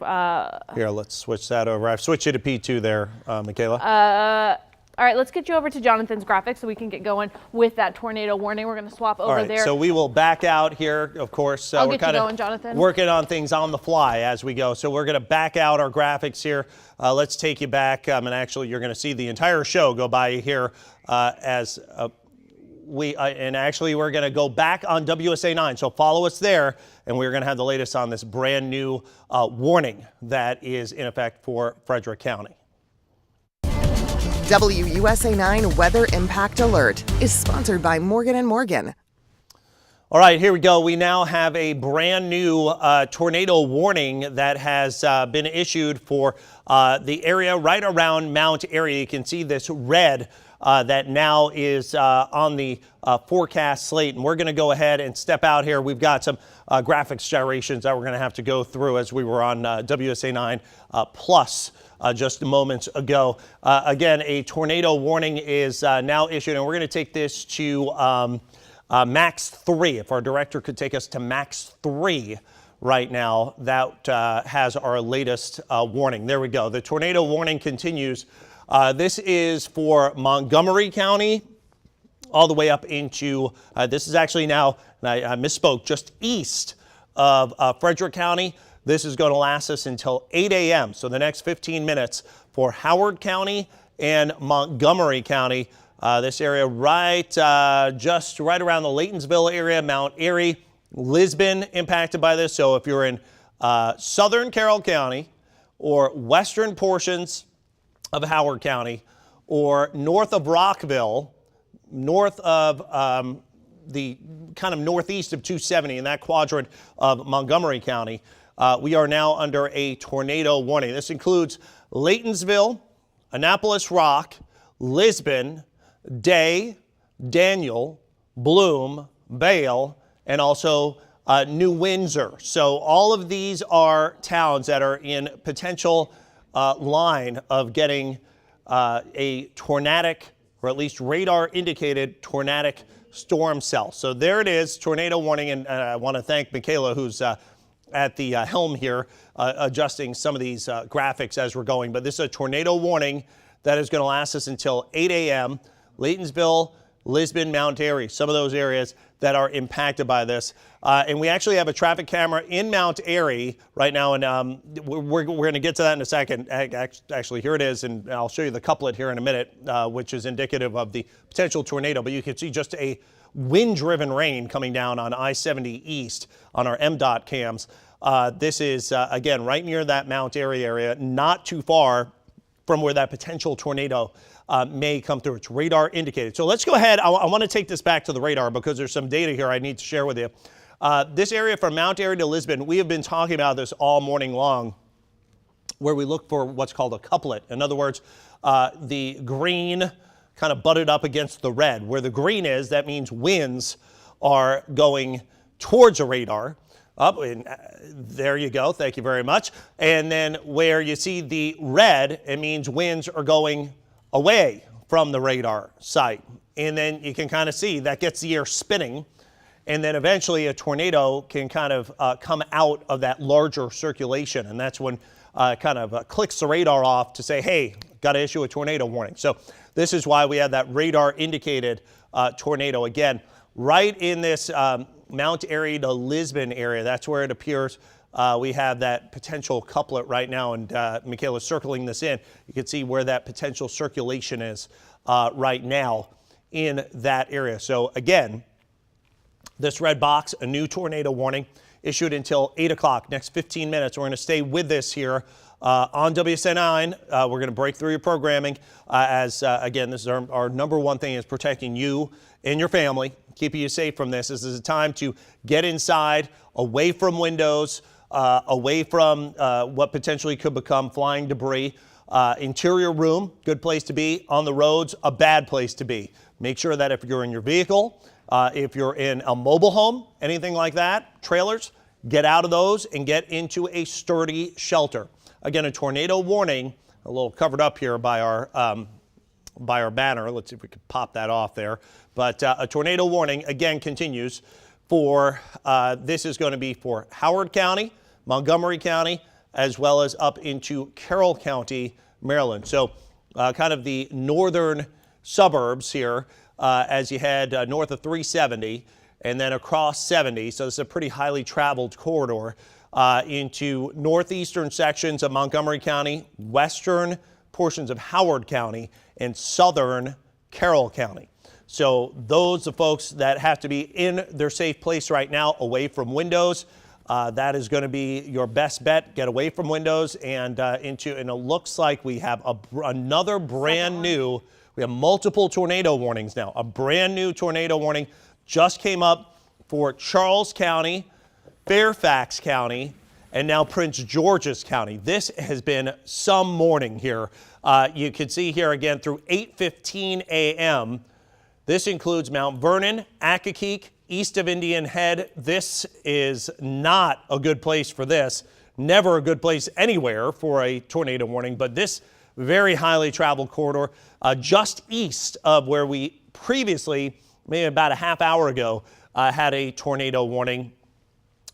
Here, let's switch that over. I've switched you to P2 there, Michaela. All right, let's get you over to Jonathan's graphics so we can get going with that tornado warning. We're going to swap over there. So we will back out here, of course. I'll get you going, Jonathan. Working on things on the fly as we go. So we're going to back out our graphics here. Let's take you back. And actually, you're going to see the entire show go by here as and actually we're going to go back on WSA 9. So follow us there, and we're going to have the latest on this brand new warning that is in effect for Frederick County. WUSA 9 Weather Impact Alert is sponsored by Morgan & Morgan. All right, here we go. We now have a brand new tornado warning that has been issued for the area right around Mount Airy. You can see this red that now is on the forecast slate. And we're going to go ahead and step out here. We've got some graphics gyrations that we're going to have to go through as we were on WSA 9 Plus just moments ago. Again, a tornado warning is now issued, and we're going to take this to Max 3. If our director could take us to Max 3 right now, that has our latest warning. There we go. The tornado warning continues. This is for Montgomery County all the way up into, this is actually now, I misspoke, just east of Frederick County. This is going to last us until 8 a.m. So the next 15 minutes for Howard County and Montgomery County. This area just right around the Laytonsville area, Mount Airy, Lisbon impacted by this. So if you're in southern Carroll County or western portions of Howard County or north of Rockville, north of the kind of northeast of 270 in that quadrant of Montgomery County, we are now under a tornado warning. This includes Laytonsville, Annapolis Rock, Lisbon, Day, Daniel, Bloom, Vale, and also New Windsor. So all of these are towns that are in potential line of getting a tornadic, or at least radar indicated tornadic storm cell. So there it is, tornado warning, and I want to thank Michaela, who's at the helm here, adjusting some of these graphics as we're going. But this is a tornado warning that is going to last us until 8 a.m. Laytonsville, Lisbon, Mount Airy, some of those areas that are impacted by this. And we actually have a traffic camera in Mount Airy right now, and we're going to get to that in a second. Actually, here it is, and I'll show you the couplet here in a minute, which is indicative of the potential tornado. But you can see just a wind-driven rain coming down on I-70 East on our MDOT cams. This is, again, right near that Mount Airy area, not too far from where that potential tornado may come through. It's radar indicated. So let's go ahead. I want to take this back to the radar because there's some data here I need to share with you. This area from Mount Airy to Lisbon, we have been talking about this all morning long, where we look for what's called a couplet. In other words, the green kind of butted up against the red. Where the green is, that means winds are going towards a radar. Up, and there you go. Thank you very much. And then where you see the red, it means winds are going away from the radar site. And then you can kind of see that gets the air spinning. And then eventually a tornado can kind of come out of that larger circulation. And that's when kind of clicks the radar off to say, hey, got to issue a tornado warning. So this is why we have that radar indicated tornado again, right in this Mount Airy to Lisbon area. That's where it appears. We have that potential couplet right now, and Michaela's circling this in. You can see where that potential circulation is right now in that area. So again, this red box, a new tornado warning issued until 8 o'clock. Next 15 minutes, we're going to stay with this here on WSA 9. We're going to break through your programming as, again, this is our number one thing is protecting you and your family, keeping you safe from this. This is a time to get inside, away from windows, away from what potentially could become flying debris. Interior room, good place to be. On the roads, a bad place to be. Make sure that if you're in your vehicle, if you're in a mobile home, anything like that, trailers, get out of those and get into a sturdy shelter. Again, a tornado warning, a little covered up here by our banner. Let's see if we can pop that off there. But a tornado warning, again, continues for, this is going to be for Howard County, Montgomery County, as well as up into Carroll County, Maryland. So kind of the northern suburbs here as you head north of 370 and then across 70. So this is a pretty highly traveled corridor into northeastern sections of Montgomery County, western portions of Howard County, and southern Carroll County. So those are folks that have to be in their safe place right now, away from windows. That is going to be your best bet. Get away from windows and and it looks like we have another brand new, we have multiple tornado warnings now. A brand new tornado warning just came up for Charles County, Fairfax County, and now Prince George's County. This has been some morning here. You can see here again through 8:15 a.m. This includes Mount Vernon, Accokeek, east of Indian Head. This is not a good place for this. Never a good place anywhere for a tornado warning, but this very highly traveled corridor just east of where we previously, maybe about a half hour ago, had a tornado warning.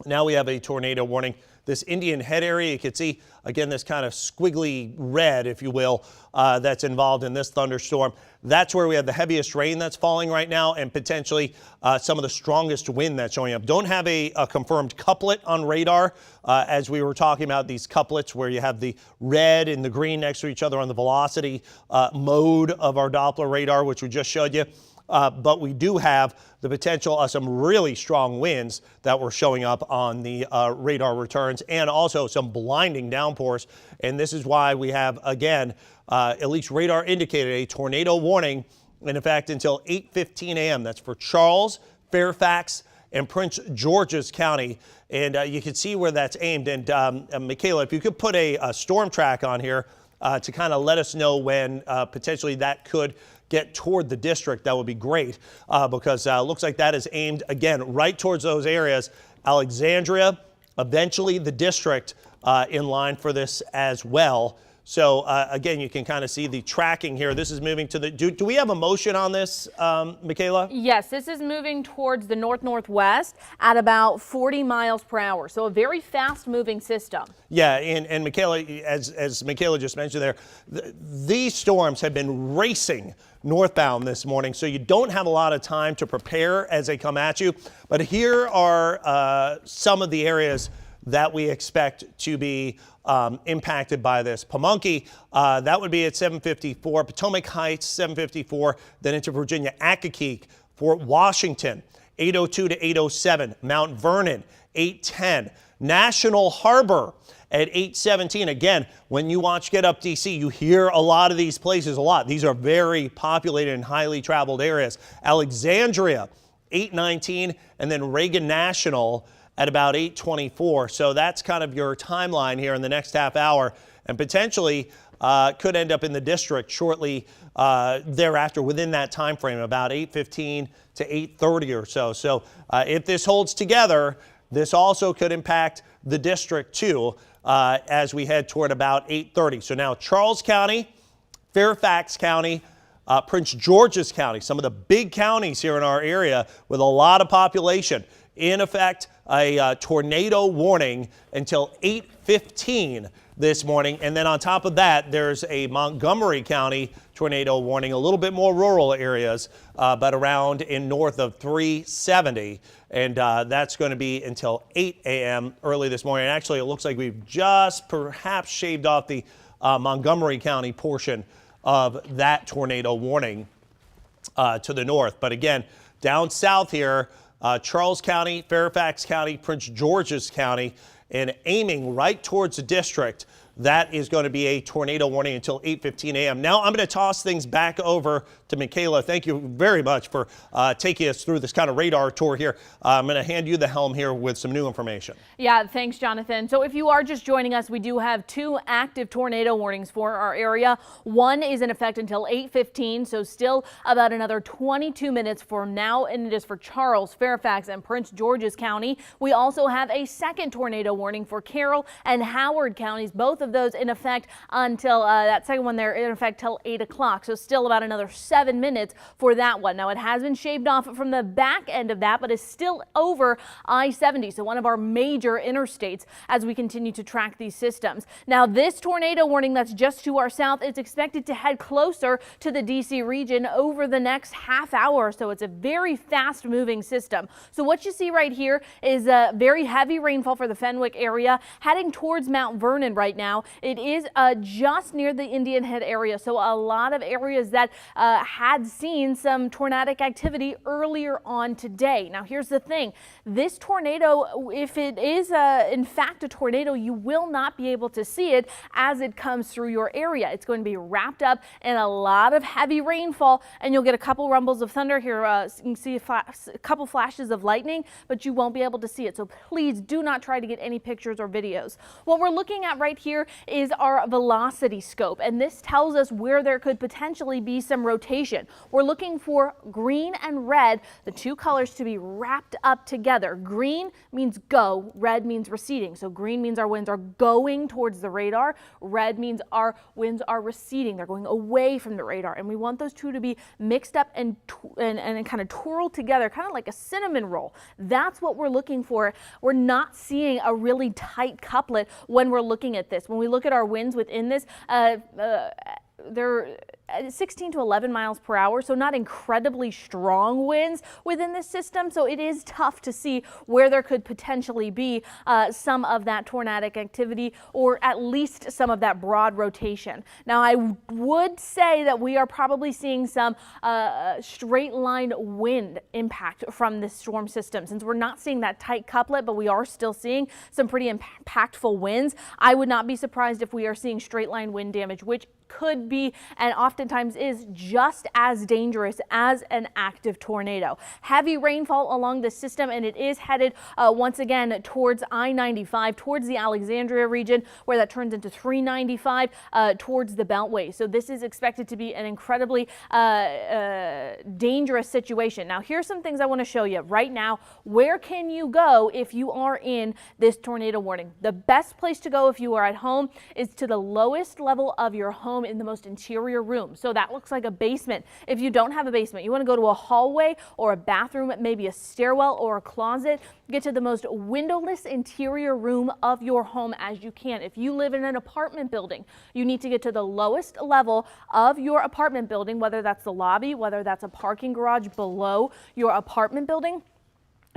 Now we have a tornado warning. This Indian Head area, you can see, again, this kind of squiggly red, if you will, that's involved in this thunderstorm. That's where we have the heaviest rain that's falling right now and potentially some of the strongest wind that's showing up. Don't have a confirmed couplet on radar, as we were talking about these couplets where you have the red and the green next to each other on the velocity mode of our Doppler radar, which we just showed you. But we do have the potential of some really strong winds that were showing up on the radar returns, and also some blinding downpours. And this is why we have, again, at least radar indicated a tornado warning in effect until 8:15 a.m. That's for Charles, Fairfax, and Prince George's County. And you can see where that's aimed. And Michaela, if you could put a storm track on here to kind of let us know when potentially that could get toward the district, that would be great, because it looks like that is aimed, again, right towards those areas. Alexandria, eventually the district in line for this as well. So again, you can kind of see the tracking here. This is moving to the, do we have a motion on this, Michaela? Yes, this is moving towards the north-northwest at about 40 miles per hour. So a very fast moving system. Yeah, and Michaela, as Michaela just mentioned there, these storms have been racing northbound this morning, so you don't have a lot of time to prepare as they come at you. But here are some of the areas that we expect to be impacted by this. Pamunkey, that would be at 754. Potomac Heights, 754. Then into Virginia, Accokeek, Fort Washington, 802 to 807. Mount Vernon, 810. National Harbor at 817. Again, when you watch Get Up DC, you hear a lot of these places a lot. These are very populated and highly traveled areas. Alexandria, 819. And then Reagan National at about 8:24. So that's kind of your timeline here in the next half hour, and potentially could end up in the district shortly thereafter within that time frame, about 8:15 to 8:30 or so. So if this holds together, this also could impact the district too as we head toward about 8:30. So now Charles County, Fairfax County, Prince George's County, some of the big counties here in our area with a lot of population. In effect, a tornado warning until 8:15 this morning. And then on top of that, there's a Montgomery County tornado warning, a little bit more rural areas, but around in north of 370. And that's going to be until 8 a.m. early this morning. And actually, it looks like we've just perhaps shaved off the Montgomery County portion of that tornado warning to the north. But again, down south here, Charles County, Fairfax County, Prince George's County, and aiming right towards the district. That is going to be a tornado warning until 8:15 a.m. Now I'm going to toss things back over to Michaela. Thank you very much for taking us through this kind of radar tour here. I'm going to hand you the helm here with some new information. Yeah, thanks, Jonathan. So if you are just joining us, we do have 2 active tornado warnings for our area. One is in effect until 8:15, so still about another 22 minutes for now, and it is for Charles, Fairfax, and Prince George's County. We also have a second tornado warning for Carroll and Howard counties, both of those in effect until that second one there in effect till 8 o'clock. So still about another 7 minutes for that one. Now it has been shaved off from the back end of that, but is still over I-70, so one of our major interstates as we continue to track these systems. Now this tornado warning that's just to our south is expected to head closer to the DC region over the next half hour, so it's a very fast moving system. So what you see right here is a very heavy rainfall for the Fenwick area heading towards Mount Vernon right now. now. It is just near the Indian Head area, so a lot of areas that had seen some tornadic activity earlier on today. Now here's the thing, this tornado, if it is in fact a tornado, you will not be able to see it as it comes through your area. It's going to be wrapped up in a lot of heavy rainfall, and you'll get a couple rumbles of thunder here. You can see a couple flashes of lightning, but you won't be able to see it. So please do not try to get any pictures or videos. What we're looking at right here is our velocity scope, and this tells us where there could potentially be some rotation. We're looking for green and red, the two colors, to be wrapped up together. Green means go, red means receding. So green means our winds are going towards the radar. Red means our winds are receding. They're going away from the radar, and we want those two to be mixed up and kind of twirled together, kind of like a cinnamon roll. That's what we're looking for. We're not seeing a really tight couplet when we're looking at this. When we look at our winds within this, they're 16 to 11 miles per hour, so not incredibly strong winds within this system. So it is tough to see where there could potentially be some of that tornadic activity, or at least some of that broad rotation. Now, I would say that we are probably seeing some straight line wind impact from this storm system. Since we're not seeing that tight couplet, but we are still seeing some pretty impactful winds, I would not be surprised if we are seeing straight line wind damage, which could be and oftentimes is just as dangerous as an active tornado. Heavy rainfall along the system, and it is headed once again towards I-95, towards the Alexandria region, where that turns into 395 towards the Beltway. So this is expected to be an incredibly dangerous situation. Now, here's some things I want to show you right now. Where can you go if you are in this tornado warning? The best place to go if you are at home is to the lowest level of your home in the most interior room. So that looks like a basement. If you don't have a basement, you want to go to a hallway or a bathroom, maybe a stairwell or a closet. Get to the most windowless interior room of your home as you can. If you live in an apartment building, you need to get to the lowest level of your apartment building, whether that's the lobby, whether that's a parking garage below your apartment building.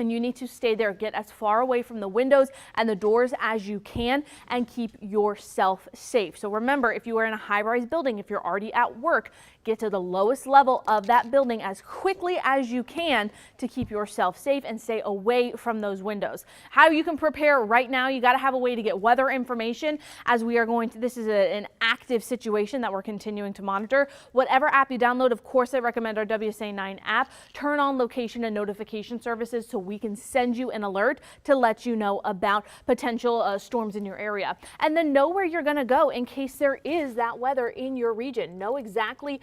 And you need to stay there. Get as far away from the windows and the doors as you can and keep yourself safe. So remember, if you are in a high-rise building, if you're already at work, get to the lowest level of that building as quickly as you can to keep yourself safe and stay away from those windows. How you can prepare right now, you got to have a way to get weather information as we are going to, this is an active situation that we're continuing to monitor. Whatever app you download, of course, I recommend our WSA9 app. Turn on location and notification services so we can send you an alert to let you know about potential storms in your area. And then know where you're going to go in case there is that weather in your region. Know exactly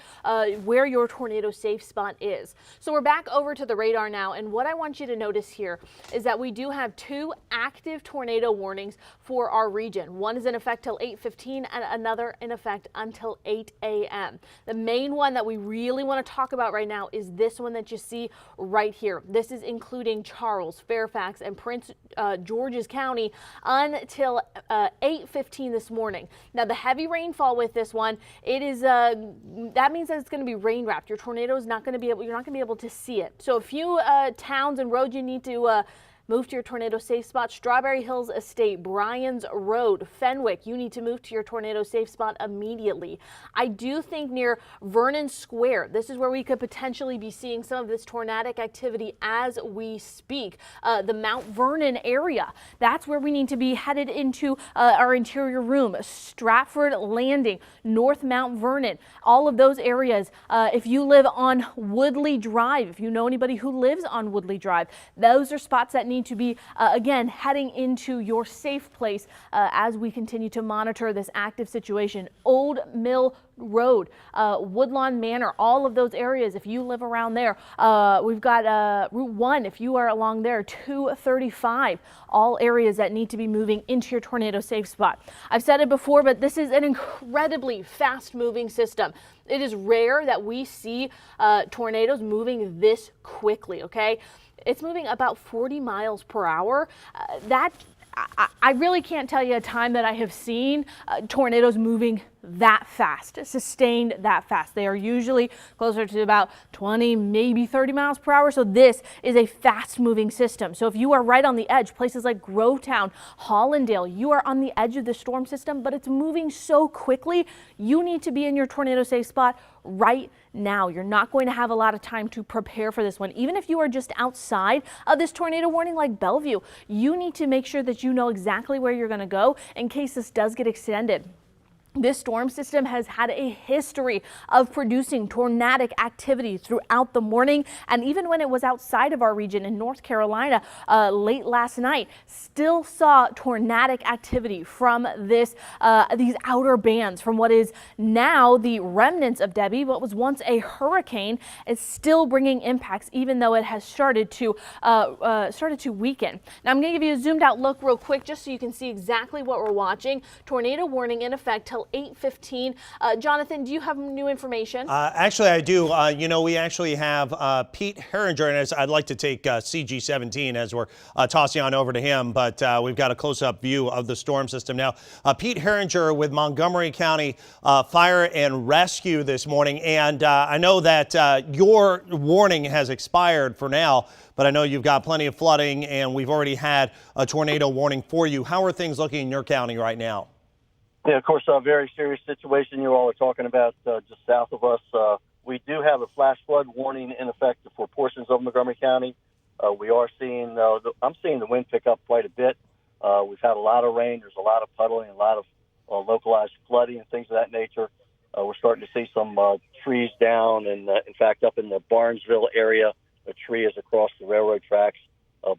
where your tornado safe spot is. So we're back over to the radar now, and what I want you to notice here is that we do have two active tornado warnings for our region. One is in effect till 8:15 and another in effect until 8 a.m. The main one that we really want to talk about right now is this one that you see right here. This is including Charles, Fairfax, and Prince George's County until 8:15 this morning. Now, the heavy rainfall with this one, it is that means that it's going to be rain wrapped. Your tornado is not going to be able, you're not going to be able to see it. So a few towns and roads you need to move to your tornado safe spot. Strawberry Hills Estate, Bryan's Road, Fenwick, you need to move to your tornado safe spot immediately. I do think near Vernon Square, this is where we could potentially be seeing some of this tornadic activity as we speak. The Mount Vernon area, that's where we need to be headed into our interior room. Stratford Landing, North Mount Vernon, all of those areas. If you live on Woodley Drive, if you know anybody who lives on Woodley Drive, those are spots that need to be, again, heading into your safe place as we continue to monitor this active situation. Old Mill Road, Woodlawn Manor, all of those areas, if you live around there. We've got Route 1, if you are along there, 235, all areas that need to be moving into your tornado safe spot. I've said it before, but this is an incredibly fast-moving system. It is rare that we see tornadoes moving this quickly, okay? It's moving about 40 miles per hour. I really can't tell you a time that I have seen tornadoes moving that fast, sustained that fast. They are usually closer to about 20, maybe 30 miles per hour. So this is a fast moving system. So if you are right on the edge, places like Grovetown, Hollandale, you are on the edge of the storm system, but it's moving so quickly. You need to be in your tornado safe spot right now. You're not going to have a lot of time to prepare for this one. Even if you are just outside of this tornado warning like Bellevue, you need to make sure that you know exactly where you're going to go in case this does get extended. This storm system has had a history of producing tornadic activity throughout the morning, and even when it was outside of our region in North Carolina late last night, still saw tornadic activity from these outer bands, from what is now the remnants of Debbie, what was once a hurricane, is still bringing impacts, even though it has started to weaken. Now I'm going to give you a zoomed out look real quick, just so you can see exactly what we're watching. Tornado warning in effect till 8:15. Jonathan, do you have new information? Actually, I do. We actually have Pete Herringer, and I'd like to take CG17 as we're tossing on over to him, but we've got a close-up view of the storm system now. Pete Herringer with Montgomery County Fire and Rescue this morning, and I know that your warning has expired for now, but I know you've got plenty of flooding, and we've already had a tornado warning for you. How are things looking in your county right now? Yeah, of course, a very serious situation you all are talking about just south of us. We do have a flash flood warning in effect for portions of Montgomery County. We are seeing, I'm seeing the wind pick up quite a bit. We've had a lot of rain. There's a lot of puddling, a lot of localized flooding and things of that nature. We're starting to see some trees down, and in fact, up in the Barnesville area, a tree is across the railroad tracks,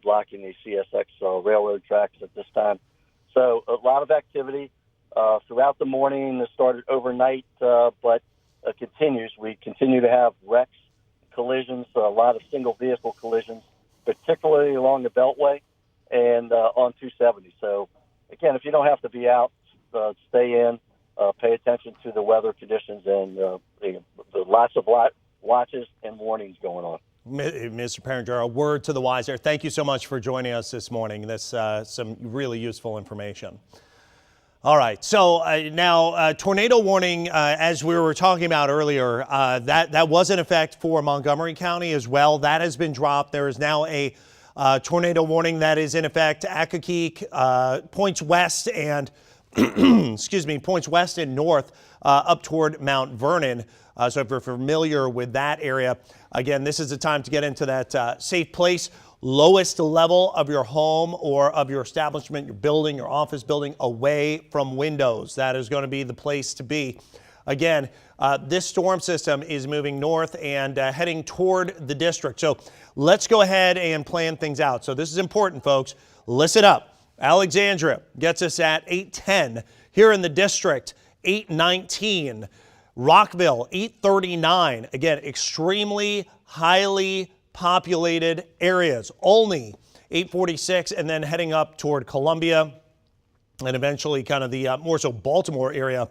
blocking the CSX railroad tracks at this time. So a lot of activity. Throughout the morning. It started overnight, but continues. We continue to have wrecks, collisions, a lot of single vehicle collisions, particularly along the Beltway and on 270. So, again, if you don't have to be out, stay in, pay attention to the weather conditions, and lots of watches and warnings going on. Mr. Herringer, a word to the wise there. Thank you so much for joining us this morning. That's some really useful information. All right, so now tornado warning, as we were talking about earlier, that was in effect for Montgomery County as well. That has been dropped. There is now a tornado warning that is in effect. Accokeek points west and points west and north up toward Mount Vernon. So if you're familiar with that area, again, this is the time to get into that safe place. Lowest level of your home or of your establishment, your building, your office building, away from windows. That is going to be the place to be. Again, this storm system is moving north and heading toward the district. So let's go ahead and plan things out. So this is important, folks. Listen up. Alexandria gets us at 8:10. Here in the district, 8:19. Rockville, 8:39. Again, extremely highly populated areas. Olney, 8:46, and then heading up toward Columbia and eventually kind of the more so Baltimore area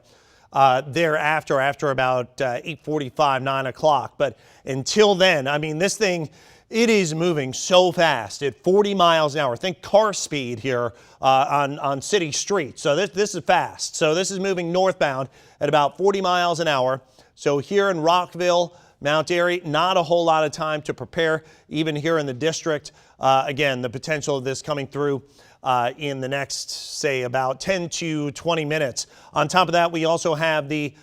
thereafter, after about 8:45, 9 o'clock. But until then, I mean, this thing, it is moving so fast at 40 miles an hour. Think car speed here on city streets. So this is fast. So this is moving northbound at about 40 miles an hour. So here in Rockville, Mount Airy, not a whole lot of time to prepare, even here in the district. Again, the potential of this coming through in the next, say, about 10 to 20 minutes. On top of that, we also have the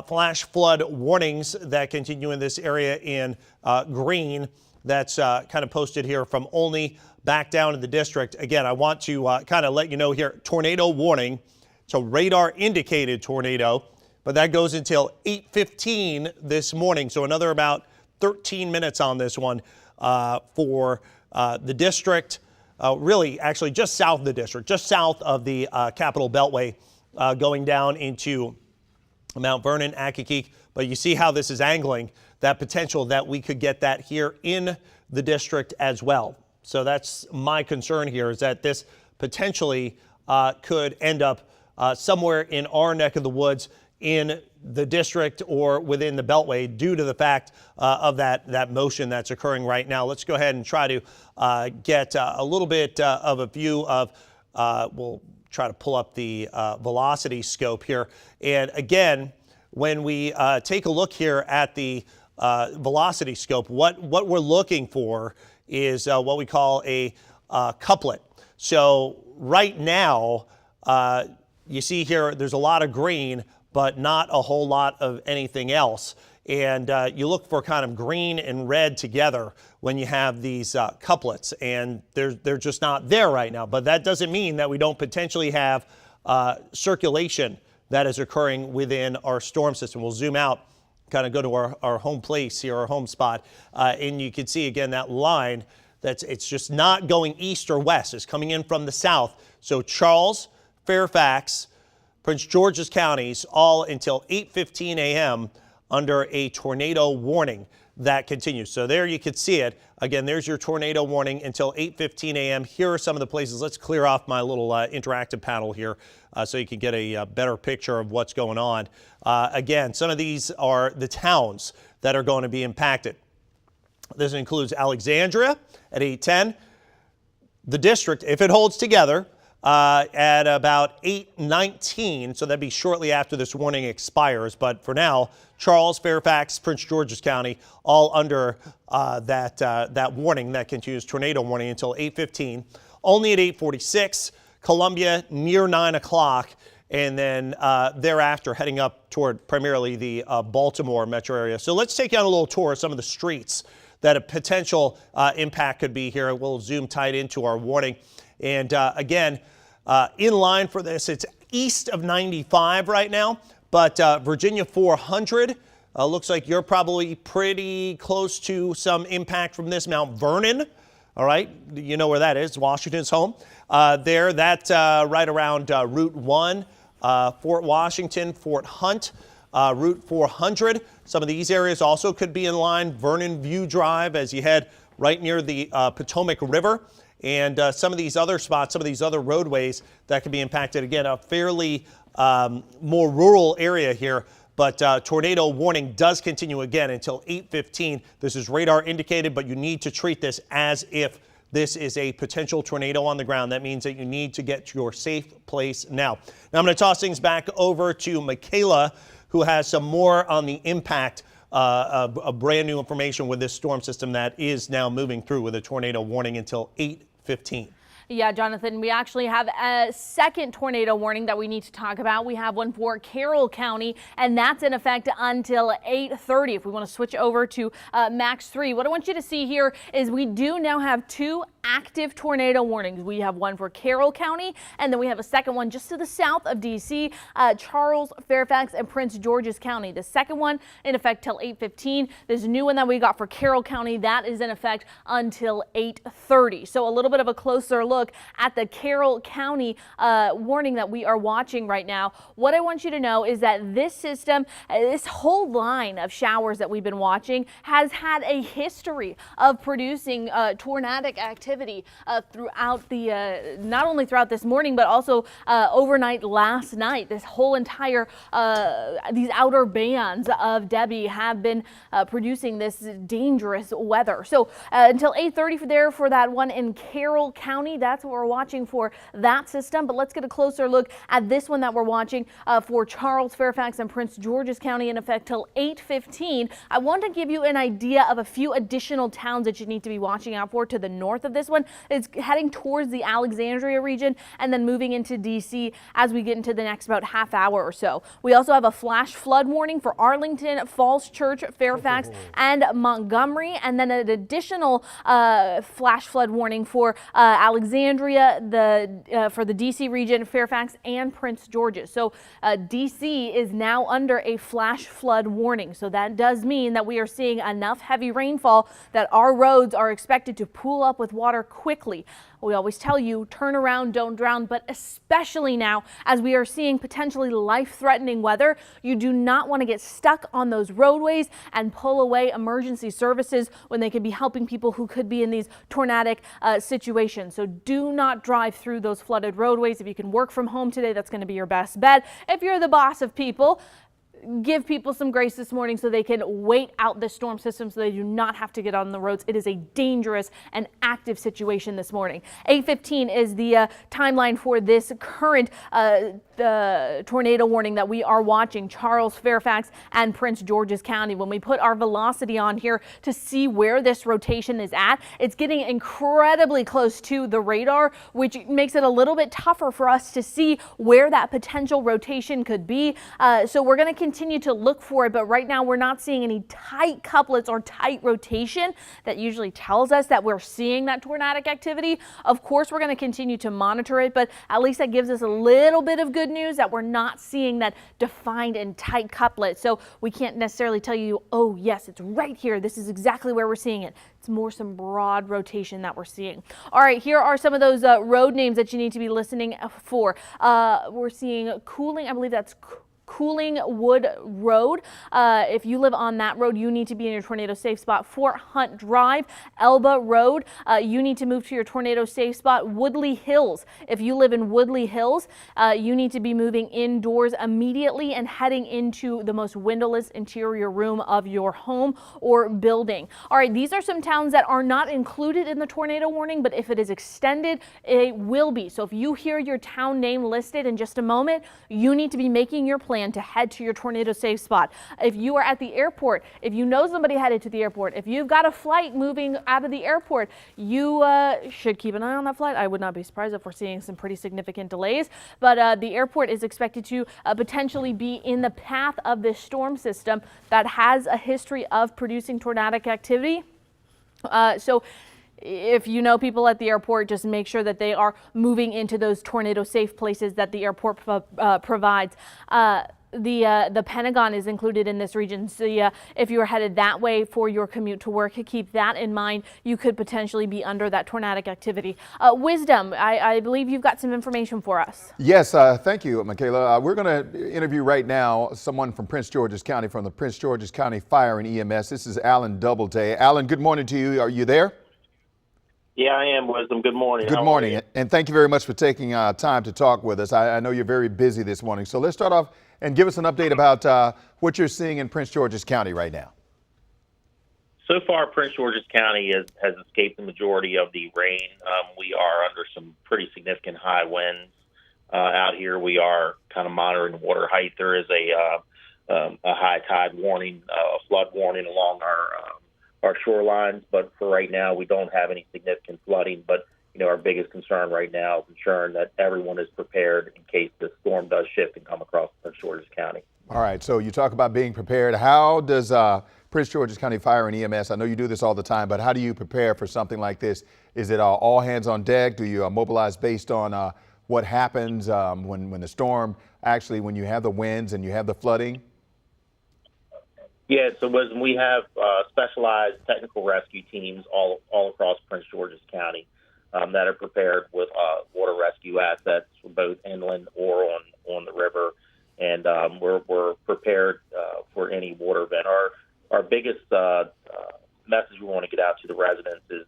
flash flood warnings that continue in this area in green. That's kind of posted here from Olney back down in the district. Again, I want to kind of let you know here, tornado warning. It's a radar indicated tornado, but that goes until 8:15 this morning. So another about 13 minutes on this one for the district. Really, actually, just south of the district, just south of the Capitol Beltway, going down into Mount Vernon, Accokeek. But you see how this is angling, that potential that we could get that here in the district as well. So that's my concern here, is that this potentially could end up somewhere in our neck of the woods in the district or within the Beltway due to the fact of that motion that's occurring right now. Let's go ahead and try to get a little bit of a view of, we'll try to pull up the velocity scope here. And again, when we take a look here at the velocity scope, what we're looking for is what we call a couplet. So right now, you see here, there's a lot of green, but not a whole lot of anything else. And you look for kind of green and red together when you have these couplets, and they're just not there right now. But that doesn't mean that we don't potentially have circulation that is occurring within our storm system. We'll zoom out, kind of go to our home place here, our home spot, and you can see again that line. It's just not going east or west. It's coming in from the south. So Charles, Fairfax, Prince George's counties, all until 8:15 a.m. under a tornado warning that continues. So there you can see it. Again, there's your tornado warning until 8:15 a.m. Here are some of the places. Let's clear off my little interactive panel here so you can get a better picture of what's going on. Again, some of these are the towns that are going to be impacted. This includes Alexandria at 8:10. The district, if it holds together, at about 8:19, so that'd be shortly after this warning expires. But for now, Charles, Fairfax, Prince George's County, all under that warning that continues, tornado warning, until 8:15. Only at 8:46, Columbia near 9 o'clock, and then thereafter heading up toward primarily the Baltimore metro area. So let's take you on a little tour of some of the streets that a potential impact could be here. We'll zoom tight into our warning. And again, in line for this, it's east of 95 right now, but Virginia 400, looks like you're probably pretty close to some impact from this. Mount Vernon, all right, you know where that is, Washington's home. That's right around Route 1, Fort Washington, Fort Hunt, Route 400. Some of these areas also could be in line. Vernon View Drive as you head right near the Potomac River. And some of these other spots, some of these other roadways that could be impacted. Again, a fairly more rural area here, but tornado warning does continue again until 8:15. This is radar indicated, but you need to treat this as if this is a potential tornado on the ground. That means that you need to get to your safe place now. Now I'm going to toss things back over to Michaela, who has some more on the impact of brand new information with this storm system that is now moving through with a tornado warning until 8:15. Yeah, Jonathan, we actually have a second tornado warning that we need to talk about. We have one for Carroll County, and that's in effect until 8:30. If we want to switch over to Max 3, what I want you to see here is we do now have two active tornado warnings. We have one for Carroll County, and then we have a second one just to the south of D.C., Charles, Fairfax, and Prince George's County. The second one in effect till 8:15. This new one that we got for Carroll County, that is in effect until 8:30. So a little bit of a closer look at the Carroll County warning that we are watching right now. What I want you to know is that this system, this whole line of showers that we've been watching has had a history of producing tornadic activity throughout the, not only throughout this morning, but also overnight last night. This whole entire, these outer bands of Debbie have been producing this dangerous weather. So until 8:30 for that one in Carroll County. That's what we're watching for that system. But let's get a closer look at this one that we're watching for Charles, Fairfax, and Prince George's County in effect till 8:15. I want to give you an idea of a few additional towns that you need to be watching out for to the north of this one. It's heading towards the Alexandria region and then moving into D.C. as we get into the next about half hour or so. We also have a flash flood warning for Arlington, Falls Church, Fairfax, and Montgomery, and then an additional flash flood warning for Alexandria, for the D.C. region, Fairfax, and Prince George's. So D.C. is now under a flash flood warning. So that does mean that we are seeing enough heavy rainfall that our roads are expected to pool up with water quickly. We always tell you, turn around, don't drown, but especially now as we are seeing potentially life-threatening weather, you do not want to get stuck on those roadways and pull away emergency services when they could be helping people who could be in these tornadic situations. So do not drive through those flooded roadways. If you can work from home today, that's going to be your best bet. If you're the boss of people, give people some grace this morning so they can wait out this storm system so they do not have to get on the roads. It is a dangerous and active situation this morning. 8:15 is the timeline for this current the tornado warning that we are watching, Charles, Fairfax, and Prince George's County. When we put our velocity on here to see where this rotation is at, it's getting incredibly close to the radar, which makes it a little bit tougher for us to see where that potential rotation could be. So we're going to continue to look for it, but right now we're not seeing any tight couplets or tight rotation that usually tells us that we're seeing that tornadic activity. Of course, we're going to continue to monitor it, but at least that gives us a little bit of good news that we're not seeing that defined and tight couplet. So we can't necessarily tell you, oh yes, it's right here, this is exactly where we're seeing it. It's more some broad rotation that we're seeing. All right, here are some of those road names that you need to be listening for. We're seeing Cooling, I believe that's Cooling Wood Road. If you live on that road, you need to be in your tornado safe spot. Fort Hunt Drive, Elba Road, you need to move to your tornado safe spot. Woodley Hills, if you live in Woodley Hills, you need to be moving indoors immediately and heading into the most windowless interior room of your home or building. All right, these are some towns that are not included in the tornado warning, but if it is extended, it will be. So if you hear your town name listed in just a moment, you need to be making your plan to head to your tornado safe spot. If you are at the airport, if you know somebody headed to the airport, if you've got a flight moving out of the airport, you should keep an eye on that flight. I would not be surprised if we're seeing some pretty significant delays, but the airport is expected to potentially be in the path of this storm system that has a history of producing tornadic activity. So if you know people at the airport, just make sure that they are moving into those tornado safe places that the airport provides. The Pentagon is included in this region. So if you're headed that way for your commute to work, keep that in mind. You could potentially be under that tornadic activity. Wisdom, I believe you've got some information for us. Yes, thank you, Michaela. We're going to interview right now someone from Prince George's County, from the Prince George's County Fire and EMS. This is Alan Doubleday. Alan, good morning to you. Are you there? Yeah, I am, Wisdom. Good morning. Good morning, and thank you very much for taking time to talk with us. I know you're very busy this morning, so let's start off and give us an update about what you're seeing in Prince George's County right now. So far, Prince George's County has escaped the majority of the rain. We are under some pretty significant high winds out here. We are kind of monitoring water height. There is a high tide warning, a flood warning along our shorelines, but for right now, we don't have any significant flooding. But our biggest concern right now is ensuring that everyone is prepared in case the storm does shift and come across Prince George's County. All right, so you talk about being prepared. How does Prince George's County Fire and EMS, I know you do this all the time, but how do you prepare for something like this? Is it all hands on deck? Do you mobilize based on what happens when the storm, actually when you have the winds and you have the flooding? Yeah, so we have specialized technical rescue teams all across Prince George's County that are prepared with water rescue assets, both inland or on the river, and we're prepared for any water event. Our biggest message we want to get out to the residents is,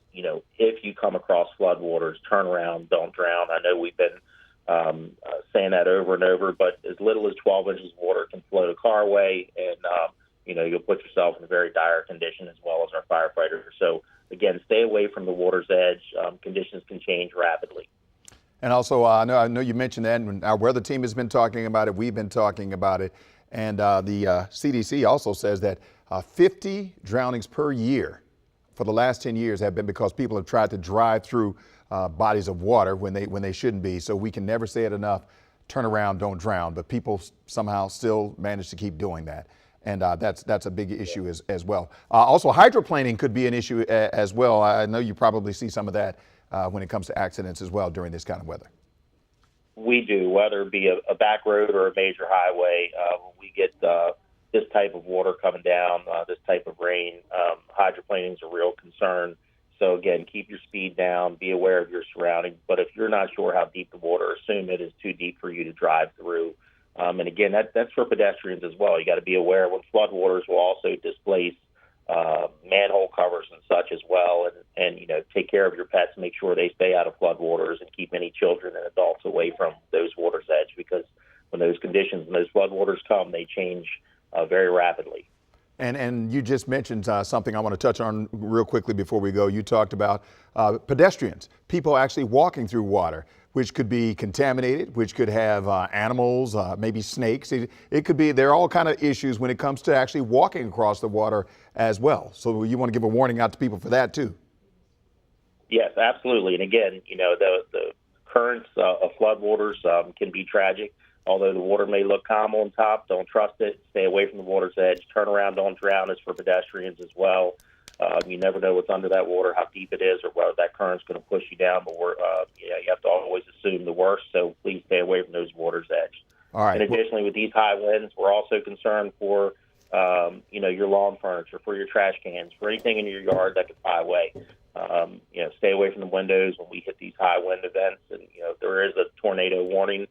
if you come across floodwaters, turn around, don't drown. I know we've been saying that over and over, but as little as 12 inches of water can float a carway, and you'll put yourself in a very dire condition, as well as our firefighters. So again, stay away from the water's edge. Conditions can change rapidly. And also, I know you mentioned that, and our weather team has been talking about it. We've been talking about it. And the CDC also says that 50 drownings per year for the last 10 years have been because people have tried to drive through bodies of water when they shouldn't be. So we can never say it enough, turn around, don't drown. But people somehow still manage to keep doing that. And that's a big issue as well. Also, hydroplaning could be an issue as well. I know you probably see some of that when it comes to accidents as well during this kind of weather. We do, whether it be a back road or a major highway. When we get this type of water coming down, this type of rain, hydroplaning is a real concern. So again, keep your speed down, be aware of your surroundings. But if you're not sure how deep the water, assume it is too deep for you to drive through. And again, that's for pedestrians as well. You got to be aware when floodwaters will also displace manhole covers and such as well, and take care of your pets, make sure they stay out of floodwaters, and keep any children and adults away from those water's edge, because when those conditions and those floodwaters come, they change very rapidly. And you just mentioned something I want to touch on real quickly before we go. You talked about pedestrians, people actually walking through water, which could be contaminated, which could have animals, maybe snakes. It could be, there are all kind of issues when it comes to actually walking across the water as well. So you want to give a warning out to people for that too. Yes, absolutely. And again, the currents of floodwaters can be tragic. Although the water may look calm on top, don't trust it. Stay away from the water's edge. Turn around, don't drown is for pedestrians as well. You never know what's under that water, how deep it is, or whether that current's going to push you down. But you have to always assume the worst, so please stay away from those water's edge. All right. And additionally, with these high winds, we're also concerned for your lawn furniture, for your trash cans, for anything in your yard that could fly away. Stay away from the windows when we hit these high wind events. And if there is a tornado warning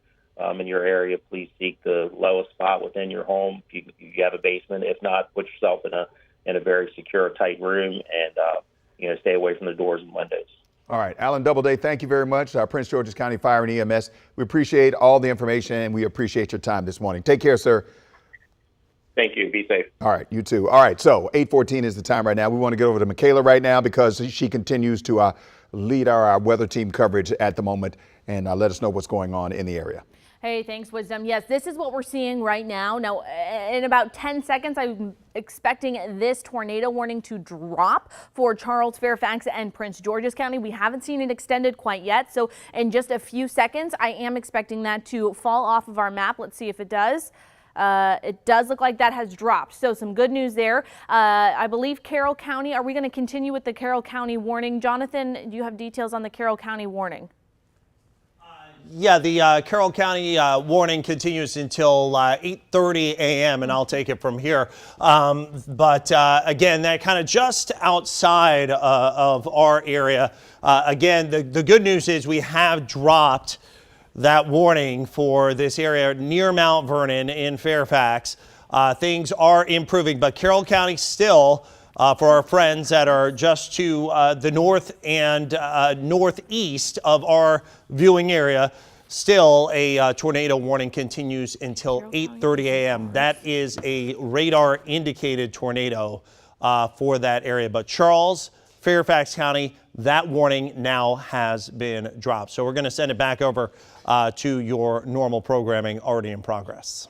in your area, please seek the lowest spot within your home. If you have a basement, if not, put yourself in a very secure, tight room, and stay away from the doors and windows. All right, Alan Doubleday, thank you very much. Prince George's County Fire and EMS. We appreciate all the information and we appreciate your time this morning. Take care, sir. Thank you. Be safe. All right, you too. All right, so 8:14 is the time right now. We want to get over to Michaela right now because she continues to lead our weather team coverage at the moment and let us know what's going on in the area. Hey, thanks, Wisdom. Yes, this is what we're seeing right now. Now, in about 10 seconds, I'm expecting this tornado warning to drop for Charles, Fairfax, and Prince George's County. We haven't seen it extended quite yet, so in just a few seconds, I am expecting that to fall off of our map. Let's see if it does. It does look like that has dropped. So some good news there. I believe Carroll County, are we going to continue with the Carroll County warning? Jonathan, do you have details on the Carroll County warning? Yeah, the Carroll County warning continues until 8:30 a.m. and I'll take it from here. But again, that kind of just outside of our area. Again, the good news is we have dropped that warning for this area near Mount Vernon in Fairfax. Things are improving, but Carroll County still, for our friends that are just to the north and northeast of our viewing area, still a tornado warning continues until 8:30 a.m. That is a radar indicated tornado for that area. But Charles, Fairfax County, that warning now has been dropped. So we're going to send it back over to your normal programming already in progress.